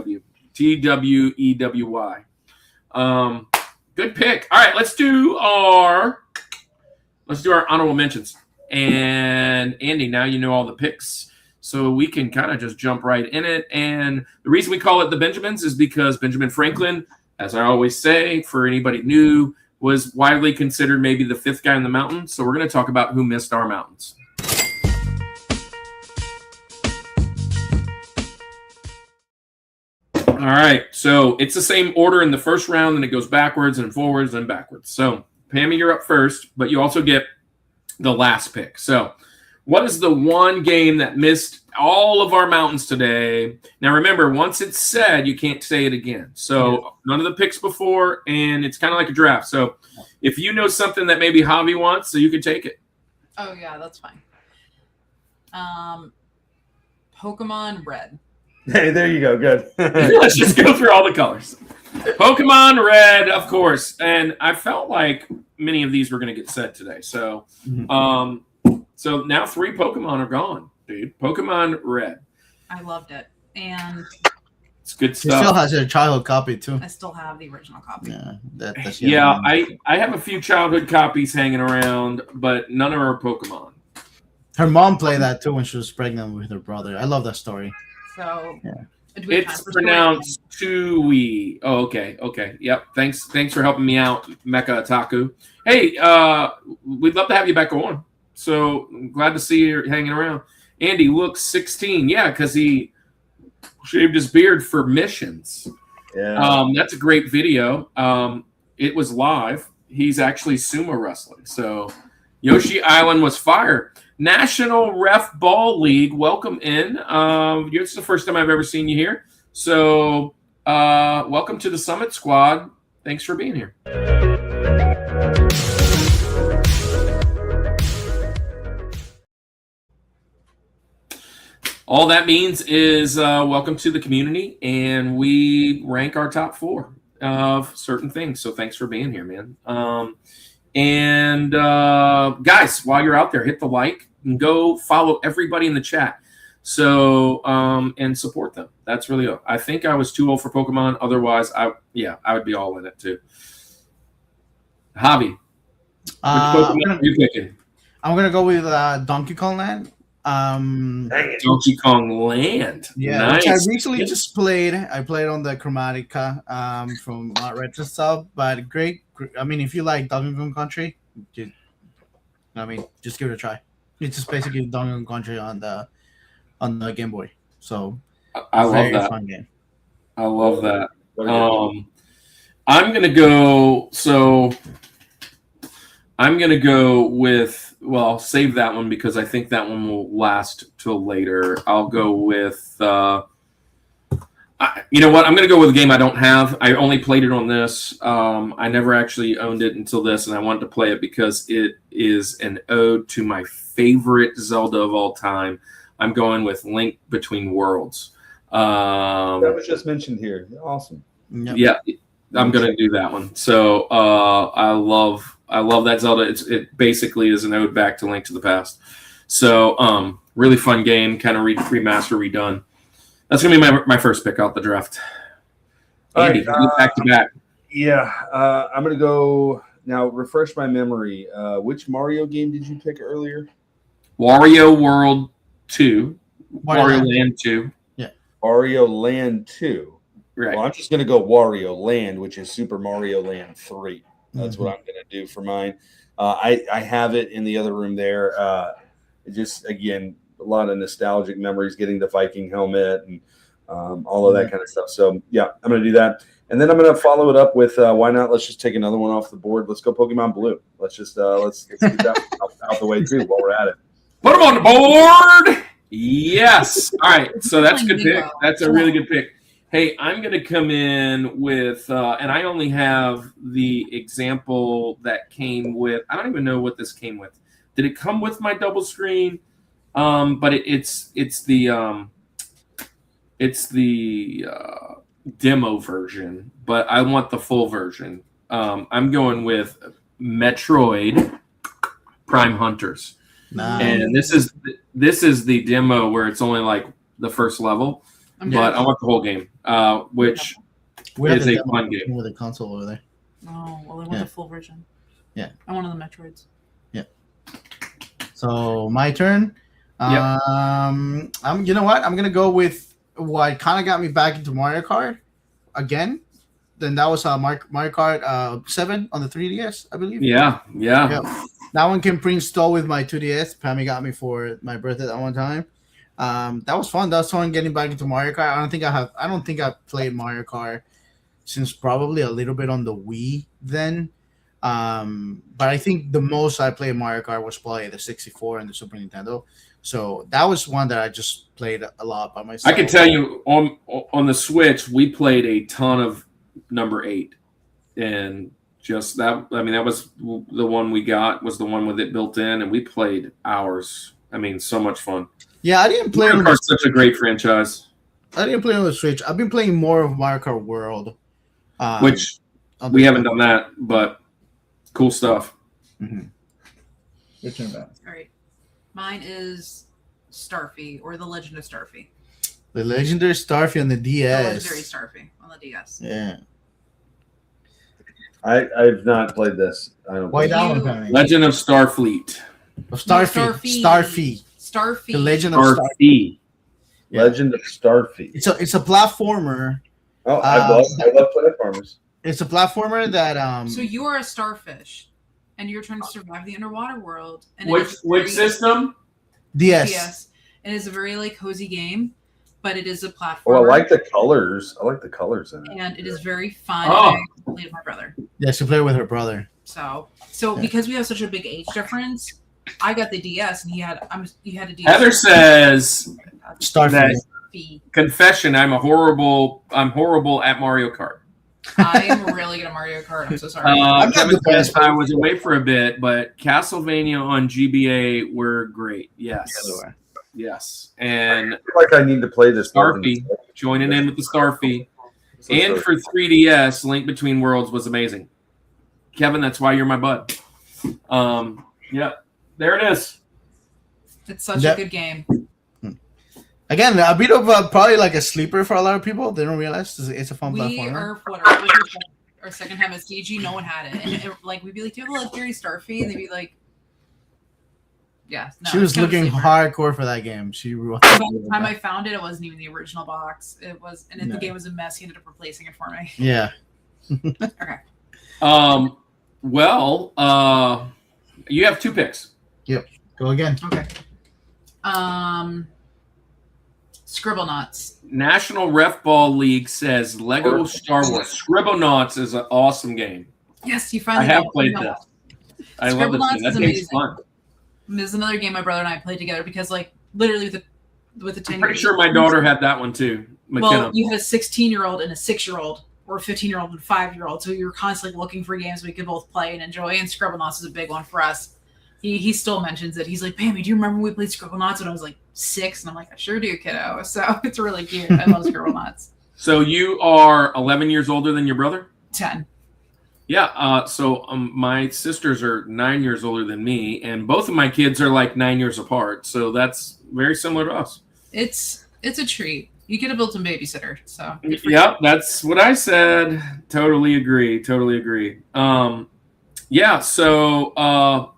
Good pick. All right, let's do our honorable mentions. And Andy, now you know all the picks, so we can kind of just jump right in it. And the reason we call it the Benjamins is because Benjamin Franklin, as I always say, for anybody new, was widely considered maybe the 5th guy in the mountain. So we're going to talk about who missed our mountains. All right, so it's the same order in the first round, and it goes backwards and forwards and backwards. So Pammy, you're up first, but you also get the last pick. So what is the one game that missed all of our mountains today? Now remember, once it's said, you can't say it again. So none of the picks before, and it's kind of like a draft. So if you know something that maybe Javi wants, so you can take it. Oh yeah, that's fine. Pokemon Red. Hey, there you go. Good. Let's just go through all the colors. Pokemon Red, of course. And I felt like many of these were going to get said today. So so now 3 Pokemon are gone, dude. Pokemon Red. I loved it. And It's good She still stuff. has her childhood copy too. I still have the original copy. Yeah, that's Yeah, I have a few childhood copies hanging around, but none of them are Pokemon. Her mom played that too when she was pregnant with her brother. I love that story. So Yeah. do we have time It's for story pronounced Tui. Oh, okay. Yep. Thanks for helping me out, Mecha Otaku. Hey, we'd love to have you back on. So I'm glad to see you hanging around. Andy looks 16. Yeah, because he shaved his beard for missions. Yeah. That's a great video. It was live. He's actually sumo wrestling. So Yoshi Island was fire. National Ref Ball League, welcome in. It's the first time I've ever seen you here. So welcome to the Summit Squad. Thanks for being here. All that means is welcome to the community, and we rank our top 4 of certain things. So thanks for being here, man. And guys, while you're out there, hit the like and go follow everybody in the chat. So and support them. That's really I think I was too old for Pokemon. Otherwise, I would be all in it too. Javi, which Pokemon are you picking? I'm gonna go with Donkey Kong Land. Donkey Kong Land. Yeah, Nice. which I recently just played. I played on the Chromatica from Retro Stuff, but great. I mean, if you like Donkey Kong Country, just give it a try. It's just basically Donkey Kong Country on the Game Boy. So I love very that. fun game. I love that. I'm gonna go. So I'm going to go with, well, save that one because I think that one will last till later. I'll go with, you know what? I'm going to go with a game I don't have. I only played it on this. I never actually owned it until this, and I wanted to play it because it is an ode to my favorite Zelda of all time. I'm going with Link Between Worlds. That was just mentioned here. Awesome. Yep. Yeah, I'm going to do that one. So I love that Zelda. It basically is an ode back to Link to the Past. So really fun game, kind of remaster, redone. That's going to be my first pick out the draft. Andy, back to back. Yeah, I'm going to go now. Refresh my memory. Which Mario game did you pick earlier? Wario World 2. Wario Land 2. Yeah. Wario Land 2. Right. Well, I'm just going to go Wario Land, which is Super Mario Land 3. That's what I'm going to do for mine. I have it in the other room there. Just, again, a lot of nostalgic memories, getting the Viking helmet and all of that kind of stuff. So, yeah, I'm going to do that. And then I'm going to follow it up with, why not? Let's just take another one off the board. Let's go Pokemon Blue. Let's just let's get that out the way, too, while we're at it. Put them on the board. Yes. All right. So that's a good pick. That's a really good pick. Hey, I'm going to come in with, and I only have the example that came with, I don't even know what this came with. Did it come with my double screen? But it's the demo version, but I want the full version. I'm going with Metroid Prime Hunters. Nice. And this is the demo where it's only like the first level, but I want the whole game, which is a fun game. With a console over there. Oh, well, I want the full version. Yeah. I want one of the Metroids. Yeah. So my turn. Yep. You know what? I'm gonna go with what kind of got me back into Mario Kart again. Then that was Mario Kart 7 on the 3DS, I believe. Yeah. That one came pre-installed with my 2DS. Pammy got me for my birthday that one time. That was fun. That was fun getting back into Mario Kart. I don't think I've played Mario Kart since probably a little bit on the Wii then. But I think the most I played Mario Kart was probably the 64 and the Super Nintendo. So that was one that I just played a lot by myself. I can tell you on the Switch, we played a ton of number 8, and just that. I mean, that was the one we got. Was the one with it built in, and we played hours. I mean, so much fun. Yeah, I didn't play. Mario Kart's such a great franchise. I didn't play on the Switch. I've been playing more of Mario Kart World, which we haven't done that, but cool stuff. Mm-hmm. Your turn, Matt. All right. Mine is Starfy, or The Legend of Starfy. The Legendary Starfy on the DS. The Legendary Starfy on the DS. Yeah. I've not played this. I don't. Why play that it. one, Pammy? Legend of Starfleet. Starfy. The Legend of Starfy. Yeah. Legend of Starfy. It's a platformer. Oh, I love platformers. It's a platformer that So you are a starfish, and you're trying to survive the underwater world. And Which system? DS. Yes, it is a very like cozy game, but it is a platformer. Oh, I like the colors. I like the colors in it. And it is very fun. Oh. I played with my brother. Yeah, she played with her brother. So because we have such a big age difference, I got the DS, and he had a DS. Heather says Starfy. Confession: I'm horrible at Mario Kart. I am really good at Mario Kart. I'm so sorry. Kevin says I was away for a bit, but Castlevania on GBA were great. Yes. Yes. And I feel like I need to play this. Starfy, joining in with the Starfy. And for 3DS, Link Between Worlds was amazing. Kevin, that's why you're my bud. Yeah, there it is. It's such a good game. Again, a bit of probably like a sleeper for a lot of people. They don't realize it's a fun platform. Our second time at CG, no one had it. And we'd be like, do you have a Legendary Starfy? And they'd be like, yeah. No, she was looking hardcore for that game. By the time I found it, it wasn't even the original box. It was, and the game was a mess. He ended up replacing it for me. Yeah. Okay. Well, you have 2 picks. Yep. Go again. Okay. Scribblenauts. National Ref Ball League says Lego Star Wars. Scribblenauts is an awesome game. Yes, you finally. I have played this. I love this game. That game's fun. This is another game my brother and I played together because, like, literally with the 10 I'm pretty sure my daughter had that one too. McKenna. Well, you had a 16-year-old and a 6-year-old, or a 15-year-old and a 5-year-old, so you were constantly looking for games we could both play and enjoy. And Scribblenauts is a big one for us. He still mentions it. He's like, Pammy, do you remember when we played Scribblenauts when I was like 6? And I'm like, I sure do, kiddo. So it's really cute. I love Scribblenauts. So you are 11 years older than your brother? 10. Yeah. So my sisters are 9 years older than me, and both of my kids are like 9 years apart. So that's very similar to us. It's a treat. You get a built-in babysitter. So yeah, that's what I said. Totally agree. Yeah. So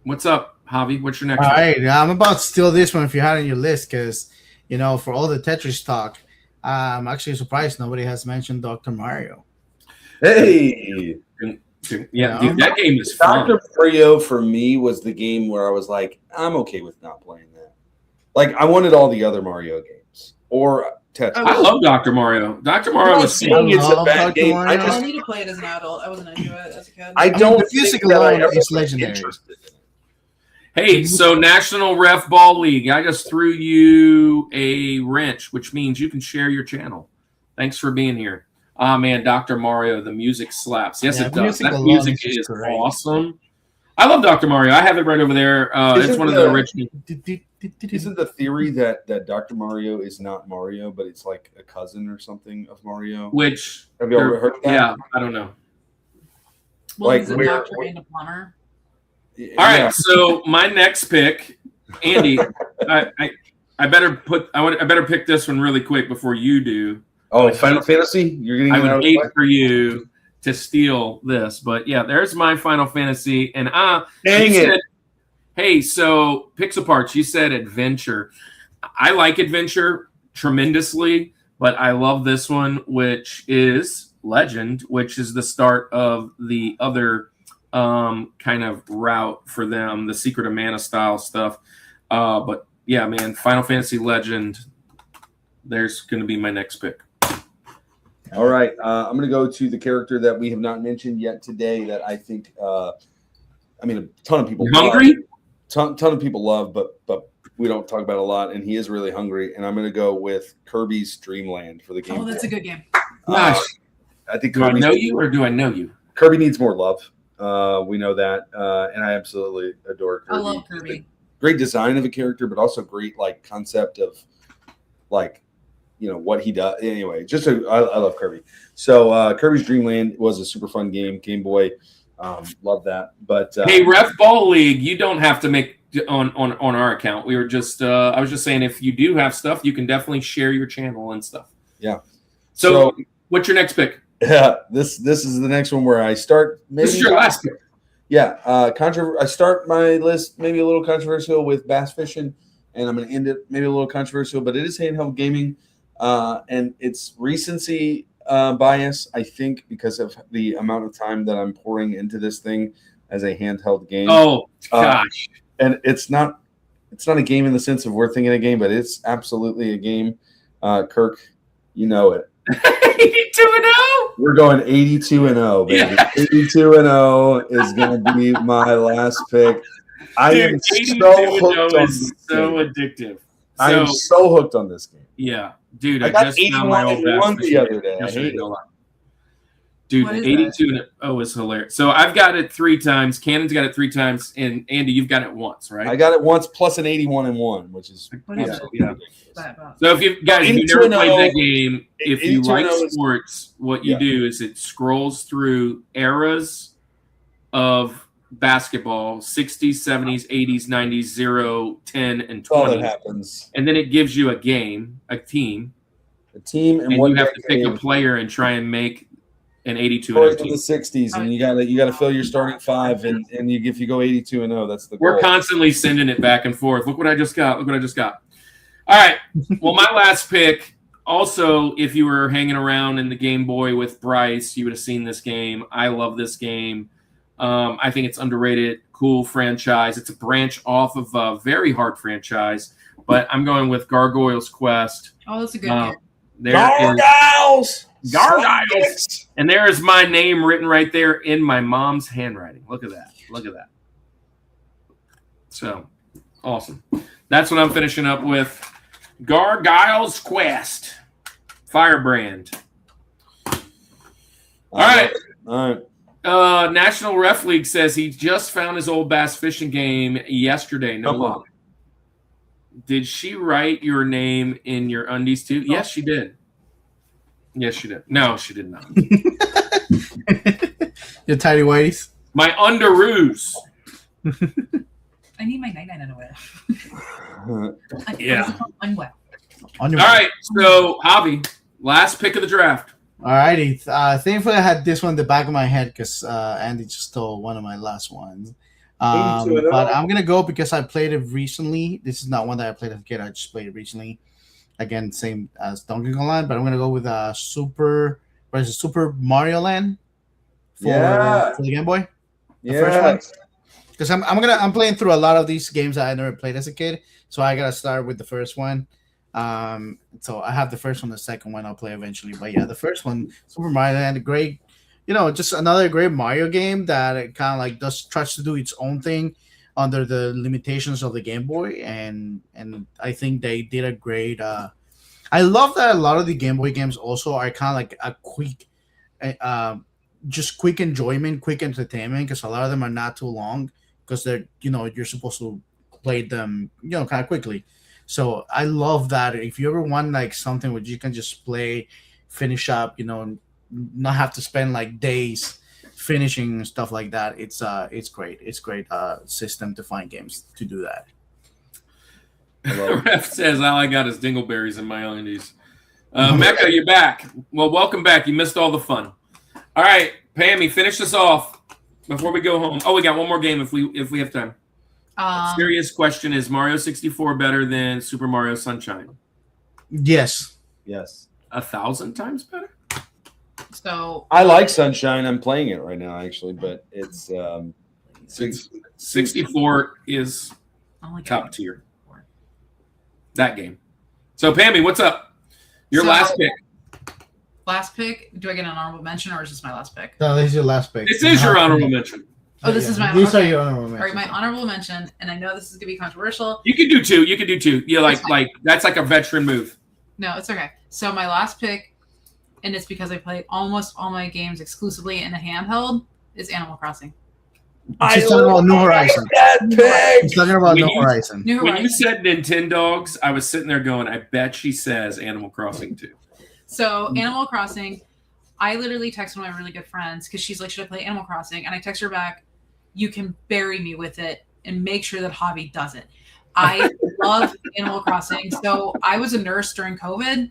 what's up, Javi? What's your next one? All right, I'm about to steal this one if you had it on your list because, for all the Tetris talk, I'm actually surprised nobody has mentioned Dr. Mario. Hey. Yeah, dude, that game is fun. Dr. Mario for me was the game where I was like, I'm okay with not playing that. Like, I wanted all the other Mario games or Tetris. I love Dr. Mario. Dr. Mario was saying it's a bad game. Mario. I just need to play it as an adult. I wasn't into it as a kid. I don't the music think that I alone ever is was legendary. interested in it. Hey, so National Ref Ball League, I just threw you a wrench, which means you can share your channel. Thanks for being here. Ah, man, Dr. Mario, the music slaps. Yes, it does. That music is awesome. I love Dr. Mario. I have it right over there. It's one of the original. Isn't the theory that Dr. Mario is not Mario, but it's like a cousin or something of Mario? Which have you ever heard that? Yeah, I don't know. Well, like, he's a doctor and a plumber. All right, so my next pick, Andy, I better pick this one really quick before you do. Oh, Final Fantasy? You're getting. I would hate for you to steal this, but yeah, there's my Final Fantasy, and dang it. Hey, so Pixaparts, you said adventure. I like adventure tremendously, but I love this one, which is Legend, which is the start of the other kind of route for them, the Secret of Mana style stuff. But yeah, man, Final Fantasy Legend, there's going to be my next pick. All right, I'm going to go to the character that we have not mentioned yet today that I think, a ton of people hungry. Ton of people love, but we don't talk about it a lot, and he is really hungry. And I'm going to go with Kirby's Dream Land for the game. Oh, that's a good game. Gosh, I think. Do I know you or do I know you? Kirby needs more love. We know that, and I absolutely adore Kirby. I love Kirby. Great design of a character, but also great concept of what he does. Anyway, I love Kirby. So Kirby's Dream Land was a super fun game. Game Boy, love that. But hey, Ref Ball League, you don't have to make on our account. We were just I was just saying if you do have stuff, you can definitely share your channel and stuff. Yeah. So what's your next pick? Yeah, this is the next one where I start. Maybe this is your last pick. Yeah, I start my list maybe a little controversial with bass fishing, and I'm going to end it maybe a little controversial, but it is handheld gaming, and it's recency bias, I think, because of the amount of time that I'm pouring into this thing as a handheld game. Oh gosh! And it's not a game in the sense of we're thinking a game, but it's absolutely a game. Kirk, you know it. 82-0. We're going 82-0, baby. Yeah. 82-0 is going to be my last pick. I am so hooked on this so game. addictive. I am so hooked on this game. Yeah, dude. I got just found my old 81 the other day. I hate it. Dude, 82-0 is hilarious. So I've got it 3 times. Cannon's got it 3 times, and Andy, you've got it once, right? I got it once plus an 81-1, which is absolutely ridiculous. So if you guys, if you never played that game, if you like sports, what you do is it scrolls through eras of basketball: 60s, 70s, 80s, 90s, 0, 10, and 20. All that happens, and then it gives you a game, a team, and you have to pick a player and try and make an 82-0 team. The 60s, and you got to fill your starting 5, and if you go 82-0, that's the goal. We're constantly sending it back and forth. Look what I just got. All right. Well, my last pick. Also, if you were hanging around in the Game Boy with Bryce, you would have seen this game. I love this game. I think it's underrated. Cool franchise. It's a branch off of a very hard franchise, but I'm going with Gargoyle's Quest. Oh, that's a good game. Gargoyles! Gargoyles. And there is my name written right there in my mom's handwriting. Look at that. Look at that. So, awesome. That's what I'm finishing up with. Gargoyles Quest. Firebrand. All right. National Ref League says he just found his old bass fishing game yesterday. No lie. Did she write your name in your undies too? Yes, she did. Yes, she did. No, she did not. Your tidy whities? My underoos. I need my night-night underwear. Yeah. Unwell. On your All right, so Javi, last pick of the draft. Alrighty. Thankfully, I had this one in the back of my head because Andy just stole one of my last ones. But I'm gonna go because I played it recently. This is not one that I played as a kid. I just played it recently. Again, same as Donkey Kong Land, but I'm gonna go with Super Mario Land for the Game Boy. The first one. Because I'm playing through a lot of these games that I never played as a kid, so I gotta start with the first one. So I have the first one, the second one I'll play eventually. But yeah, the first one, Super Mario Land, great. Just another great Mario game that kind of like tries to do its own thing under the limitations of the Game Boy, and I think they did a great. I love that a lot of the Game Boy games also are kind of like a quick, just quick enjoyment, quick entertainment, because a lot of them are not too long because they're you're supposed to play them kind of quickly. So I love that. If you ever want like something where you can just play, finish up, not have to spend like days finishing and stuff like that. It's great. It's great system to find games to do that. Ref says all I got is dingleberries in my undies. Mecca, you're back. Well, welcome back. You missed all the fun. All right, Pammy, finish this off before we go home. Oh, we got one more game if we have time. Serious question: is Mario 64 better than Super Mario Sunshine? Yes. 1,000 times better. So I like Sunshine. I'm playing it right now, actually, but it's 64 is top tier. That game. So, Pammy, what's up? Your last pick. Last pick? Do I get an honorable mention, or is this my last pick? No, this is your last pick. This is your honorable mention. Oh, this is my. These are your honorable mentions. All right, my honorable mention, and I know this is gonna be controversial. You can do two. Yeah, like that's like a veteran move. No, it's okay. So my last pick, and it's because I play almost all my games exclusively in a handheld, is Animal Crossing. She's talking about New Horizon. She's talking about New Horizon. When you said Nintendogs, I was sitting there going, I bet she says Animal Crossing too. So Animal Crossing, I literally text one of my really good friends because she's like, should I play Animal Crossing? And I text her back, you can bury me with it and make sure that Javi does it. I love Animal Crossing. So I was a nurse during COVID,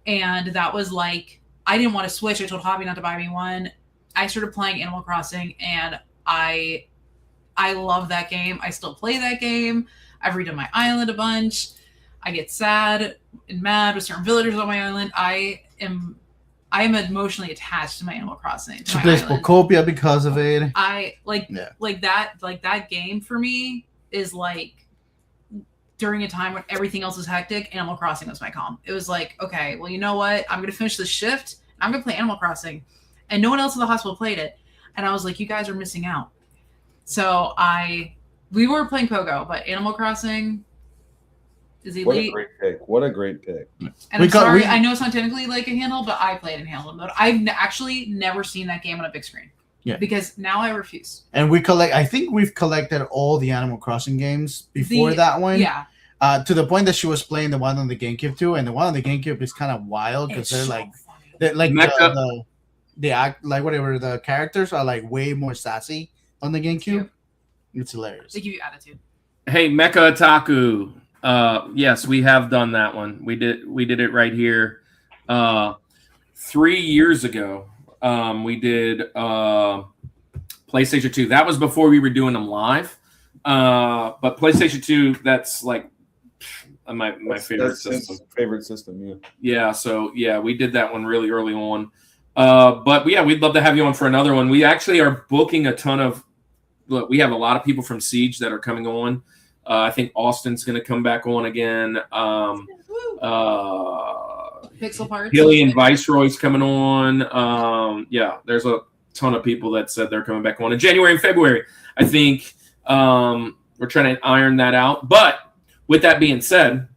and that was like, I didn't want to switch. I told Javi not to buy me one. I started playing Animal Crossing, and I love that game. I still play that game. I've redone my island a bunch. I get sad and mad with certain villagers on my island. I am emotionally attached to my Animal Crossing. She plays Pokopia because of it. I like that game for me is like during a time when everything else is hectic, Animal Crossing was my calm. It was like, okay, well, you know what? I'm gonna finish this shift. I'm gonna play Animal Crossing, and no one else in the hospital played it. And I was like, you guys are missing out. So we were playing Pogo, but Animal Crossing is elite. What a great pick. And I'm sorry, I know it's not technically like a handheld, but I played in handheld mode. I've actually never seen that game on a big screen. Yeah. Because now I refuse. And I think we've collected all the Animal Crossing games before that one. Yeah. To the point that she was playing the one on the GameCube too, and the one on the GameCube is kind of wild because they act like whatever, the characters are like way more sassy on the GameCube. It's hilarious. They give you attitude. Hey, Mecha Otaku. Yes, we have done that one. We did it right here. 3 years ago, we did PlayStation 2. That was before we were doing them live. But PlayStation 2, that's like my favorite system. Favorite system, yeah. Yeah, so yeah, we did that one really early on. But yeah, we'd love to have you on for another one. We actually are booking a ton of. Look, we have a lot of people from Siege that are coming on. I think Austin's going to come back on again. Pixel parts. Hilly and Viceroy's coming on. Yeah, there's a ton of people that said they're coming back on in January and February. I think we're trying to iron that out. But with that being said,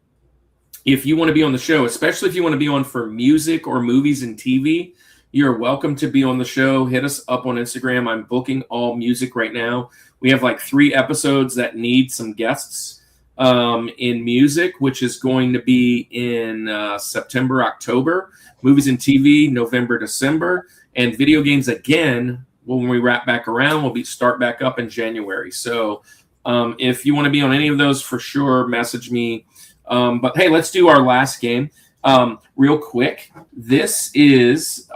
if you want to be on the show, especially if you want to be on for music or movies and TV, you're welcome to be on the show. Hit us up on Instagram. I'm booking all music right now. We have like 3 episodes that need some guests in music, which is going to be in September, October. Movies and TV, November, December. And video games again, when we wrap back around, we'll start back up in January. So if you want to be on any of those, for sure, message me. But hey, let's do our last game real quick. This is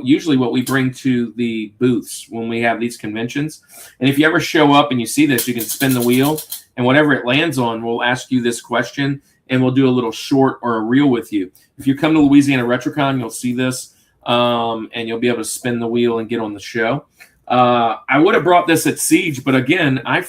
usually what we bring to the booths when we have these conventions. And if you ever show up and you see this, you can spin the wheel, and whatever it lands on, we'll ask you this question, and we'll do a little short or a reel with you. If you come to Louisiana RetroCon, you'll see this, and you'll be able to spin the wheel and get on the show. I would have brought this at Siege, but again, I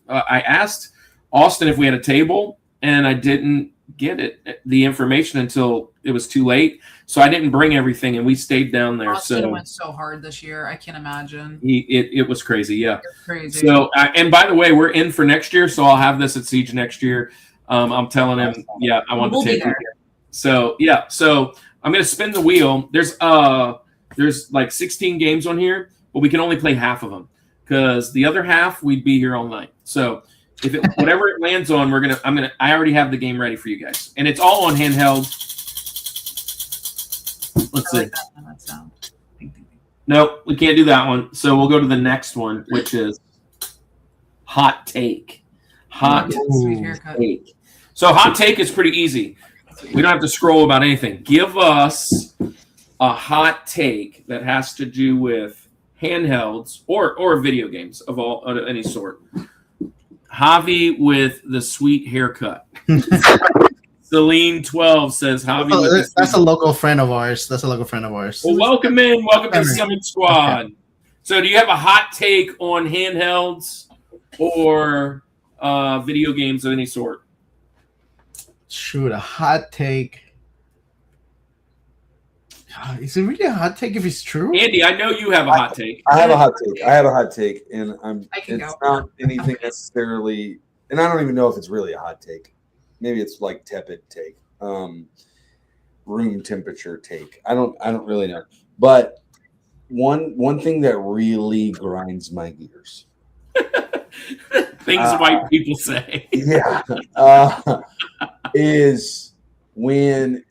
asked Austin if we had a table, and I didn't get the information until it was too late. So I didn't bring everything, and we stayed down there. Austin so went so hard this year. I can't imagine. It was crazy. Yeah. Crazy. So, and by the way, we're in for next year. So I'll have this at Siege next year. I'm telling him, yeah, I want to take it. So yeah. So I'm going to spin the wheel. There's like 16 games on here, but we can only play half of them because the other half we'd be here all night. So if whatever it lands on, I already have the game ready for you guys, and it's all on handheld. Let's see. That sound. No, we can't do that one. So we'll go to the next one, which is hot take. Sweet haircut. Take. So hot take is pretty easy. We don't have to scroll about anything. Give us a hot take that has to do with handhelds or video games of any sort. Javi with the sweet haircut. Celine 12 says Javi. That's a local friend of ours. Well, welcome in. Welcome to Summit Squad. Okay. So do you have a hot take on handhelds or video games of any sort? Shoot, a hot take. Is it really a hot take if it's true? Andy, I know you have a hot take. I have a hot take, and it's go. not anything necessarily, and I don't even know if it's really a hot take. Maybe it's like tepid take, room temperature take. I don't really know. But one thing that really grinds my gears. Things white people say. Yeah. Is when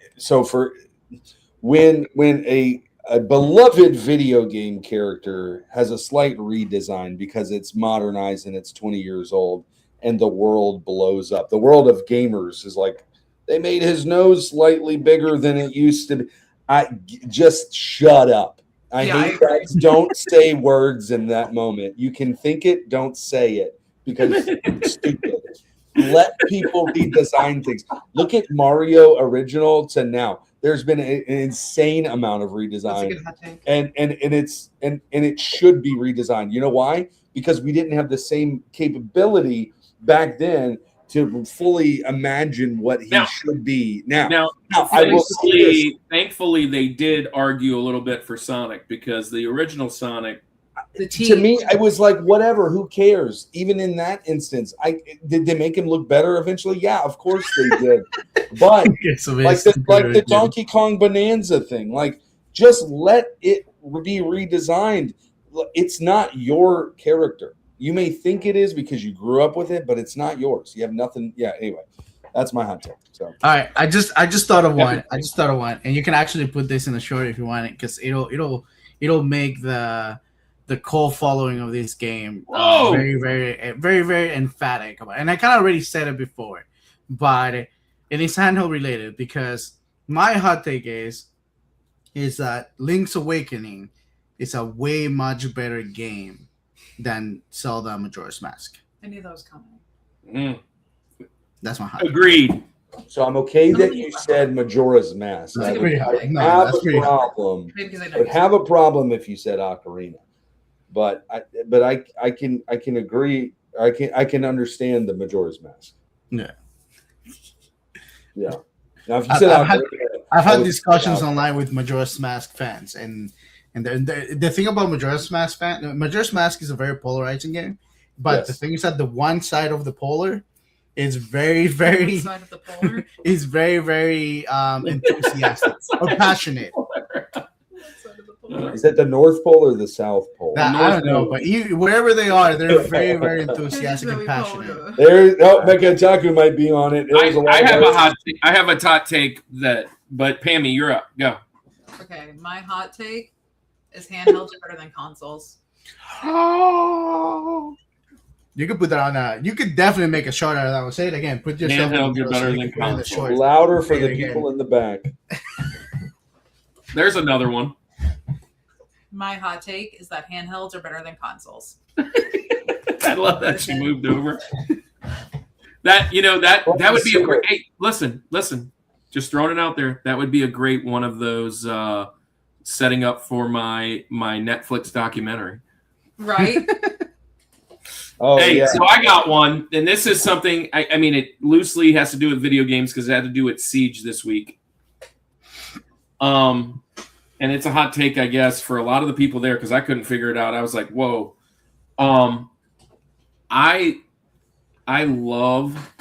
a beloved video game character has a slight redesign because it's modernized and it's 20 years old and the world blows up. The world of gamers is like, they made his nose slightly bigger than it used to be. Just shut up. I hate guys. Don't say words in that moment. You can think it, don't say it because it's stupid. Let people redesign things. Look at Mario original to now. There's been an insane amount of redesign, That's a good hot take. and it should be redesigned. You know why? Because we didn't have the same capability back then to fully imagine what he should be. Now I will say this. Thankfully, they did argue a little bit for Sonic because the original Sonic. To me, I was like, whatever, who cares? Even in that instance, did they make him look better eventually? Yeah, of course they did. But like the Donkey Kong Bonanza thing, like just let it be redesigned. It's not your character. You may think it is because you grew up with it, but it's not yours. You have nothing. Yeah. Anyway, that's my hot take. So all right, I just thought of one. And you can actually put this in the short if you want it, because it'll make the cult following of this game very, very, very, very emphatic about it. And I kind of already said it before, but it is handheld related because my hot take is that Link's Awakening is a way much better game than Zelda Majora's Mask. I knew that was coming. That's my hot take. Agreed. So I'm okay that you said Majora's Mask. I would have a problem if you said Ocarina. But I can agree. I can understand the Majora's Mask. Yeah. Yeah. Now if you said I've had was discussions out. online with Majora's Mask fans, and the thing about Majora's Mask is a very polarizing game, but Yes. the thing is that the one side of the polar is very, very Side of the polar. is very, very enthusiastic or passionate. Side of the polar. Is that the North Pole or the South Pole? That, I don't know, but wherever they are, they're very, very enthusiastic and Very passionate. polar. There, Mecha Otaku might be on it. There was lot I of have guys- I have a hot take but Pammy, you're up. Go. Okay, my hot take is handhelds are better than consoles. You could put that on. You could definitely make a short out of that. I'll say it again. Put yourself Handhelds in are the better so you than can put it in the consoles. shorts. louder for Say the it again. people in the back. There's another one. My hot take is that handhelds are better than consoles. I love that she moved over. That would be a great. Hey, listen. Just throwing it out there. That would be a great one of those setting up for my Netflix documentary. Right? Oh Hey, yeah. so I got one, and this is something. I mean, it loosely has to do with video games because it had to do with Siege this week. And it's a hot take, I guess, for a lot of the people there because I couldn't figure it out. I was like, whoa. I love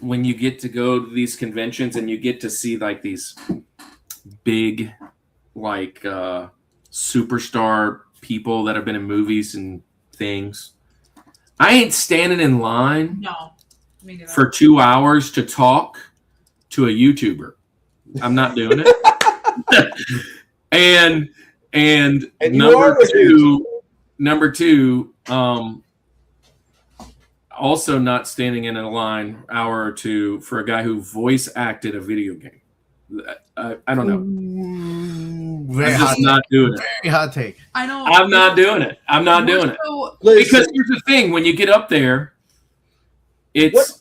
when you get to go to these conventions and you get to see like these big, like superstar people that have been in movies and things. I ain't standing in line No. Me neither. for 2 hours to talk to a YouTuber. I'm not doing it. and you are a number two, also not standing in a line hour or two for a guy who voice acted a video game. I don't know. Very I'm hot, just not doing it. very hot take. I know. I'm not doing it. I'm not doing it. So, Because here's the thing: when you get up there, it's What?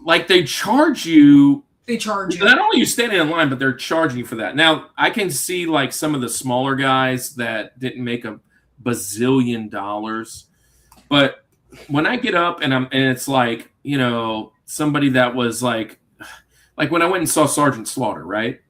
like they charge you. they charge you. Not only are you standing in line, but they're charging you for that. Now, I can see like some of the smaller guys that didn't make a bazillion dollars, but when I get up and it's like, you know, somebody that was like when I went and saw Sergeant Slaughter, right?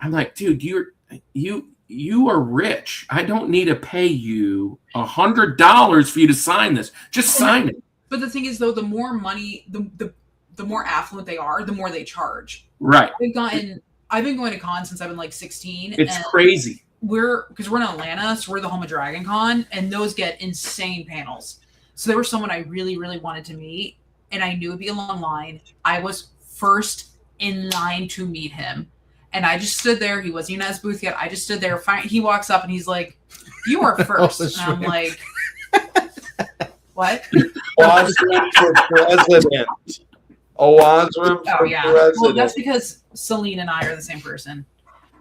I'm like, dude, you are rich. I don't need to pay you $100 for you to sign this. Just sign it. But the thing is, though, the more money, the more affluent they are, the more they charge. Right. I've been going to cons since I've been like 16. It's and crazy. because we're in Atlanta, so we're the home of Dragon Con, and those get insane panels. So there was someone I really, really wanted to meet, and I knew it'd be a long line. I was first in line to meet him, and I just stood there. He wasn't even at his booth yet. I just stood there. He walks up and he's like, "You are first." that's And I'm right. like, "What?" Wadsworth for president. A Wadsworth Oh for yeah. president. Well, that's because Celine and I are the same person.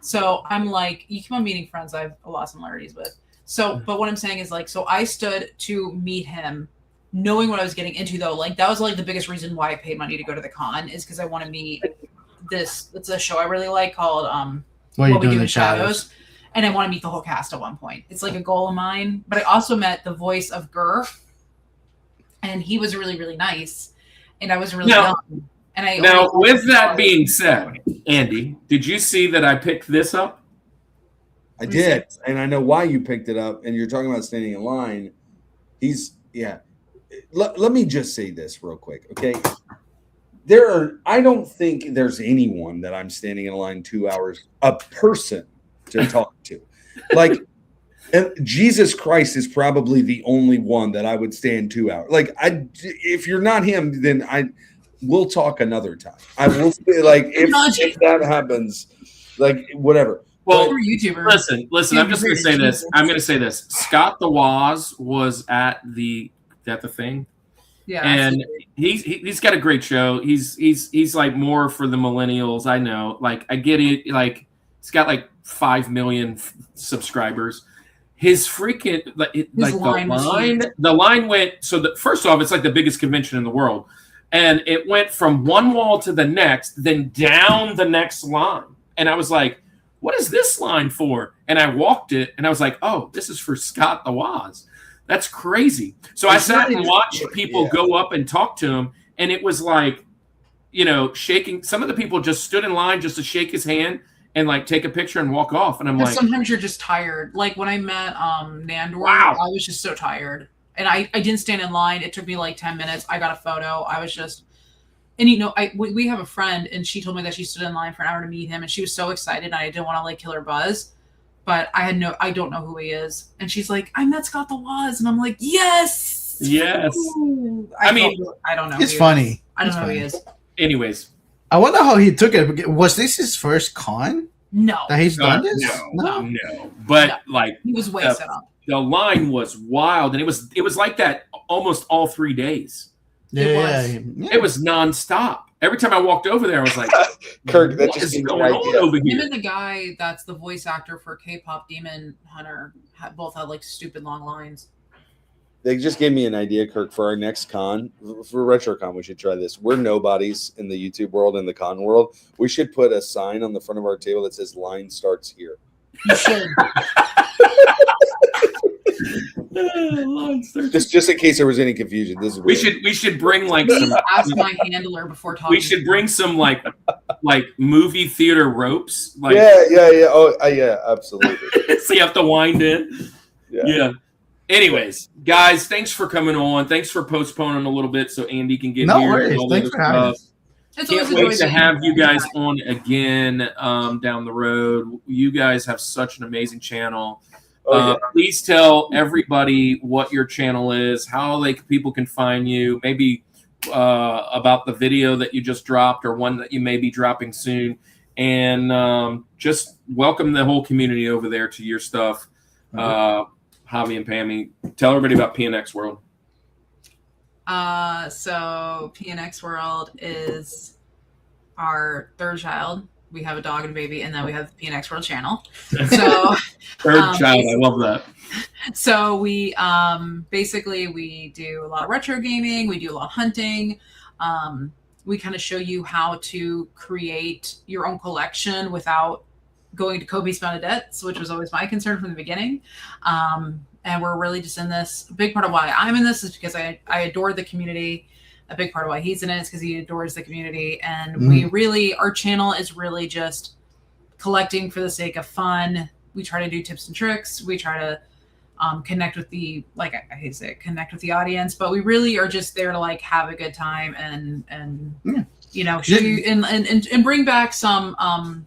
So I'm like, you keep on meeting friends I have a lot of similarities with. So, but what I'm saying is like, so I stood to meet him, knowing what I was getting into though. Like that was like the biggest reason why I paid money to go to the con is because I want to meet this. It's a show I really like called What What We Do in Shadows. And I want to meet the whole cast at one point. It's like a goal of mine. But I also met the voice of Gur, and he was really, really nice. And I was really Now- young. And I Now, always- with that being said, Andy, did you see that I picked this up? I did, and I know why you picked it up. And you're talking about standing in line. Let me just say this real quick, okay? I don't think there's anyone that I'm standing in a line 2 hours, a person to talk to. Like, and Jesus Christ is probably the only one that I would stand 2 hours. Like, if you're not him, then we'll talk another time. I will say, like, if that happens, like, whatever. Well, You're a YouTuber. listen. I'm just going to say this. I'm going to say this. Scott the Woz was at the thing, Yeah. and he's got a great show. He's like more for the millennials. I know. Like I get it. Like he's got like 5 million subscribers. His freaking the line went. So first off, it's like the biggest convention in the world, and it went from one wall to the next, then down the next line, and I was like, what is this line for? And I walked it, and I was like, oh, this is for Scott the Woz. That's crazy. So I sat and watched people go up and talk to him, and it was like shaking. Some of the people just stood in line just to shake his hand and like take a picture and walk off. And I'm like, sometimes you're just tired. Like when I met Nandor, Wow. I was just so tired. And I didn't stand in line. It took me like 10 minutes. I got a photo. I was just, and we have a friend, and she told me that she stood in line for an hour to meet him, and she was so excited, and I didn't want to like kill her buzz, but I don't know who he is. And she's like, I met Scott the Woz, and I'm like, yes. Ooh. I don't know. It's funny. I don't know who he is. anyways, I wonder how he took it. Was this his first con No, that he's done this? no. But like he was way set up. the line was wild, and it was like that almost all 3 days. Yeah. It was nonstop. Every time I walked over there, I was like, Kirk, that what just is gave me going an on idea. over Him here? and the guy that's the voice actor for K-pop Demon Hunter both had like stupid long lines. They just gave me an idea, Kirk, for our next con. For RetroCon, we should try this. We're nobodies in the YouTube world and the con world. We should put a sign on the front of our table that says "Line starts here." You should. Just in case there was any confusion. This is We weird. should bring like Please some. ask my handler before talking. We should bring some like movie theater ropes. Like, Yeah. Oh, yeah, absolutely. so you have to wind in. Yeah. Anyways, guys, thanks for coming on. Thanks for postponing a little bit so Andy can get No here. worries. and all Thanks that for having stuff. us. It's Can't always a wait joy to seeing have you guys back. on again down the road. You guys have such an amazing channel. Oh, yeah. Please tell everybody what your channel is, how people can find you, maybe about the video that you just dropped or one that you may be dropping soon. And just welcome the whole community over there to your stuff. Javi and Pammy, tell everybody about PNX World. So PNX World is our third child. We have a dog and a baby, and then we have the PNX World channel. So Third child, I love that. So we basically we do a lot of retro gaming. We do a lot of hunting. We kind of show you how to create your own collection without going to Kobe's Benedettes, which was always my concern from the beginning. And we're really just in this. A big part of why I'm in this is because I adore the community. A big part of why he's in it is because he adores the community. And we really, our channel is really just collecting for the sake of fun. We try to do tips and tricks. We try to connect with the, like I hate to say it, connect with the audience, but we really are just there to like have a good time and you know, show you and bring back some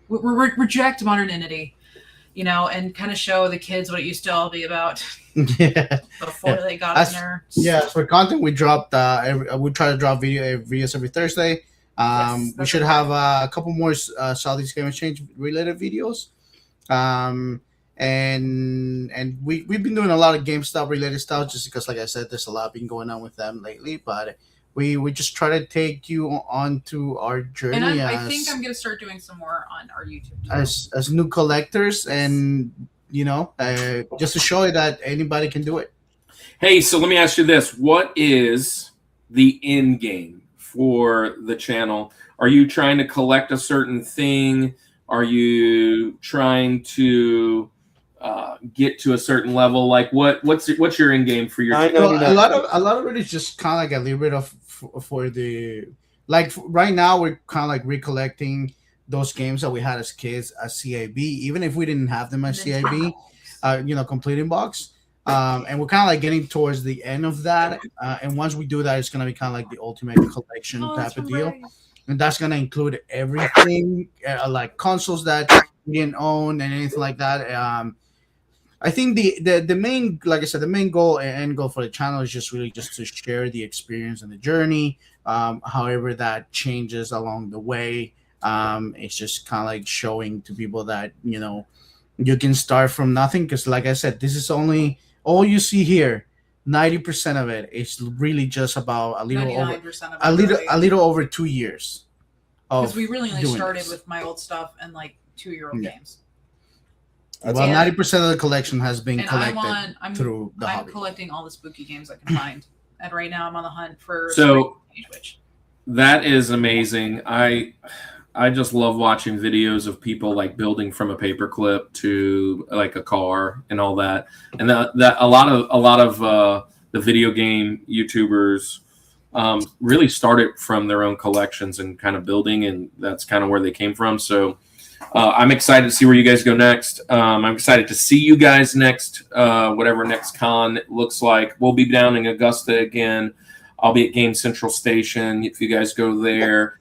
reject modernity, you know, and kind of show the kids what it used to all be about before they got in there. Yeah, for content we dropped we try to drop videos every Thursday. We should have a couple more Southeast Game Exchange related videos. And we've been doing a lot of GameStop related stuff just because, like I said, there's a lot been going on with them lately, but we just try to take you on to our journey. And I think I'm going to start doing some more on our YouTube too. As new collectors, and you know, just to show you that anybody can do it. Hey, so let me ask you this. What is the end game for the channel? Are you trying to collect a certain thing? Are you trying to get to a certain level? Like what's your end game for your channel? Well, a lot of it is just kind of like a little bit of for the, like right now we're kind of like recollecting those games that we had as kids as CIB, even if we didn't have them as CIB, you know, completing box. And we're kind of like getting towards the end of that. And once we do that, it's going to be kind of like the ultimate collection type of deal. And that's going to include everything, like consoles that we didn't own and anything like that. I think the main, like I said, the main goal and end goal for the channel is just really just to share the experience and the journey. However that changes along the way. It's just kind of like showing to people that, you know, you can start from nothing. Because like I said, this is only all you see here. 90% of it is really just about a little over 2 years. Because we really only started with my old stuff and like 2-year-old games. Well, 90% of the collection has been collected through the hobby. I'm collecting all the spooky games I can find, and right now I'm on the hunt for. So that is amazing. I just love watching videos of people like building from a paperclip to like a car and all that. And that a lot of the video game YouTubers really started from their own collections and kind of building, and that's kind of where they came from. So I'm excited to see where you guys go next. I'm excited to see you guys next, whatever next con looks like. We'll be down in Augusta again. I'll be at Game Central Station if you guys go there.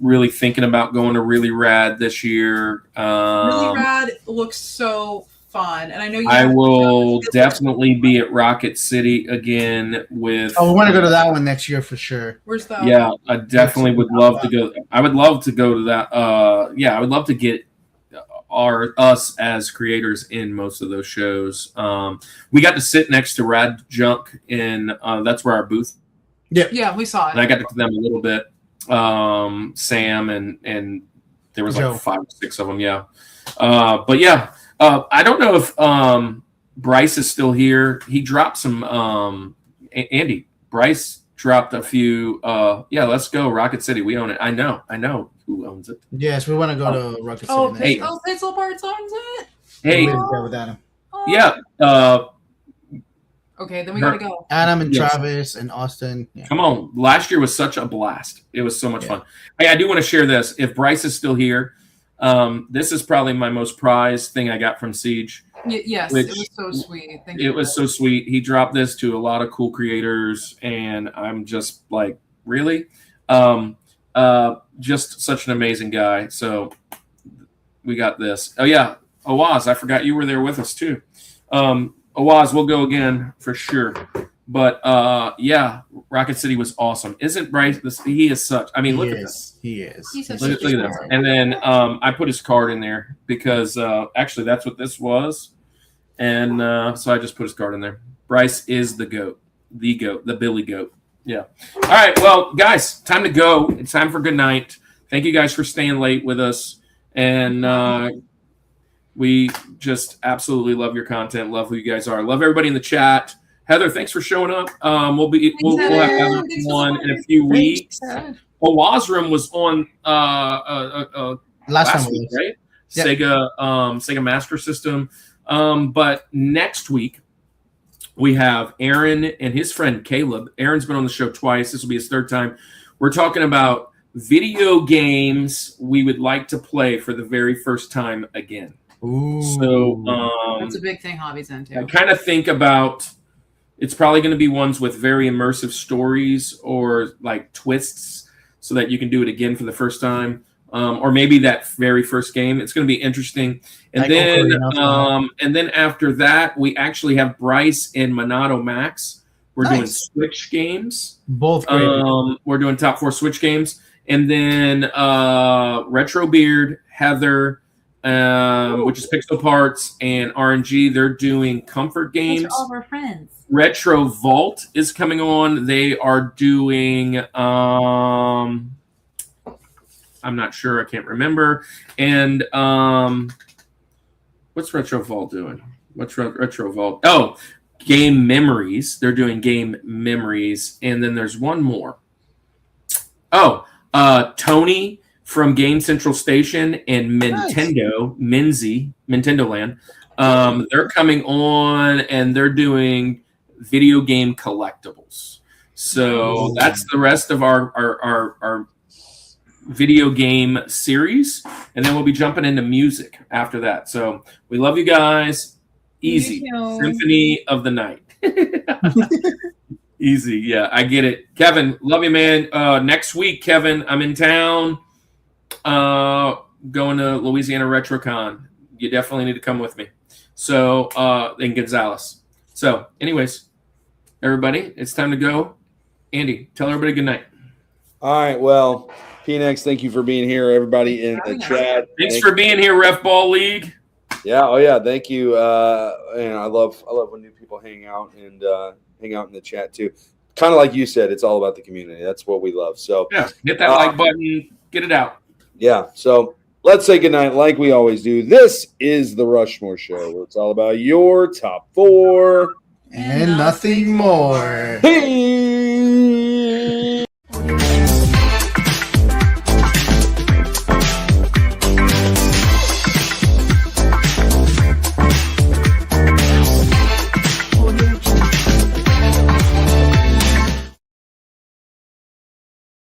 Really thinking about going to Really Rad this year. Really Rad looks so fun, and I know I will definitely be at Rocket City again with. Oh, we want to go to that one next year for sure. Where's that? Yeah, I definitely would love to go. I would love to go to that. Yeah, I would love to get us as creators in most of those shows. We got to sit next to Rad Junk, and that's where our booth. Yeah, we saw it. And I got to them a little bit. Sam and there was like 5 or 6 of them. Yeah, but yeah. I don't know if Bryce is still here. He dropped some Andy. Bryce dropped a few. Yeah, let's go Rocket City. We own it. I know who owns it. Yes, we want to go to Rocket City. Oh, next year. Pixel Parts owns it. Hey, With Adam. yeah. Okay, then we gotta go. Adam and Travis and Austin. Yeah. Come on. Last year was such a blast. It was so much fun. Hey, I do want to share this. If Bryce is still here, this is probably my most prized thing I got from Siege. Yes, it was so sweet. Thank you. It was so sweet. He dropped this to a lot of cool creators, and I'm just like, really? Just such an amazing guy. So we got this. Oh, yeah. Awaz, I forgot you were there with us, too. Awaz, we'll go again for sure. But, yeah, Rocket City was awesome. Isn't Bryce? He is such. I mean, look at this. He is. He's Look at this. And then I put his card in there because actually that's what this was. And so I just put his card in there. Bryce is the GOAT, the Billy Goat. Yeah. All right. Well, guys, time to go. It's time for good night. Thank you guys for staying late with us. And we just absolutely love your content. Love who you guys are. Love everybody in the chat. Heather, thanks for showing up. We'll have Heather on in a few weeks. Awaz Room was on last week, right? Yep. Sega Master System. But next week we have Aaron and his friend Caleb. Aaron's been on the show twice. This will be his 3rd time. We're talking about video games we would like to play for the very first time again. Ooh. So that's a big thing Hobby's into. I kind of think about it's probably going to be ones with very immersive stories or like twists so that you can do it again for the first time. Or maybe that very first game. It's going to be interesting. And then after that, we actually have Bryce and Monado Max. We're doing Switch games. Both great. We're doing top 4 Switch games. And then Retro Beard, Heather, which is Pixel Parts, and RNG. They're doing comfort games. Those are all of our friends. Retro Vault is coming on. They are doing I'm not sure. I can't remember. And what's Retro Vault doing? What's Retro Vault? Oh, Game Memories. They're doing Game Memories. And then there's one more. Oh, Tony from Game Central Station and Nintendo, Nintendo Land. They're coming on and they're doing video game collectibles. So that's the rest of our video game series, and then we'll be jumping into music after that. So we love you guys. Easy. Symphony of the Night. Easy. Yeah, I get it. Kevin, love you, man. Next week, Kevin, I'm in town going to Louisiana RetroCon. You definitely need to come with me. So in Gonzales. So anyways, everybody, it's time to go. Andy, tell everybody good night. All right, well, PNX, thank you for being here, everybody in the chat. Thanks for being here, Ref Ball League. Yeah, oh yeah, thank you. And I love when new people hang out and hang out in the chat too. Kind of like you said, it's all about the community. That's what we love. So yeah, hit that like button, get it out. Yeah, so let's say goodnight like we always do. This is the Rushmore Show, where it's all about your top 4 and nothing more. Peace.